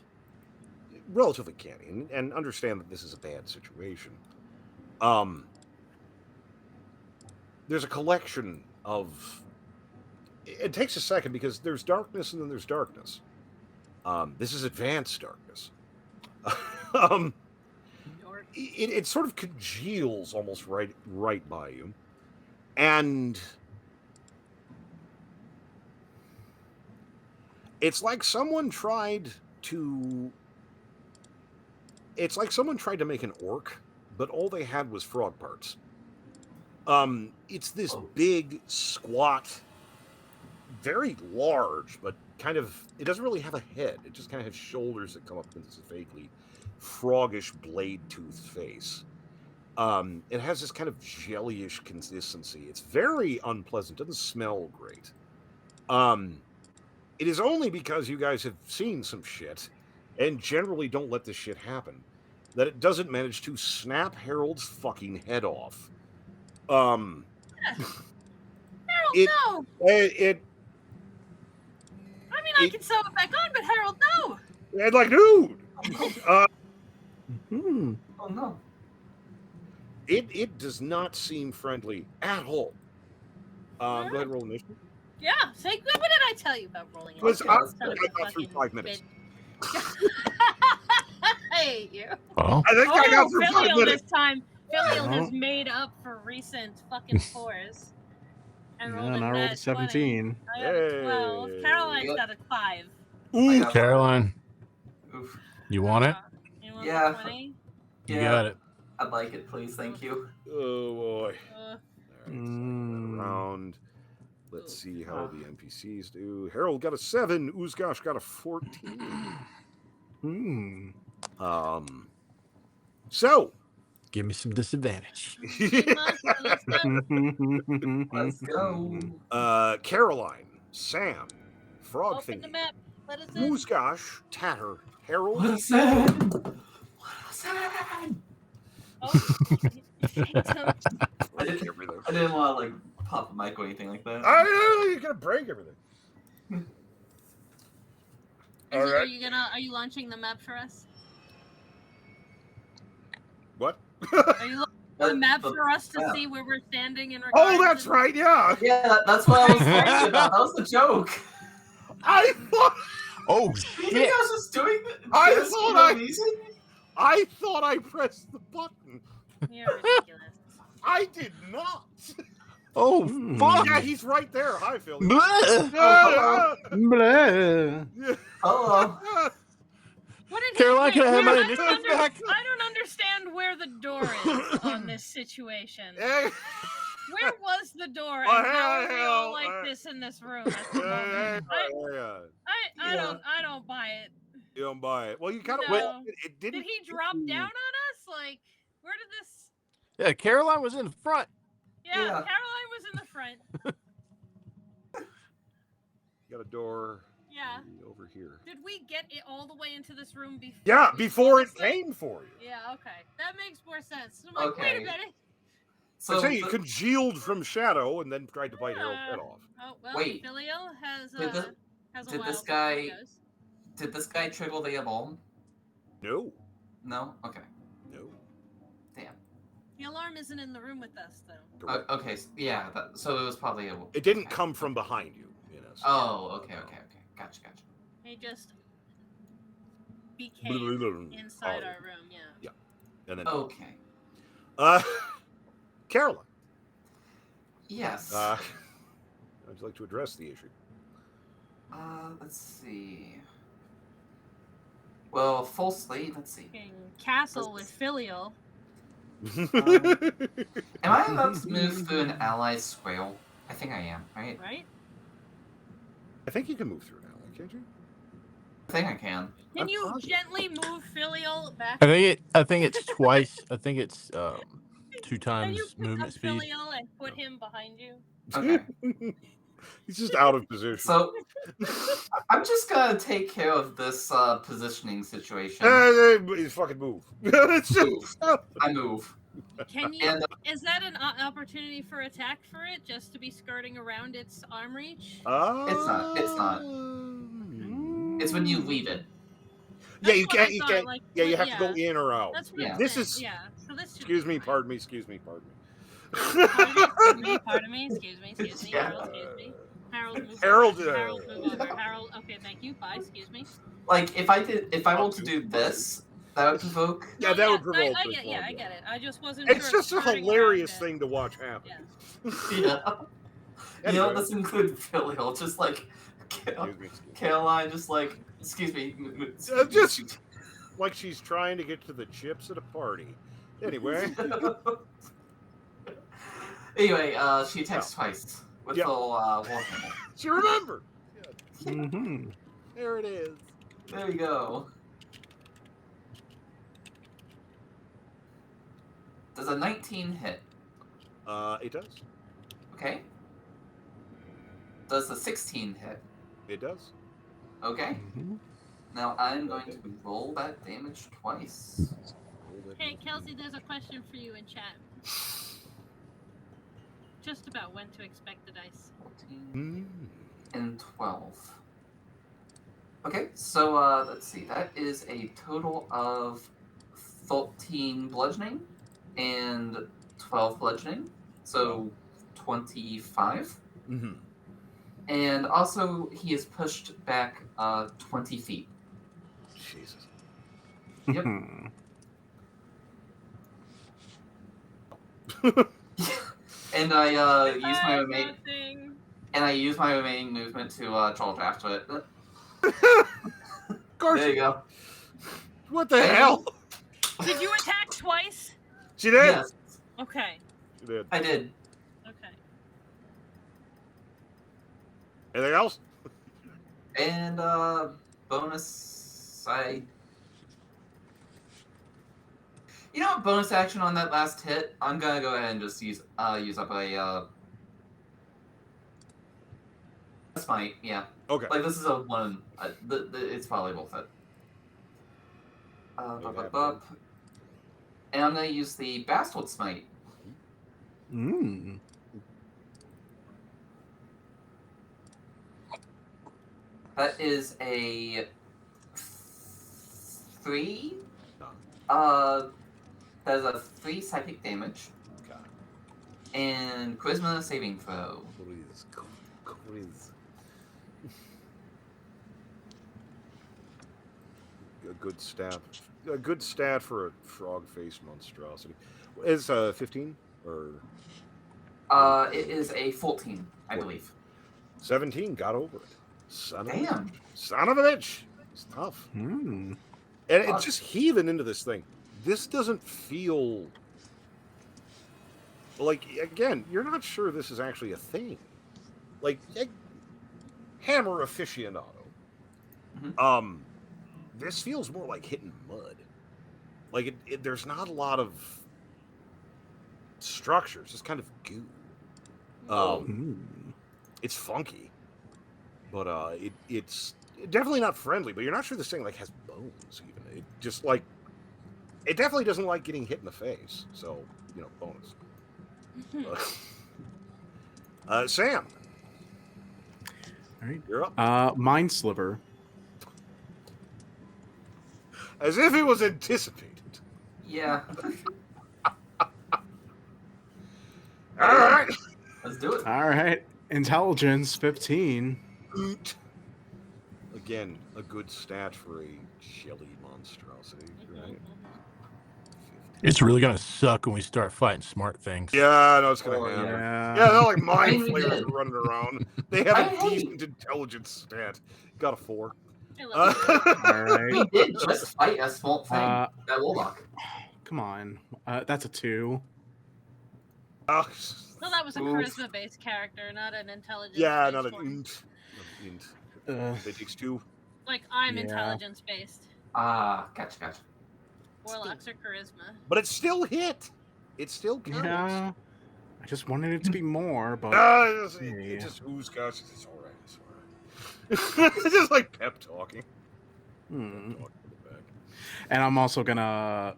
relatively canny and understand that this is a bad situation. There's a collection of. It takes a second because there's darkness and then there's darkness. This is advanced darkness. It sort of congeals almost right by you, and it's like someone tried to. It's like someone tried to make an orc, but all they had was frog parts. It's this big, squat, very large, but kind of, it doesn't really have a head. It just kind of has shoulders that come up into this vaguely froggish blade-toothed face. It has this kind of jellyish consistency. It's very unpleasant. Doesn't smell great. It is only because you guys have seen some shit and generally don't let this shit happen that it doesn't manage to snap Harold's fucking head off. Harold, It- no! It I mean, I it- can sew it back on, but Harold, no! and like, dude, Hmm. Oh no. it does not seem friendly at all. Go ahead and roll initiative. Yeah, say, what did I tell you about rolling it? Listen, I got through 5 minutes. I hate you. Well, I think I got through 5 Filial minutes. this time. Filial No. has made up for recent fucking fours. And Yeah, rolled and a I rolled a nat 17. 20. I got a 12. Hey. Caroline's got a 5. I got Caroline, Oof. you want it? You want Yeah. a 20? You Yeah. got it. I'd like it, please. Thank you. Oh boy. Uh, Around. Let's see how the NPCs do. Harold got a 7. Uzgosh got a 14. Hmm. So Give me some disadvantage. Let's go. Caroline, Sam, Frog Open the Thingy, map. Let us in. Uzgosh, Tatter, Harold. What is that? What is that? Oh, I didn't want to like pop a mic or anything like that. I know you're gonna break everything. Are you launching the map for us? What? Are you launching the map for us to see where we're standing in regards Oh, that's to- right. Yeah. Yeah, that's what I was talking about. That was the joke. I thought. Oh You think shit! I was just doing I this thought for no I- reason? I thought I pressed the button. You're ridiculous. I did not. Oh Hmm. fuck! Yeah, he's right there. Hi, Phil. Bleh. Blah. Hello. What did Caroline, can I have my I don't initiative back? I don't understand where the door is on this situation. Hey, Where was the door, Oh, and how are we all hell, like this in this room at the hey, moment? I Yeah. don't buy it. You don't buy it. Well, you kind of No. it didn't. Did he drop down on us? Like, where did this? Yeah, Caroline was in front. Yeah, Yeah. Caroline was in the front. Got a door. Yeah. Over here. Did we get it all the way into this room before? Yeah, we before saw it this thing? came for you. Yeah. Okay, that makes more sense. I'm like, wait a Okay. minute. So say you congealed from shadow and then tried to bite Harold's head off. Oh well. Wait. Filial has Did has a did wild this guy- goes. Did this guy trigger the alarm? No. No? Okay. No. Damn. The alarm isn't in the room with us though. Okay, yeah, so it was probably a... It didn't come from behind you. So. Oh, okay. Gotcha. He just became inside our room, yeah. And then Okay. Caroline. Yes. Would you like to address the issue? Let's see. Well, full slate, let's see. Fucking castle with Filial. Am I about to move through an ally square? I think I am, right? Right? I think you can move through now, can't you? I think I can. Can I'm you positive. gently move Filial back? I think it's twice. I think it's 2 Can you times pick up movement speed. Filial and put him behind you? Okay. He's just out of position. So, I'm just gonna take care of this positioning situation. Fucking move. It's just, I move. Can you? And, Is that an opportunity for attack for it, just to be skirting around its arm reach? It's not. It's when you leave it. Yeah, you That's what I can't. You thought, can't. like, Yeah, you what- have to go in or out. That's what Yeah. I This meant, is- yeah. So this should Excuse be me. fine. Pardon me. Excuse me. Pardon me. Pardon me. Excuse me. Yeah. Harold, excuse me. Harold, move Harold, over. Harold, move over. Harold, okay, thank you. Bye. Excuse me. Like, if I were to do this, that would provoke. Yeah, No, that would I provoke. get, response, I get it. I just wasn't. It's sure just a skirting hilarious around thing to watch happen. Yeah. Yeah. You know, Anyway. this includes Filial, just like Excuse me. Caroline, just like, excuse me. Just like she's trying to get to the chips at a party. Anyway. Anyway, she attacks twice with Yeah. the warhammer. She remembered. Mm-hmm. There it is. There you go. Does a 19 hit? It does. Okay. Does the 16 hit? It does. Okay. Mhm. Now I'm going to roll that damage twice. Hey, Kelsey, there's a question for you in chat. Just about when to expect the dice. 14 and 12. Okay, so let's see. That is a total of 14 bludgeoning and 12 bludgeoning. So 25. Mm-hmm. And also, he is pushed back 20 feet. Jesus. Yep. And I use my remaining. Nothing. And I use my remaining movement to troll draft to it. Carson, There you go. what the And- hell? Did you attack twice? She did? Yes, Okay. She did. I did. Okay. Anything else? And bonus, you know what, bonus action on that last hit? I'm gonna go ahead and just use up a smite. Yeah, Okay. like this is a one. It's probably worth it. Make it happen. Bup. And I'm gonna use the bastard smite. Mm. That is a 3. That is a 3 psychic damage. Okay. And charisma saving throw. Please. A good stat. A good stat for a frog-faced monstrosity. Is 15 or It is a 14, I believe. 17? Got over it. Son of a bitch. It's tough. Mm. And it's just heaving into this thing. This doesn't feel like, again, you're not sure this is actually a thing. Like, hammer aficionado. Mhm. This feels more like hitting mud. Like, there's not a lot of structure. It's just kind of goo. It's funky. But it's definitely not friendly, but you're not sure this thing, like, has bones, even. It just, like, it definitely doesn't like getting hit in the face. So, bonus. Sam. All right. You're up. Mind Sliver. As if it was anticipated. Yeah. All right. Let's do it. All right. Intelligence 15. Again, a good stat for a jelly monstrosity, right? It's really gonna suck when we start fighting smart things. Yeah, no, it's gonna Oh, happen. Yeah. Yeah, they're like mind we flayers did. running around. They have a Hey. decent intelligence stat. Got a 4. I love you. All right. We did just fight a small thing. Uh, That warlock. Come on. That's a 2. Oh, Well, that was a Oof. charisma-based character, not an intelligence. yeah, not an one. int. It takes 2. Like I'm Yeah. intelligence-based. Gotcha. Warlocks are charisma. But it still hit. It still counts. Yeah. I just wanted it to be more, but It just ooze gush. It's all right. It's all right. It's just like pep talking. Hmm. Pep talking in the back. And I'm also gonna.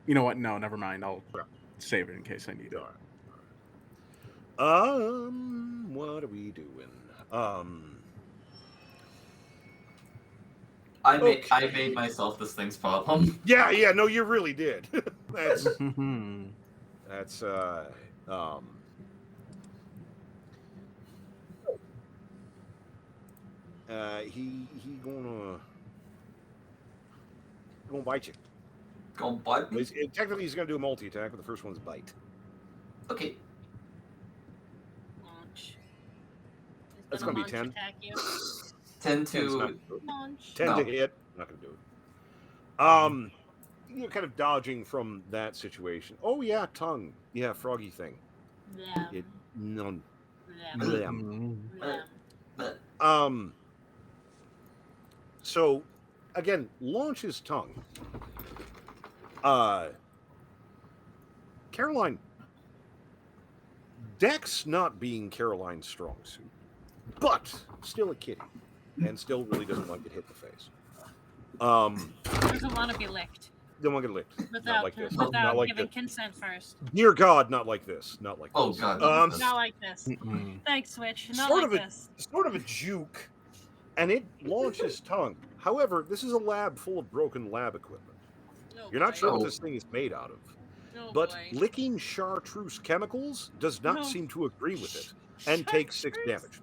You know what? No, never mind. I'll save it in case I need it. All right. What are we doing? I made myself this thing's problem. Yeah, no, you really did. That's he gonna bite you. Gonna bite me? Technically, he's gonna do a multi-attack, but the first one's bite. Okay. Launch. That's gonna be 10. Attack you. 10 Ten's not- to... Launch. 10 No. to hit. Not gonna do it. You're kind of dodging from that situation. Oh yeah, tongue. Yeah, froggy thing. Yeah. It none. Yeah. Yeah. So, again, launch his tongue. Caroline. Dex not being Caroline's strong suit, but still a kitty. and still really doesn't want to get hit in the face. Doesn't want to be licked Don't want to get licked. Not without like this. without Not like giving this. consent first. Dear God, not like this. Not like Oh this. God. Not like this. Thanks, Switch. Not Sort like of a- this. Sort of a juke, and it launches tongue. However, this is a lab full of broken lab equipment. Oh, You're not boy. sure what Oh. this thing is made out of. Oh, But boy. licking chartreuse chemicals does not Oh. seem to agree with it, and takes 6 damage.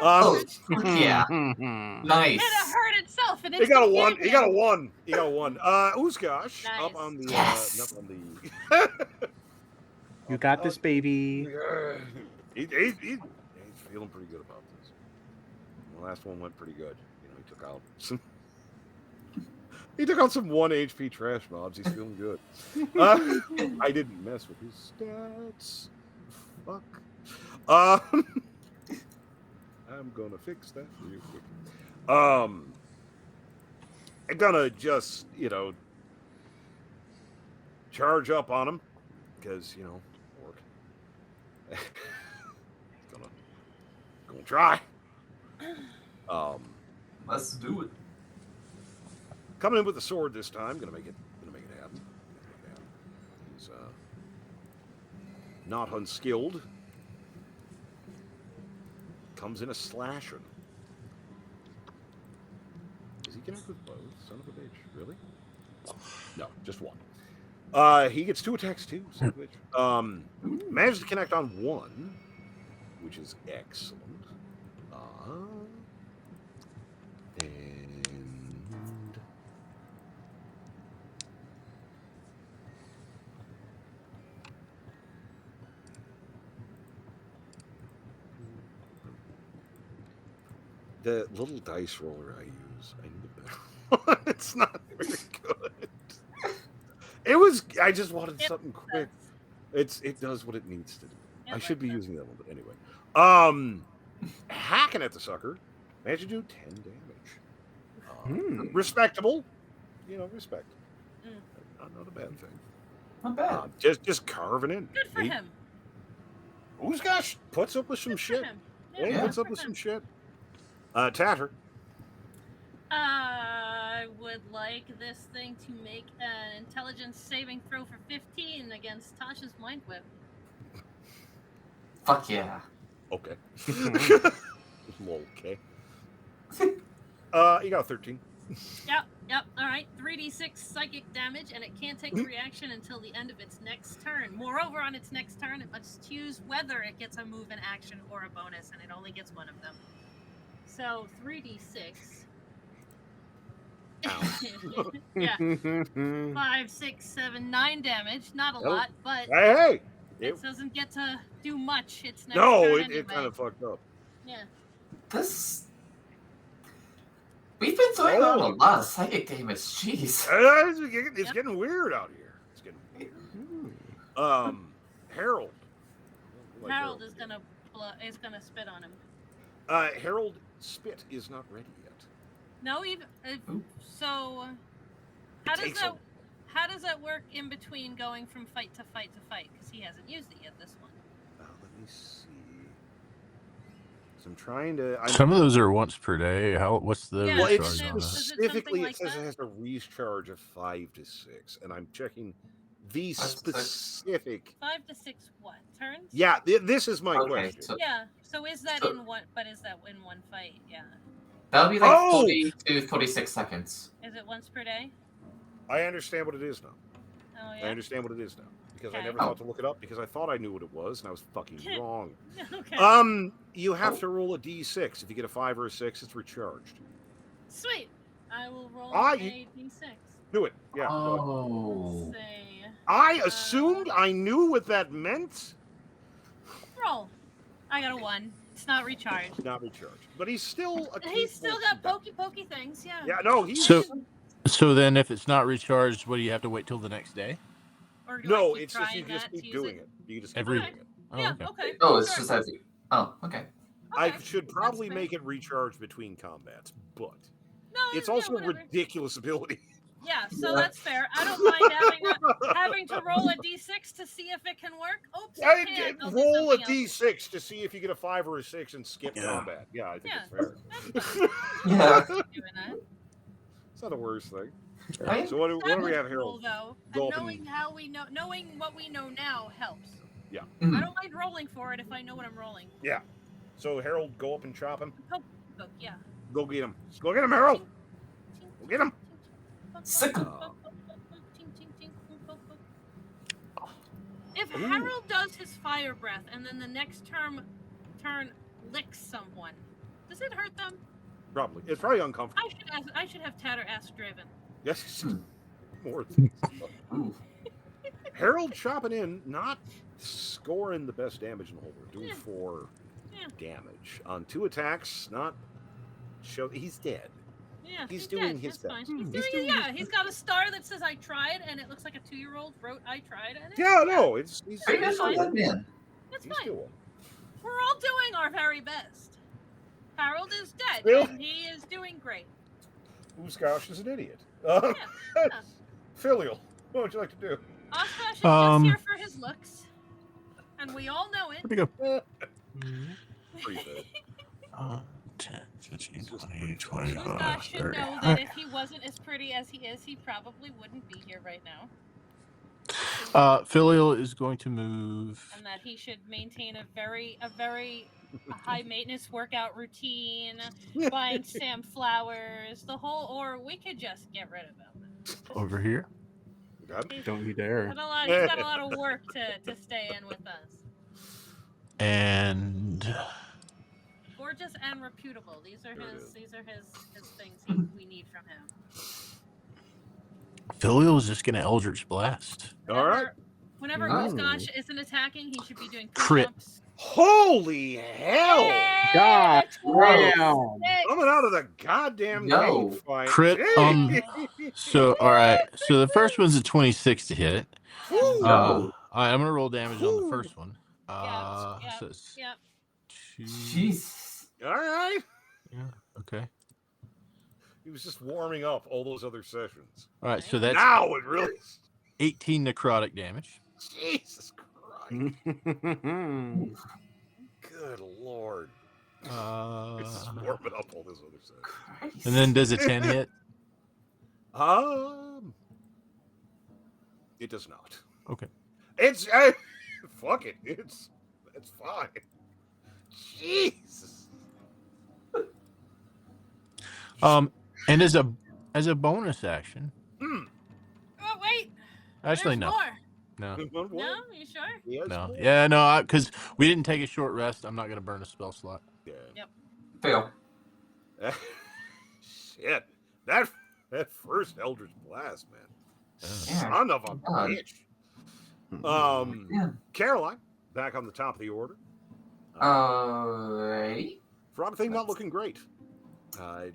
Oh, Chartreuse. yeah. Nice. It hurt itself, and He it's got a 1. confusing. He got a 1. He got a 1. Uzgosh up Nice. on the Yes. up on the. You got this, baby. He's feeling pretty good about this. The last one went pretty good. You know, he took out some. He took out some 1 HP trash mobs. He's feeling good. I didn't mess with his stats. Fuck. I'm gonna fix that real quick. I'm gonna just, charge up on him because, work. gonna try. Let's do it. Coming in with the sword this time, gonna make it happen. He's not unskilled. Comes in a slasher. Does he connect with both? Son of a bitch. Really? No, just 1. He gets 2 attacks too, son of a bitch. Managed to connect on 1, which is excellent. And the little dice roller I use, I need a better one. It's not very good. I just wanted something quick. It does what it needs to do. I should be using that one, but anyway. Hacking at the sucker. Managed to do 10 damage. Respectable. Respect. Not a bad thing. Not bad. Just carving in. Good for him. Uzgosh puts up with some Good for shit. him. Yeah, he good puts up for with him. some shit. Tatter. I would like this thing to make an intelligence saving throw for 15 against Tasha's mind whip. Fuck yeah. Okay. Lol, okay. You got a 13. Yep. All right. 3d6 psychic damage, and it can't take a reaction until the end of its next turn. Moreover, on its next turn, it must choose whether it gets a move, an action, or a bonus, and it only gets one of them. So 3d6. Yeah. 5, 6, 7, 9 damage. Not a lot, but Hey! it doesn't get to do much. It's next No, turn it anyway. kind of fucked up. Yeah. We've been throwing around a lot of psychic damage. Jeez. It's getting weird out here. It's getting weird. Harold. Harold is gonna spit on him. Harold spit is not ready yet. No, even so. How does that work in between going from fight to fight to fight? Because he hasn't used it yet. This one. Let me see. So I'm trying to. Some of those are once per day. What's the Yeah, Well, recharge it's on that? specifically like it says that? it has a recharge of 5 to 6, and I'm checking the 5 to 6. specific. 5 to 6 what turns? Yeah, this is my Okay, question. so Yeah. So is that in one? But is that in one fight? Yeah. that'll be like Oh! 40 to 46 seconds. Is it once per day? I understand what it is now. Oh I yeah. understand what it is now because I Okay. never thought to look it up because I thought I knew what it was and I was fucking wrong. Okay. You have to roll a d6. If you get a 5 or a 6, it's recharged. Sweet. I will roll Ah, a you- d6. Do it. Yeah. do it. Oh. Let's see. I assumed I knew what that meant. Roll. I got a 1. It's not recharged. Not recharged, but he's still a. He's still got capable- pokey things. Yeah. Yeah, no, he's So then, if it's not recharged, what do you have to wait till the next day? Or do no. I keep It's just trying you just that to keep use doing it. You just keep Every- doing it. Oh, Yeah. okay. Okay. Oh, it's sure. just as you. Oh, okay. I Okay, should that's probably fair. make it recharge between combats, but No, it's yeah, also a whatever. ridiculous ability. Yeah, so Yeah. that's fair. I don't mind having to roll a d6 to to see if it can work? Oops, I it can't. I'll do roll a something else. d6 to see if you get a 5 or a 6 and skip Yeah. combat. Yeah, I think Yeah, it's fair. that's fine. Yeah. Doing that. It's not the worst thing. I mean, So what do we That have was here? cool, though. Go And up and- knowing what we know now helps. Yeah. I mhm. don't mind rolling for it if I know what I'm rolling. Yeah. So Harold, go up and chop him. Poke, yeah. Go get him. Go get him, Harold. Go get him. Sick 'em. If Ooh. Harold does his fire breath and then the next turn licks someone, does it hurt them? Probably. It's probably uncomfortable. I should have Tatter ask Draven. Yes. More. Ooh. Harold chopping in, not scoring the best damage in the whole world. Doing Yeah. 4 Yeah. damage on 2 attacks. Not show. He's dead. Yeah, He's doing dead. his That's best. fine. He's He's doing doing it. Yeah, he's got a star that says "I tried," and it looks like a 2-year-old wrote "I tried." And Yeah, no, he's Are you guys fine. not dead, man? That's he's fine. doing. We're all doing our very best. Harold is dead, Still- and he is doing great. Uskosh is an idiot. Yeah. Filial, what would you like to do? Oshkosh is just here for his looks, and we all know it. Where'd he go? Pretty good. 10, 15, It's just 20, pretty 25, Oshkosh should 30. know that if he wasn't as pretty as he is, he probably wouldn't be here right now, Filial is going to move. and that he should maintain a very high maintenance workout routine, buying Sam flowers, the whole. Or we could just get rid of him. Over here. Got it? He's Don't you dare. got a lot of work to stay in with us. And Gorgeous and reputable. These are There it his things we need from him. Filial is just going to Eldritch Blast. All right. Whenever Nice. Uskosh isn't attacking, he should be doing Crit. push-ups. Holy hell! God Whoa. damn. Coming out of the goddamn No. cave fight. Crit, So, all right. So the first one's a 26 to hit. Woo. No. All right, I'm going to roll damage on the first one. Yeah, So it's Yep. 2. Jesus. All right. Yeah, okay. He was just warming up all those other sessions. All right, so that's Now it really. 18 necrotic damage. Jesus Christ. Good Lord. He's just warming up all those other sessions. Christ. And then does a 10 hit? It does not. Okay. It's fuck it. It's fine. Jesus. And as a bonus action, Hmm. Oh wait. actually There's no, more. no, One more? No, you sure? Yes, no, more. yeah, no, because we didn't take a short rest. I'm not going to burn a spell slot. Yeah. Fail. Shit. That first Eldritch Blast, man. Yeah. Son of a God. bitch. Yeah. Caroline, back on the top of the order. Alright. For everything not looking great.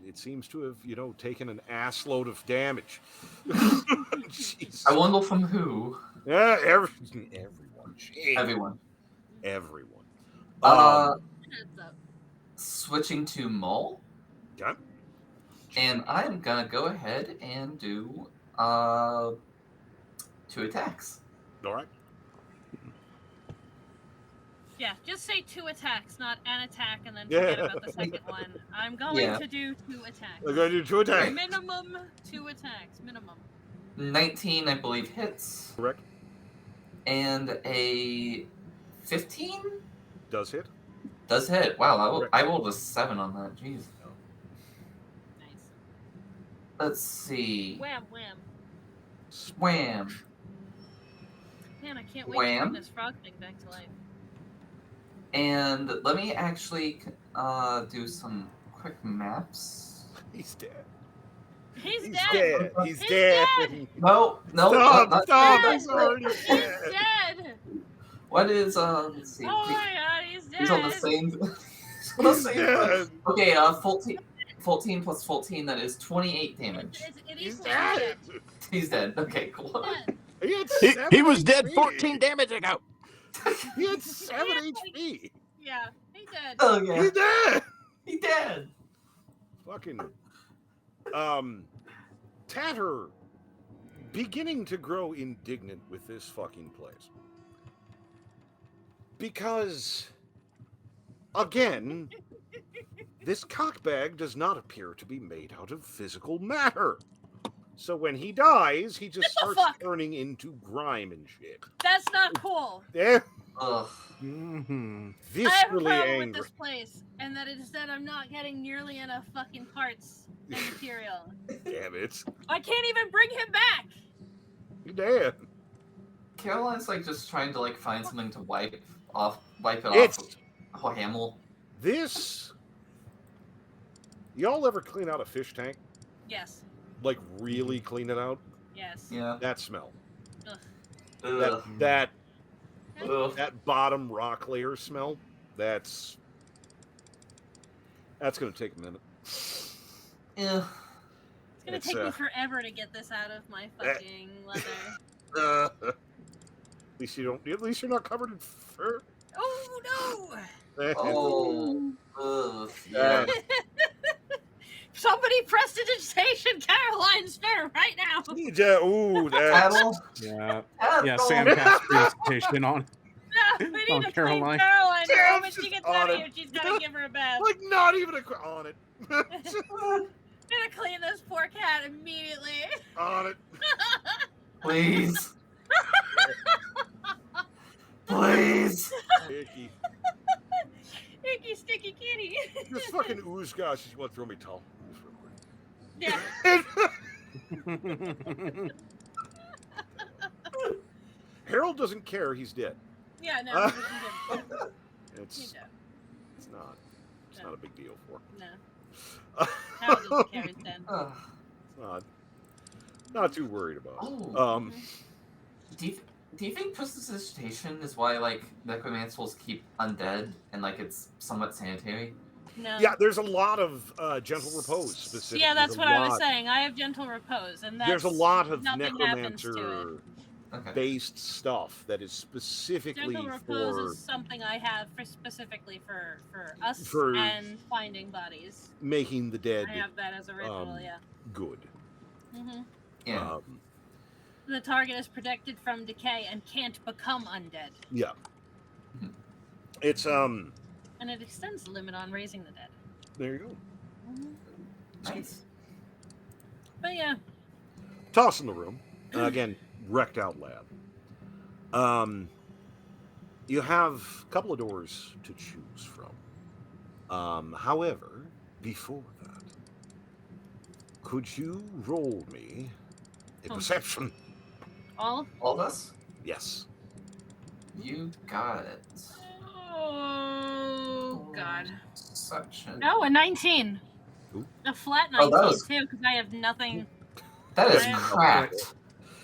It seems to have, taken an ass load of damage. Jeez. I wonder from who? Yeah, everyone. Jeez. Everyone. Everyone. Heads up. Switching to Mull. Yeah. And I'm gonna go ahead and do 2 attacks. All right. Yeah, just say 2 attacks, not an attack, and then forget Yeah. about the second one. I'm going Yeah. to do 2 attacks. We're going to do 2 attacks. Minimum 2 attacks. Minimum. 19, I believe, hits. Correct. And a 15 Does hit. does hit. Wow, Correct. I rolled a 7 on that. Jeez. Nice. Let's see. Wham, wham. Wham. Man, I can't wait to Wham. bring this frog thing back to life. And let me actually do some quick maps. He's dead. He's He's dead. dead. He's He's dead. No, Stop, not stop. dead. He's already He's dead. dead. What is let's see. Oh my god, he's dead. He's on the same. he's on the He's same dead. Okay, 14 plus 14, that is 28 damage. It He's equals dead. He's dead. Okay, cool. dead. He had He 7 was dead HP. 14 damage ago. He had 7 HP. Yeah, he dead. Oh yeah, He's dead. he dead. Fucking. Tatter beginning to grow indignant with this fucking place. Because, again, this cockbag does not appear to be made out of physical matter. So when he dies, he just What the starts fuck? turning into grime and shit. That's not cool. Yeah, Ugh. Mm-hmm. I have a viscerally problem with angry. this place, and that is that I'm not getting nearly enough fucking parts and material. Damn it. I can't even bring him back. You dead. Caroline's like just trying to like find something to wipe it off It's with Hamel. this. Y'all ever clean out a fish tank? Yes. Like really clean it out? Yes. Yeah. That smell. Ugh. Ugh. That Ugh. that bottom rock layer smell. That's gonna take a minute. Yeah. It's gonna take me forever to get this out of my fucking leather. At least you're not covered in fur. Oh no! Oh. Ugh. Yeah. Somebody prestidigitation Caroline's fur right now. Yeah, ooh, that's Paddle. Yeah. Paddle. Yeah, Sam cast presentation on. No, we need Oh, to Caroline. clean Caroline. The Sam's moment she just gets on out of it. here, she's gotta give her a bath. like not even on it. Gonna clean this poor cat immediately. on it. Please. Please. Icky. Icky sticky kitty. This fucking ooze gosh, you want to throw me towel? Yeah. Harold doesn't care. He's dead. Yeah, no. He's It's dead. not. It's not a big deal for. No. Harold doesn't care. He's dead. Ugh. It's not too worried about. Oh. Do you think prestidigitation is why like necromancers keep undead and like it's somewhat sanitary? No. Yeah, there's a lot of gentle repose specifically. Yeah, that's There's a what I was lot- saying. I have gentle repose, and that's There's a lot of nothing happens to it. necromancer-based stuff that is specifically Gentle repose for is something I have specifically for us For- and finding bodies. making the dead I have that as a ritual. Yeah. good. hmm Yeah. The target is protected from decay and can't become undead, Yeah. It's and it extends the limit on raising the dead. there you go. Nice. But yeah, Toss in the room. Again, wrecked out lab. You have a couple of doors to choose from. However, before that, could you roll me a perception? all. All of us? Yes. You got it. Oh God. Perception. No, a 19. Ooh. A flat Oh, 19 that was- too, because I have nothing. That is I am- cracked.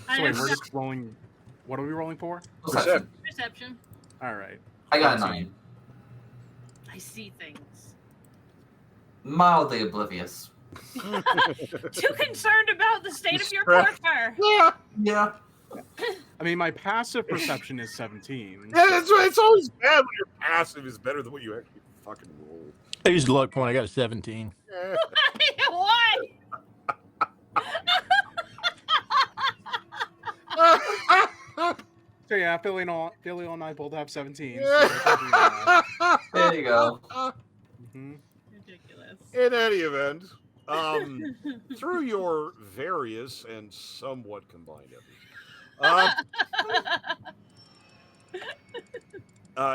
I So wait, have we're no just rolling. What are we rolling for? Perception. perception. All right. I got a 14. 9. I see things. Mildly oblivious. Too concerned about the state of your Distract- fur. Yeah. I mean, my passive perception is 17. Yeah, it's always bad when your passive is better than what you actually fucking roll. I used a luck point. I got a 17. Why? So yeah, Philly and I both have 17. There you go. Mhm. Ridiculous. In any event, through your various and somewhat combined efforts,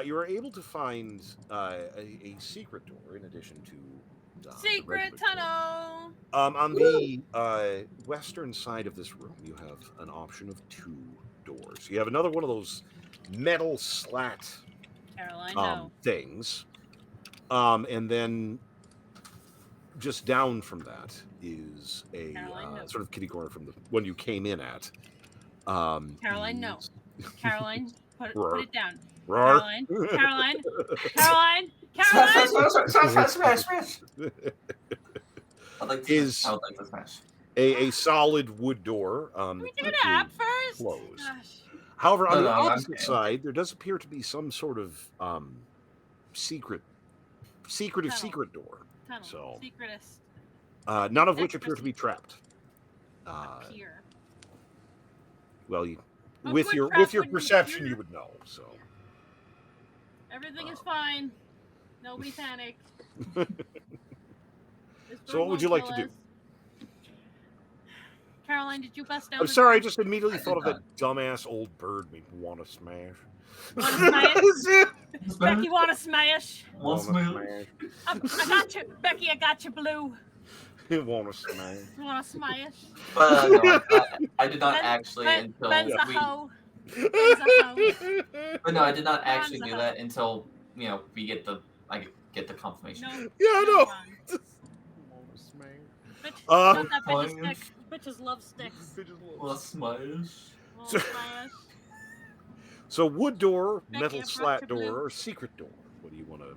you are able to find a secret door in addition to the Secret regular door. tunnel. On the western side of this room, you have an option of 2 doors. You have another one of those metal slat Caroline, no. things, and then just down from that is a Caroline, no. sort of kitty corner from the one you came in at. Caroline, no. Caroline, put it down. Roar. Caroline, Caroline, Caroline, Smash, Caroline. smash, smash, smash, smash, smash. Is- I would like to smash. a solid wood door. Can we take a that nap is first? closed. Gosh. However, on No, the no, I'm opposite okay. side, there does appear to be some sort of secretive Tunnel. secret door. Tunnel. So- Secretist. None of which appear to be trapped. Pier. Well, But with wood your trap wouldn't perception, appear. you would know. So Everything is fine. Nobody panic. So what would you like to do? Caroline, did you bust down I'm the sorry, I door? just immediately I thought of did that dumbass old bird me wanna smash. Wanna smash? Smash. Becky, wanna smash? One smash. I got you, Becky. I got you, Blue. Wanna smash. Wanna smash? But no, I did not Ben- actually Ben- until Ben's a we. hoe. Ben's a hoe. But no, I did not actually Ron's a do hoe. that until we get the confirmation. No. Yeah, I no, know. Ron. Wanna smash. Bitch, Uh, not that bitch's Smash. stick. Bitches love sticks. Well, smash. Wanna So- smash? So wood door, Becky, metal I brought slat your door, blue. or secret door? What do you want to?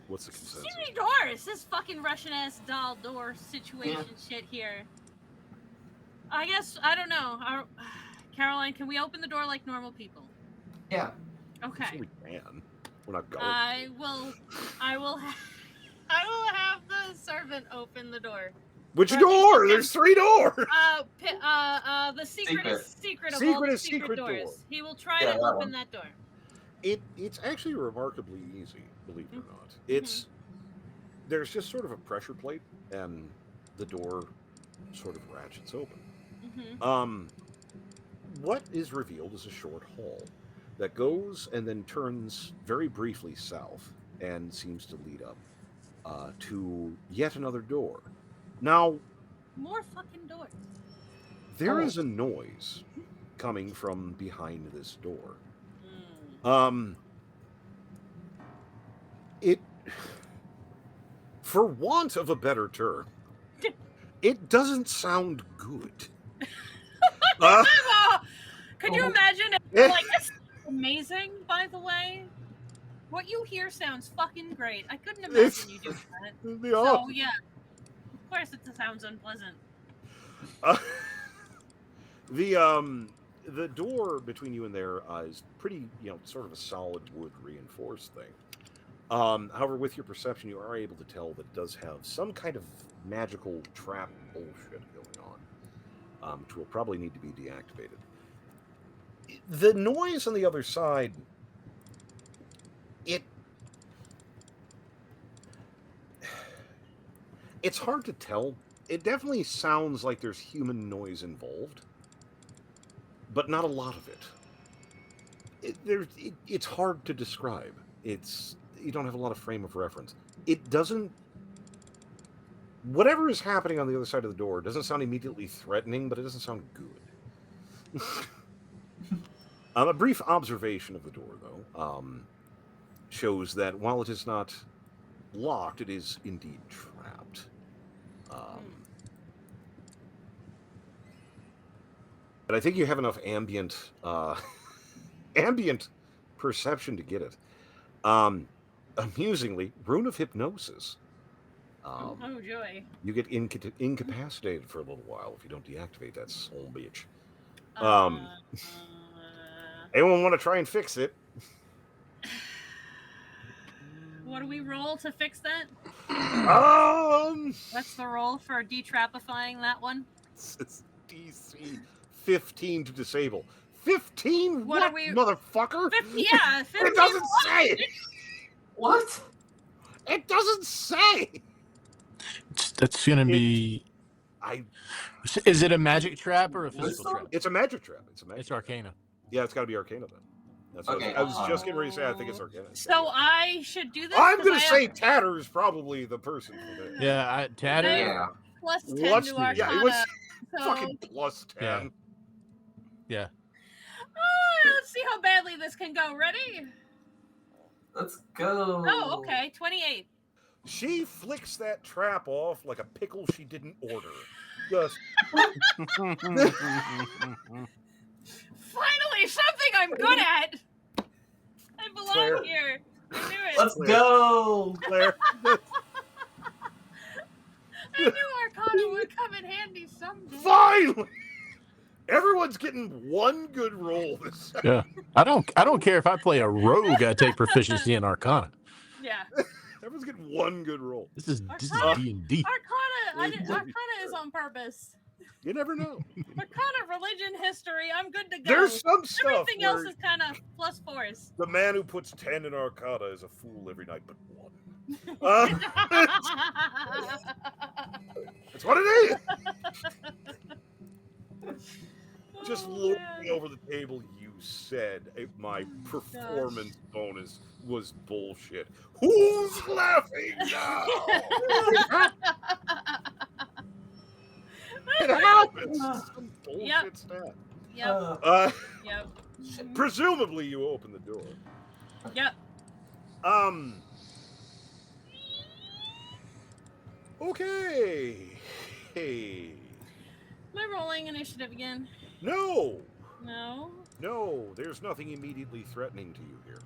What's the consensus? Secret doors. This fucking Russian ass doll door situation shit here. I guess I don't know. Caroline, can we open the door like normal people? Yeah. Okay. We can. We're not going. I will have the servant open the door. Which or door? the- There's 3 doors. The secret is secret of all Secret the is secret doors. door. He will try Yeah, to that open one. that door. It's actually remarkably easy, believe it or not. It's there's just sort of a pressure plate, and the door sort of ratchets open. Mm-hmm. What is revealed is a short hall that goes and then turns very briefly south and seems to lead up to yet another door. Now, More fucking doors. there is a noise coming from behind this door. Mm. It, for want of a better term, it doesn't sound good. Could you imagine if, like, this is amazing, by the way? What you hear sounds fucking great. I couldn't imagine you doing that. So, yeah. Of course it sounds unpleasant. The door between you and there is pretty, sort of a solid wood reinforced thing. However, with your perception, you are able to tell that it does have some kind of magical trap bullshit going on, which will probably need to be deactivated. The noise on the other side, it's hard to tell. It definitely sounds like there's human noise involved, but not a lot of it. It's hard to describe. You don't have a lot of frame of reference. It doesn't. Whatever is happening on the other side of the door doesn't sound immediately threatening, but it doesn't sound good. A brief observation of the door, though, shows that while it is not locked, it is indeed trapped. But I think you have enough ambient perception to get it. Amusingly, rune of hypnosis. Oh joy! You get incapacitated for a little while if you don't deactivate that soul bitch. Anyone want to try and fix it? What do we roll to fix that? What's the roll for detrapifying that one? It's DC 15 to disable. 15? What are we- motherfucker? 50, yeah, 50. It doesn't say. What? It doesn't say. That's gonna be. Is it a magic trap or a physical trap? It's a magic trap. It's Arcana. Yeah, it's got to be Arcana then. That's what Okay, I was just getting ready to say. I think it's Arcana. So I should do this. I'm 'cause gonna I say have Tatter is probably the person for this. Yeah, Tatter. Yeah. plus 10 What's to the- Arcana. yeah, it was so, Fucking plus 10. Yeah. let's see how badly this can go. Ready? Let's go. Oh, okay. 28. She flicks that trap off like a pickle she didn't order. Just Finally, something I'm good at. I belong Claire. here. I knew it. Let's go. Claire. I knew Arcana would come in handy someday. Finally! Everyone's getting one good roll this time. Yeah. I don't care if I play a rogue. I take proficiency in Arcana. Yeah. Everyone's getting one good roll. This is Arcana. D&D. Arcana is on purpose. You never know. Arcana, religion, history. I'm good to go. There's some stuff Everything else where is kind of +4s. the man who puts 10 in Arcana is a fool every night but one. That's what it is. Just looking over the table, you said my performance bonus was bullshit. Who's laughing now? It happens. Some bullshit stat. Yep. Yep. Presumably, you open the door. Yep. Okay. Hey. Am I rolling initiative again? No. No. No, there's nothing immediately threatening to you here.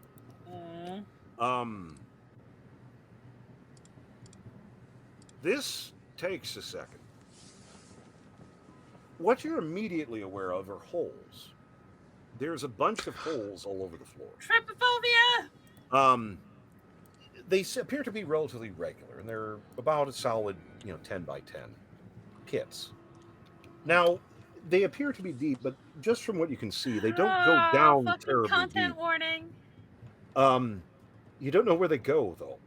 This takes a second. What you're immediately aware of are holes. There's a bunch of holes all over the floor. Trypophobia! They appear to be relatively regular, and they're about a solid, 10 by 10 pits. Now, they appear to be deep, but just from what you can see, they don't go down terribly content deep. warning. You don't know where they go, though.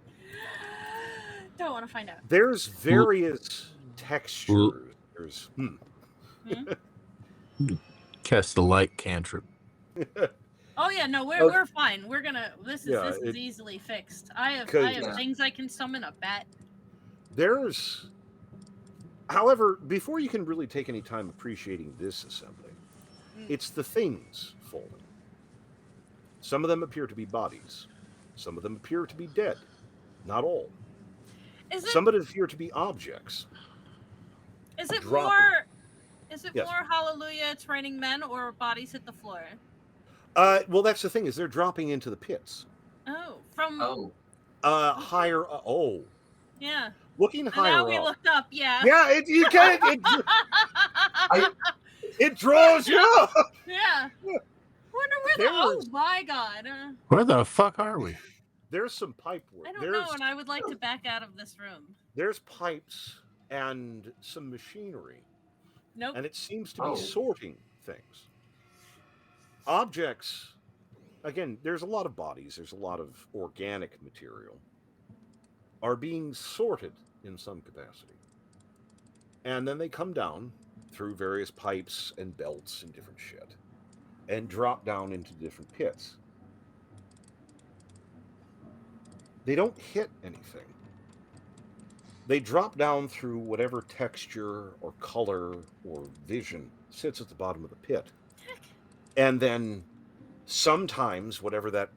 Don't want to find out. There's various textures. There's Cast the light cantrip. Oh yeah, no, we're fine. We're gonna. This is easily fixed. I have things I can summon a bat. There's, however, before you can really take any time appreciating this assembly, it's the things folding. Some of them appear to be bodies. Some of them appear to be dead. Not all. Some of them appear to be objects. Is it more Hallelujah, it's raining men, or bodies hit the floor? Well, that's the thing, is they're dropping into the pits. Higher. Yeah. Looking higher now up. we looked up. Yeah. Yeah, you can. It draws you up. Yeah. Wonder where oh my god. Where the fuck are we? There's some pipe work. I don't know, and I would like to back out of this room. There's pipes and some machinery. Nope. And it seems to be sorting things. Objects, again, there's a lot of bodies, there's a lot of organic material, are being sorted in some capacity. And then they come down through various pipes and belts and different shit, and drop down into different pits. They don't hit anything. They drop down through whatever texture or color or vision sits at the bottom of the pit. And then sometimes whatever that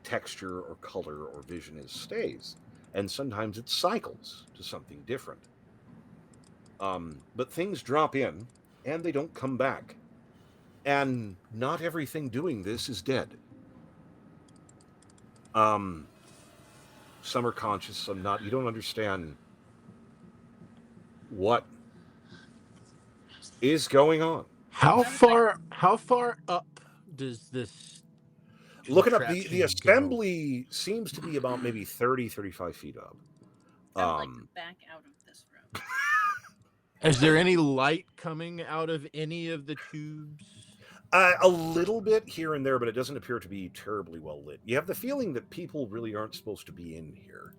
texture or color or vision is stays. And sometimes it cycles to something different. But things drop in and they don't come back. And not everything doing this is dead. Some are conscious, some not. You don't understand what is going on. How far up does this looking up the assembly seems to be about maybe 30-35 feet up. I would like to back out of this room. Is there any light coming out of any of the tubes? A little bit here and there, but it doesn't appear to be terribly well lit. You have the feeling that people really aren't supposed to be in here.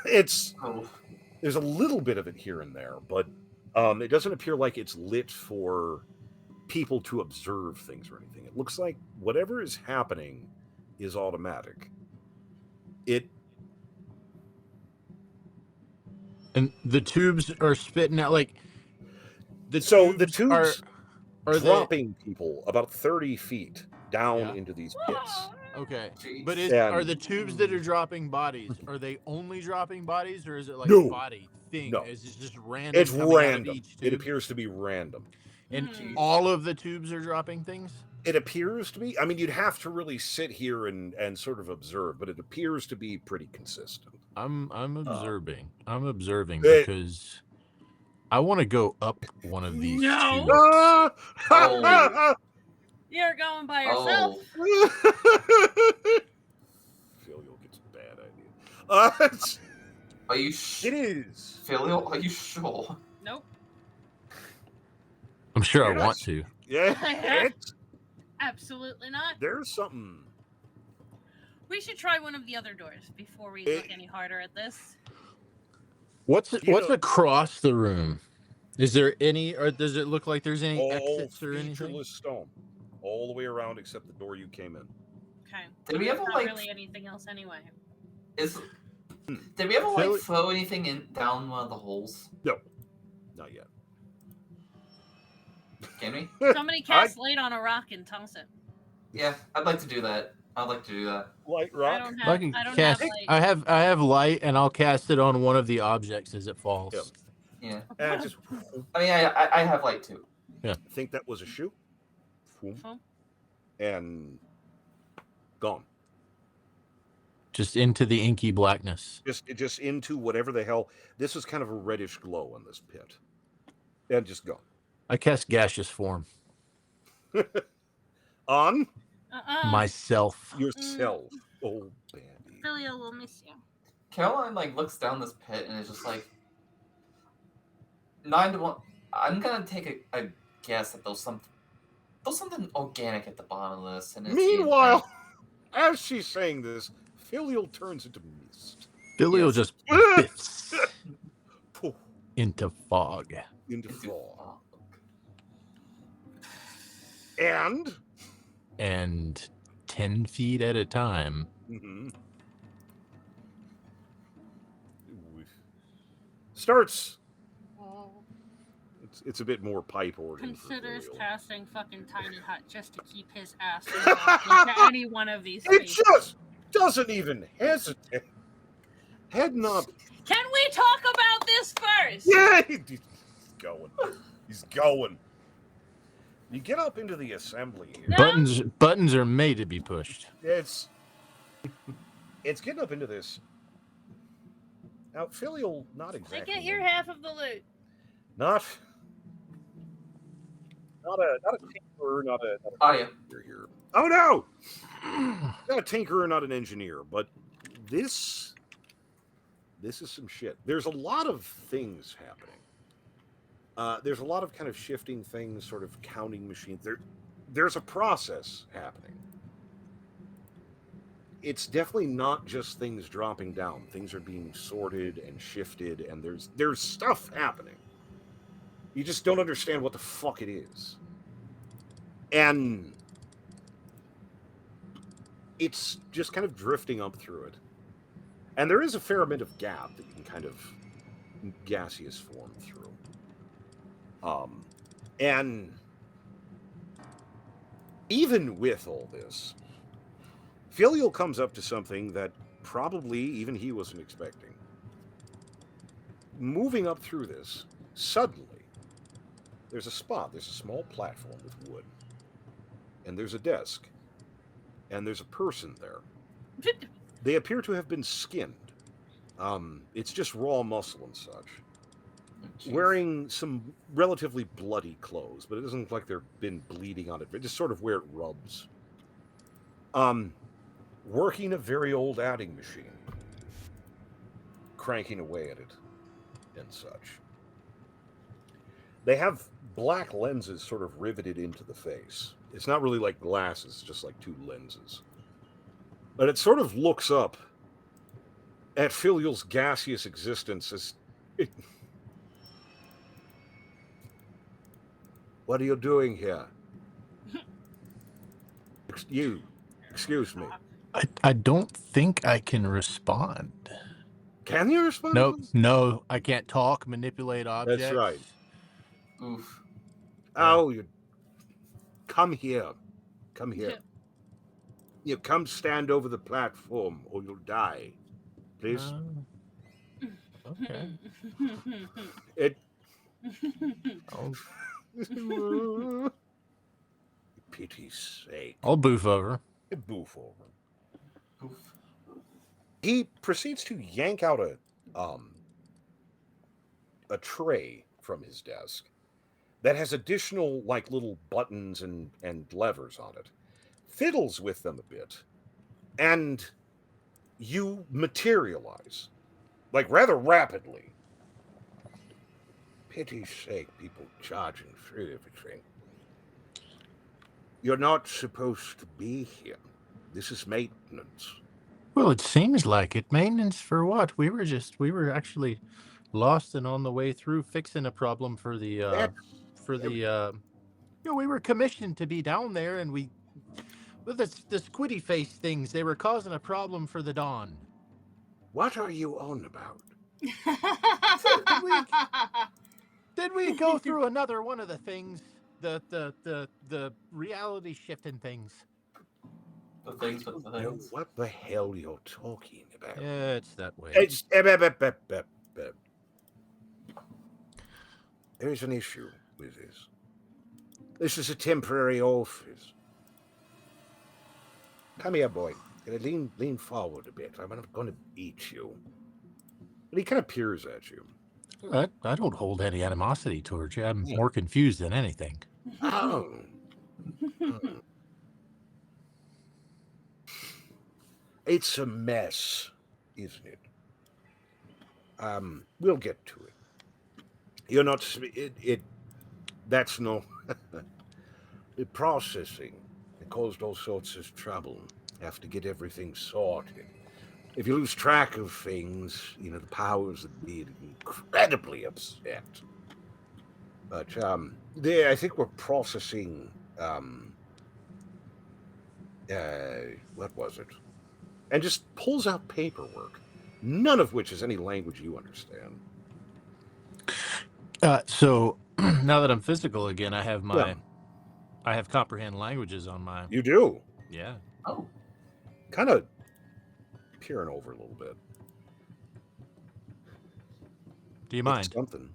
There's a little bit of it here and there, but it doesn't appear like it's lit for people to observe things or anything. It looks like whatever is happening is automatic. And the tubes are spitting out like the tubes are dropping people about 30 feet down into these pits. Okay, but are the tubes that are dropping bodies? Are they only dropping bodies, or is it like No. a body thing? No. Is it just random? It's random. It appears to be random. And all of the tubes are dropping things? It appears to be. I mean, you'd have to really sit here and sort of observe, but it appears to be pretty consistent. I'm observing. I'm observing because I want to go up one of these tubes. You're going by yourself. Filial gets a bad idea. Are you It is. Filial, are you sure? Nope. sure I You're not want s- to. Yeah, Absolutely not. there's something. We should try one of the other doors before we look any harder at this. What's You know- across the room? Is there any, or does it look like there's any All exits or anything? featureless stone, all the way around except the door you came in. Okay. Did we There's ever not like really anything else anyway? Did we ever Philly- like throw anything in down one of the holes? No, not yet. Can we? Somebody cast light on a rock and toss it. Yeah, I'd like to do that. I'd like to do that. Light I rock. don't I have. can I don't cast. have light. I have light, and I'll cast it on one of the objects as it falls. Yeah. Yeah. And just I mean, I have light too. think that was a shoe. Boom. Boom. And gone. Just into the inky blackness. Just into whatever the hell. This is kind of a reddish glow in this pit. And just gone. I cast gaseous form. On Myself. yourself. Oh, baby. Philia will miss you. Caroline like looks down this pit and is just like 9 to 1. I'm gonna take a guess that there's something organic at the bottom of this. And it's Meanwhile, as she's saying this, Filial turns into mist. Filial Yes. just Ah! biffs Poof, into fog. into It's- fog. And And 10 feet at a time. starts. It's a bit more pipe organ. for Considers Filial. casting fucking tiny hut just to keep his ass from walking into any one of these It spaces. just doesn't even hesitate. Heading up. Can we talk about this first? Yeah, he's going. He's going. You get up into the assembly here. No. Buttons are made to be pushed. It's getting up into this. Now, Filial, not I exactly. get your half of the loot. Not a tinkerer, not a Audio. engineer here. Oh no! Not a tinkerer, not an engineer, but this is some shit. There's a lot of things happening. There's a lot of kind of shifting things, sort of counting machines. There's a process happening. It's definitely not just things dropping down. Things are being sorted and shifted, and there's stuff happening. You just don't understand what the fuck it is. And it's just kind of drifting up through it. And there is a fair amount of gap that you can kind of gaseous form through. And even with all this, Filial comes up to something that probably even he wasn't expecting. Moving up through this, suddenly, there's a spot. There's a small platform with wood. And there's a desk. And there's a person there. They appear to have been skinned. It's just raw muscle and such. Jeez. Wearing some relatively bloody clothes, but it doesn't look like they've been bleeding on it. But just sort of where it rubs. Working a very old adding machine. Cranking away at it. And such. They have black lenses sort of riveted into the face. It's not really like glasses, it's just like two lenses. But it sort of looks up at Filial's gaseous existence as it... What are you doing here? Excuse me. I don't think I can respond. Can you respond? No, I can't talk, manipulate objects. That's right. Oof. Oh, you come here. Come here. You come stand over the platform or you'll die. Please. Okay. It I'll, pity's sake. I'll boof over. It boof over. Oof. He proceeds to yank out a tray from his desk that has additional like little buttons and levers on it. Fiddles with them a bit, and you materialize like rather rapidly. pity's sake, people charging for everything. You're not supposed to be here. This is maintenance. Well, it seems like it. Maintenance for what? We were actually lost and on the way through fixing a problem for the we were commissioned to be down there, and we with the squiddy face things, they were causing a problem for the Dawn. What are you on about? Did we go through another one of the things? The reality shifting things. The things with the Know things. what the hell you're talking about? Yeah, it's that way. It's There's an issue with this. This is a temporary office. Come here, boy. Lean forward a bit. I'm not going to eat you. And he kind of peers at you. I don't hold any animosity towards you. I'm more confused than anything. Oh. It's a mess, isn't it? We'll get to it. You're not. That's no. The processing. It caused all sorts of trouble. Have to get everything sorted. If you lose track of things, the powers that be incredibly upset. But I think we're processing. What was it? And just pulls out paperwork, none of which is any language you understand. So now that I'm physical again, I have I have comprehend languages on my. You do? Yeah. Oh. Kind of peering over a little bit. Do you mind? Something.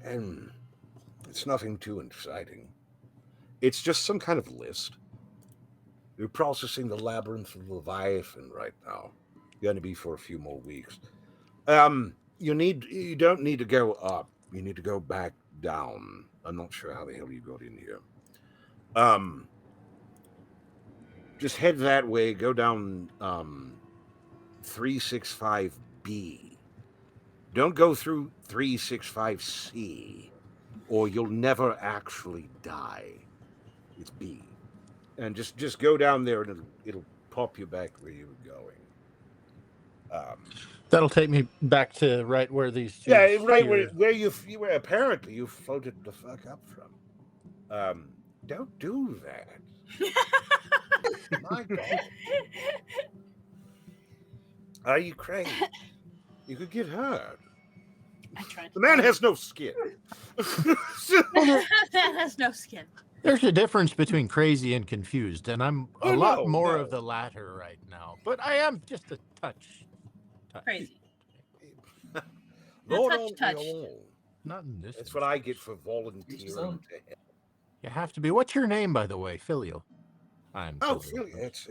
And it's nothing too exciting. It's just some kind of list. You're processing the labyrinth of Leviathan right now. You're going to be for a few more weeks. You don't need to go up. You need to go back down. I'm not sure how the hell you got in here. Just head that way. Go down 365B. Don't go through 365C, or you'll never actually die. It's B. And just go down there, and it'll pop you back where you were going. That'll take me back to right where these two. Yeah, right where you apparently you floated the fuck up from. Don't do that. My God. Are you crazy? You could get hurt. I tried. The man has no skin. That has no skin. There's a difference between crazy and confused, and I'm a lot more of the latter right now. But I am just a touch. Crazy. Lord touch. Not in this. That's what I get for volunteering. You have to be. What's your name, by the way? Filial. I'm. Filial. It's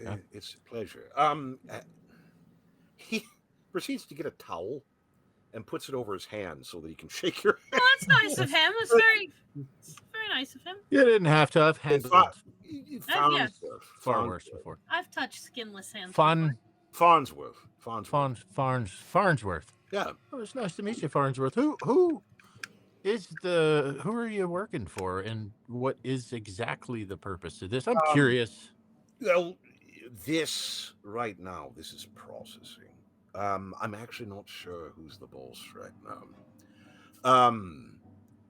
a pleasure. He proceeds to get a towel and puts it over his hand so that he can shake your hand. Oh, that's nice of him. It's very nice of him. You didn't have to. I've handled Far worse before. I've touched skinless hands. Farnsworth. Farnsworth. Yeah. Oh, it's nice to meet you, Farnsworth. Who are you working for, and what is exactly the purpose of this? I'm curious. Well, this right now, this is processing. I'm actually not sure who's the boss right now.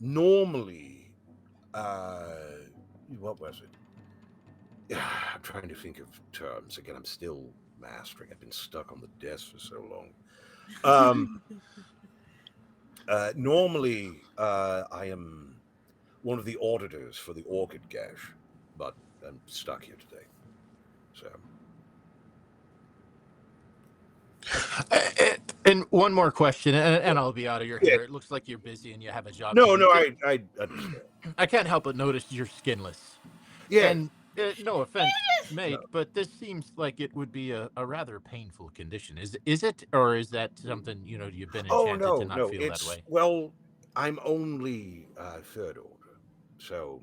Normally, what was it? I'm trying to think of terms. Again, I'm still mastering. I've been stuck on the desk for so long. Normally, I am one of the auditors for the Orchid Gash, but I'm stuck here today. So. And one more question, and I'll be out of your hair. It looks like you're busy and you have a job. No, I understand. I can't help but notice you're skinless. Yeah. And no offense, mate, but this seems like it would be a rather painful condition. Is it, or is that something you've been enchanted to not feel that way? Well, I'm only third order, so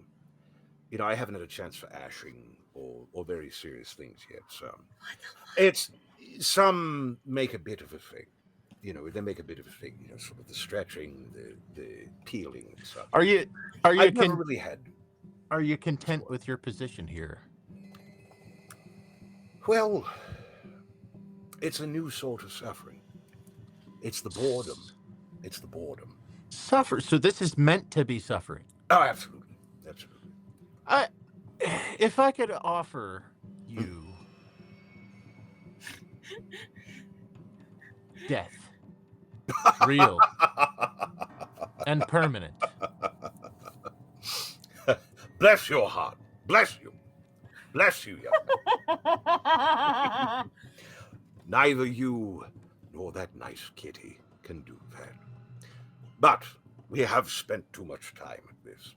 I haven't had a chance for ashing or very serious things yet. So it's some make a bit of a thing. they make a bit of a thing, sort of the stretching, the peeling and such. Are you I've never really had. Are you content with your position here? Well, it's a new sort of suffering. It's the boredom. It's the boredom. Suffer. So this is meant to be suffering. Oh, absolutely. Absolutely. If I could offer you death, real and permanent. Bless your heart. Bless you. Bless you, young man. Neither you nor that nice kitty can do that. But we have spent too much time at this.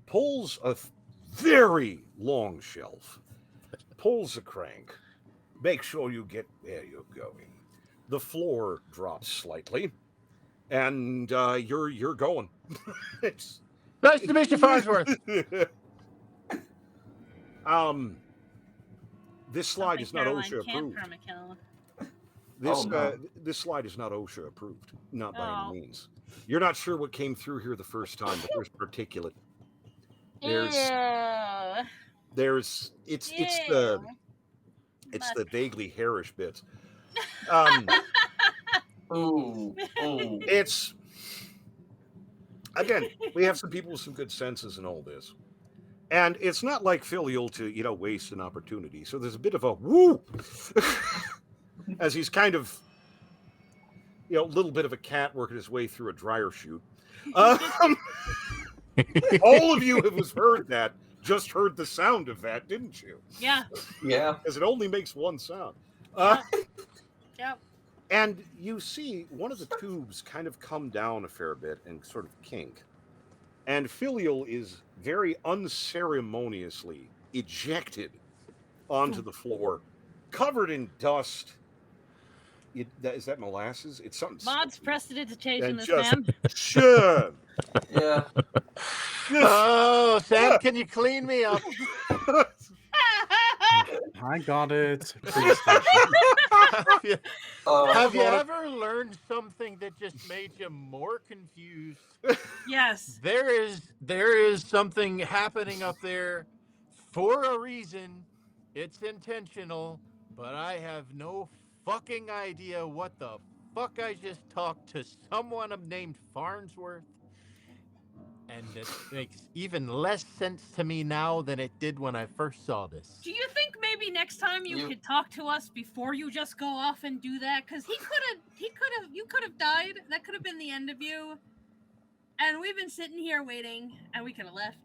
Pulls a very long shelf. Pulls a crank. Make sure you get where you're going. The floor drops slightly, and you're going. It's Nice to meet you, Farnsworth. This slide is not OSHA approved. This slide is not OSHA approved, not by any means. You're not sure what came through here the first time, but there's particulate. It's the vaguely hairish bits. It's again, we have some people with some good senses in all this. And it's not like filial to, waste an opportunity. So there's a bit of a woo as he's kind of, a little bit of a cat working his way through a dryer chute. All of you who have heard that just heard the sound of that, didn't you? Yeah. Yeah. Because it only makes one sound. Yep. And you see one of the tubes kind of come down a fair bit and sort of kink. And Filial is very unceremoniously ejected onto the floor, covered in dust. Is that molasses? It's something. Mod's prestidigitation this just man. Sure. Yeah. Oh, Sam, can you clean me up? I got it. Have you ever learned something that just made you more confused? Yes. There is something happening up there for a reason. It's intentional, but I have no fucking idea what the fuck I just talked to someone named Farnsworth. And it makes even less sense to me now than it did when I first saw this. Do you think maybe next time you could talk to us before you just go off and do that? Because you could have died. That could have been the end of you. And we've been sitting here waiting, and we could have left.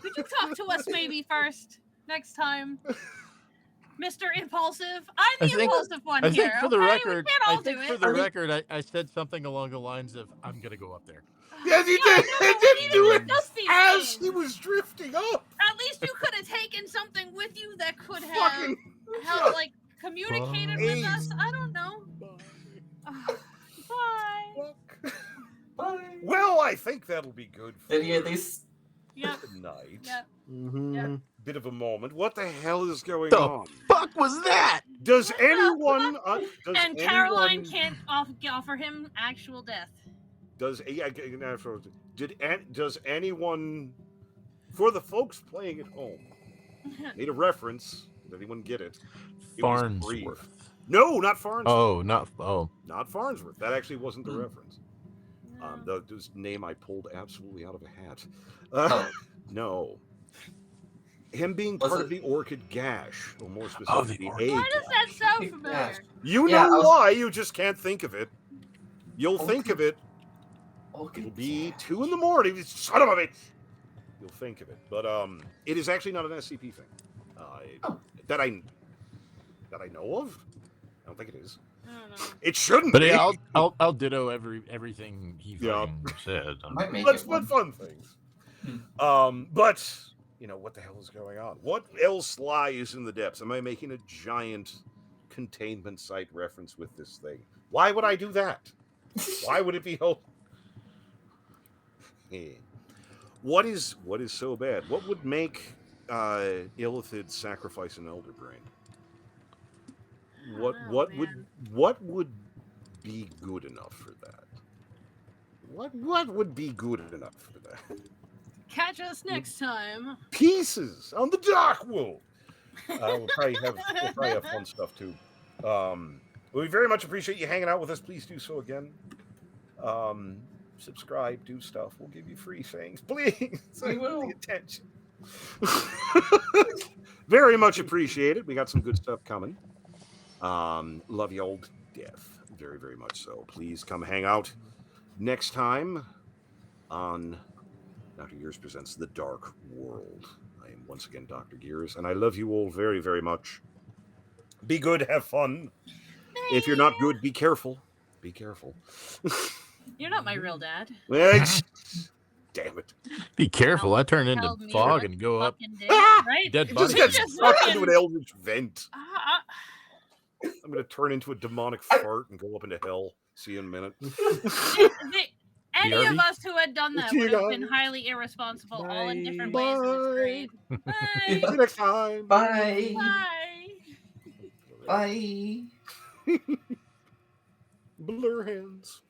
Could you talk to us maybe first next time? Mr. Impulsive. I'm the impulsive one here. I think for the record, I said something along the lines of, I'm going to go up there. Yes, he did. He didn't do it as he was drifting up. At least you could have taken something with you that could have helped, communicated with us. I don't know. Bye. Bye. Well, I think that'll be good for Did he at least? Yeah. the night. Yeah. Mm-hmm. Yeah. Bit of a moment. What the hell is going on? Fuck was that? Does anyone? And Caroline can't offer him actual death. Does anyone, for the folks playing at home, need a reference? Did anyone get it? Farnsworth. No, not Farnsworth. Not Farnsworth. That actually wasn't the reference. The name I pulled absolutely out of a hat. No. Him being part of the Orchid Gash, or more specifically, Why does that sound familiar? You know why? You just can't think of it. You'll think of it. It'll be 2 a.m. Son of a bitch. You'll think of it, but it is actually not an SCP thing. That I know of. I don't think it is. I don't know. It shouldn't. But be. yeah, I'll ditto everything he fucking said. Let's put fun things. But what the hell is going on? What else lies in the depths? Am I making a giant containment site reference with this thing? Why would I do that? Why would it be hope? What is so bad? What would make Illithid sacrifice an elder brain? What would be good enough for that? What would be good enough for that? Catch us next time. Pieces on the Dark World. We'll probably have fun stuff too. We very much appreciate you hanging out with us. Please do so again. Subscribe, do stuff. We'll give you free things. Please. We will. The attention. Very much appreciated. We got some good stuff coming. Love you all to death. Very, very much so. Please come hang out next time on Dr. Gears Presents The Dark World. I am once again Dr. Gears, and I love you all very, very much. Be good, have fun. If you're not good, be careful. Be careful. You're not my real dad. Damn it. Be careful. I turn into Tell me fog what and go up. fucking day, right? Dead You body. just got Just sucked fucking- into an eldritch vent. Uh, I'm going to turn into a demonic fart and go up into hell. See you in a minute. Any BRB? of us who had done that See you would have guys. been highly irresponsible, all in different Bye. ways, and it's great. See Bye. you next time. Bye. Bye. Bye. Blur hands.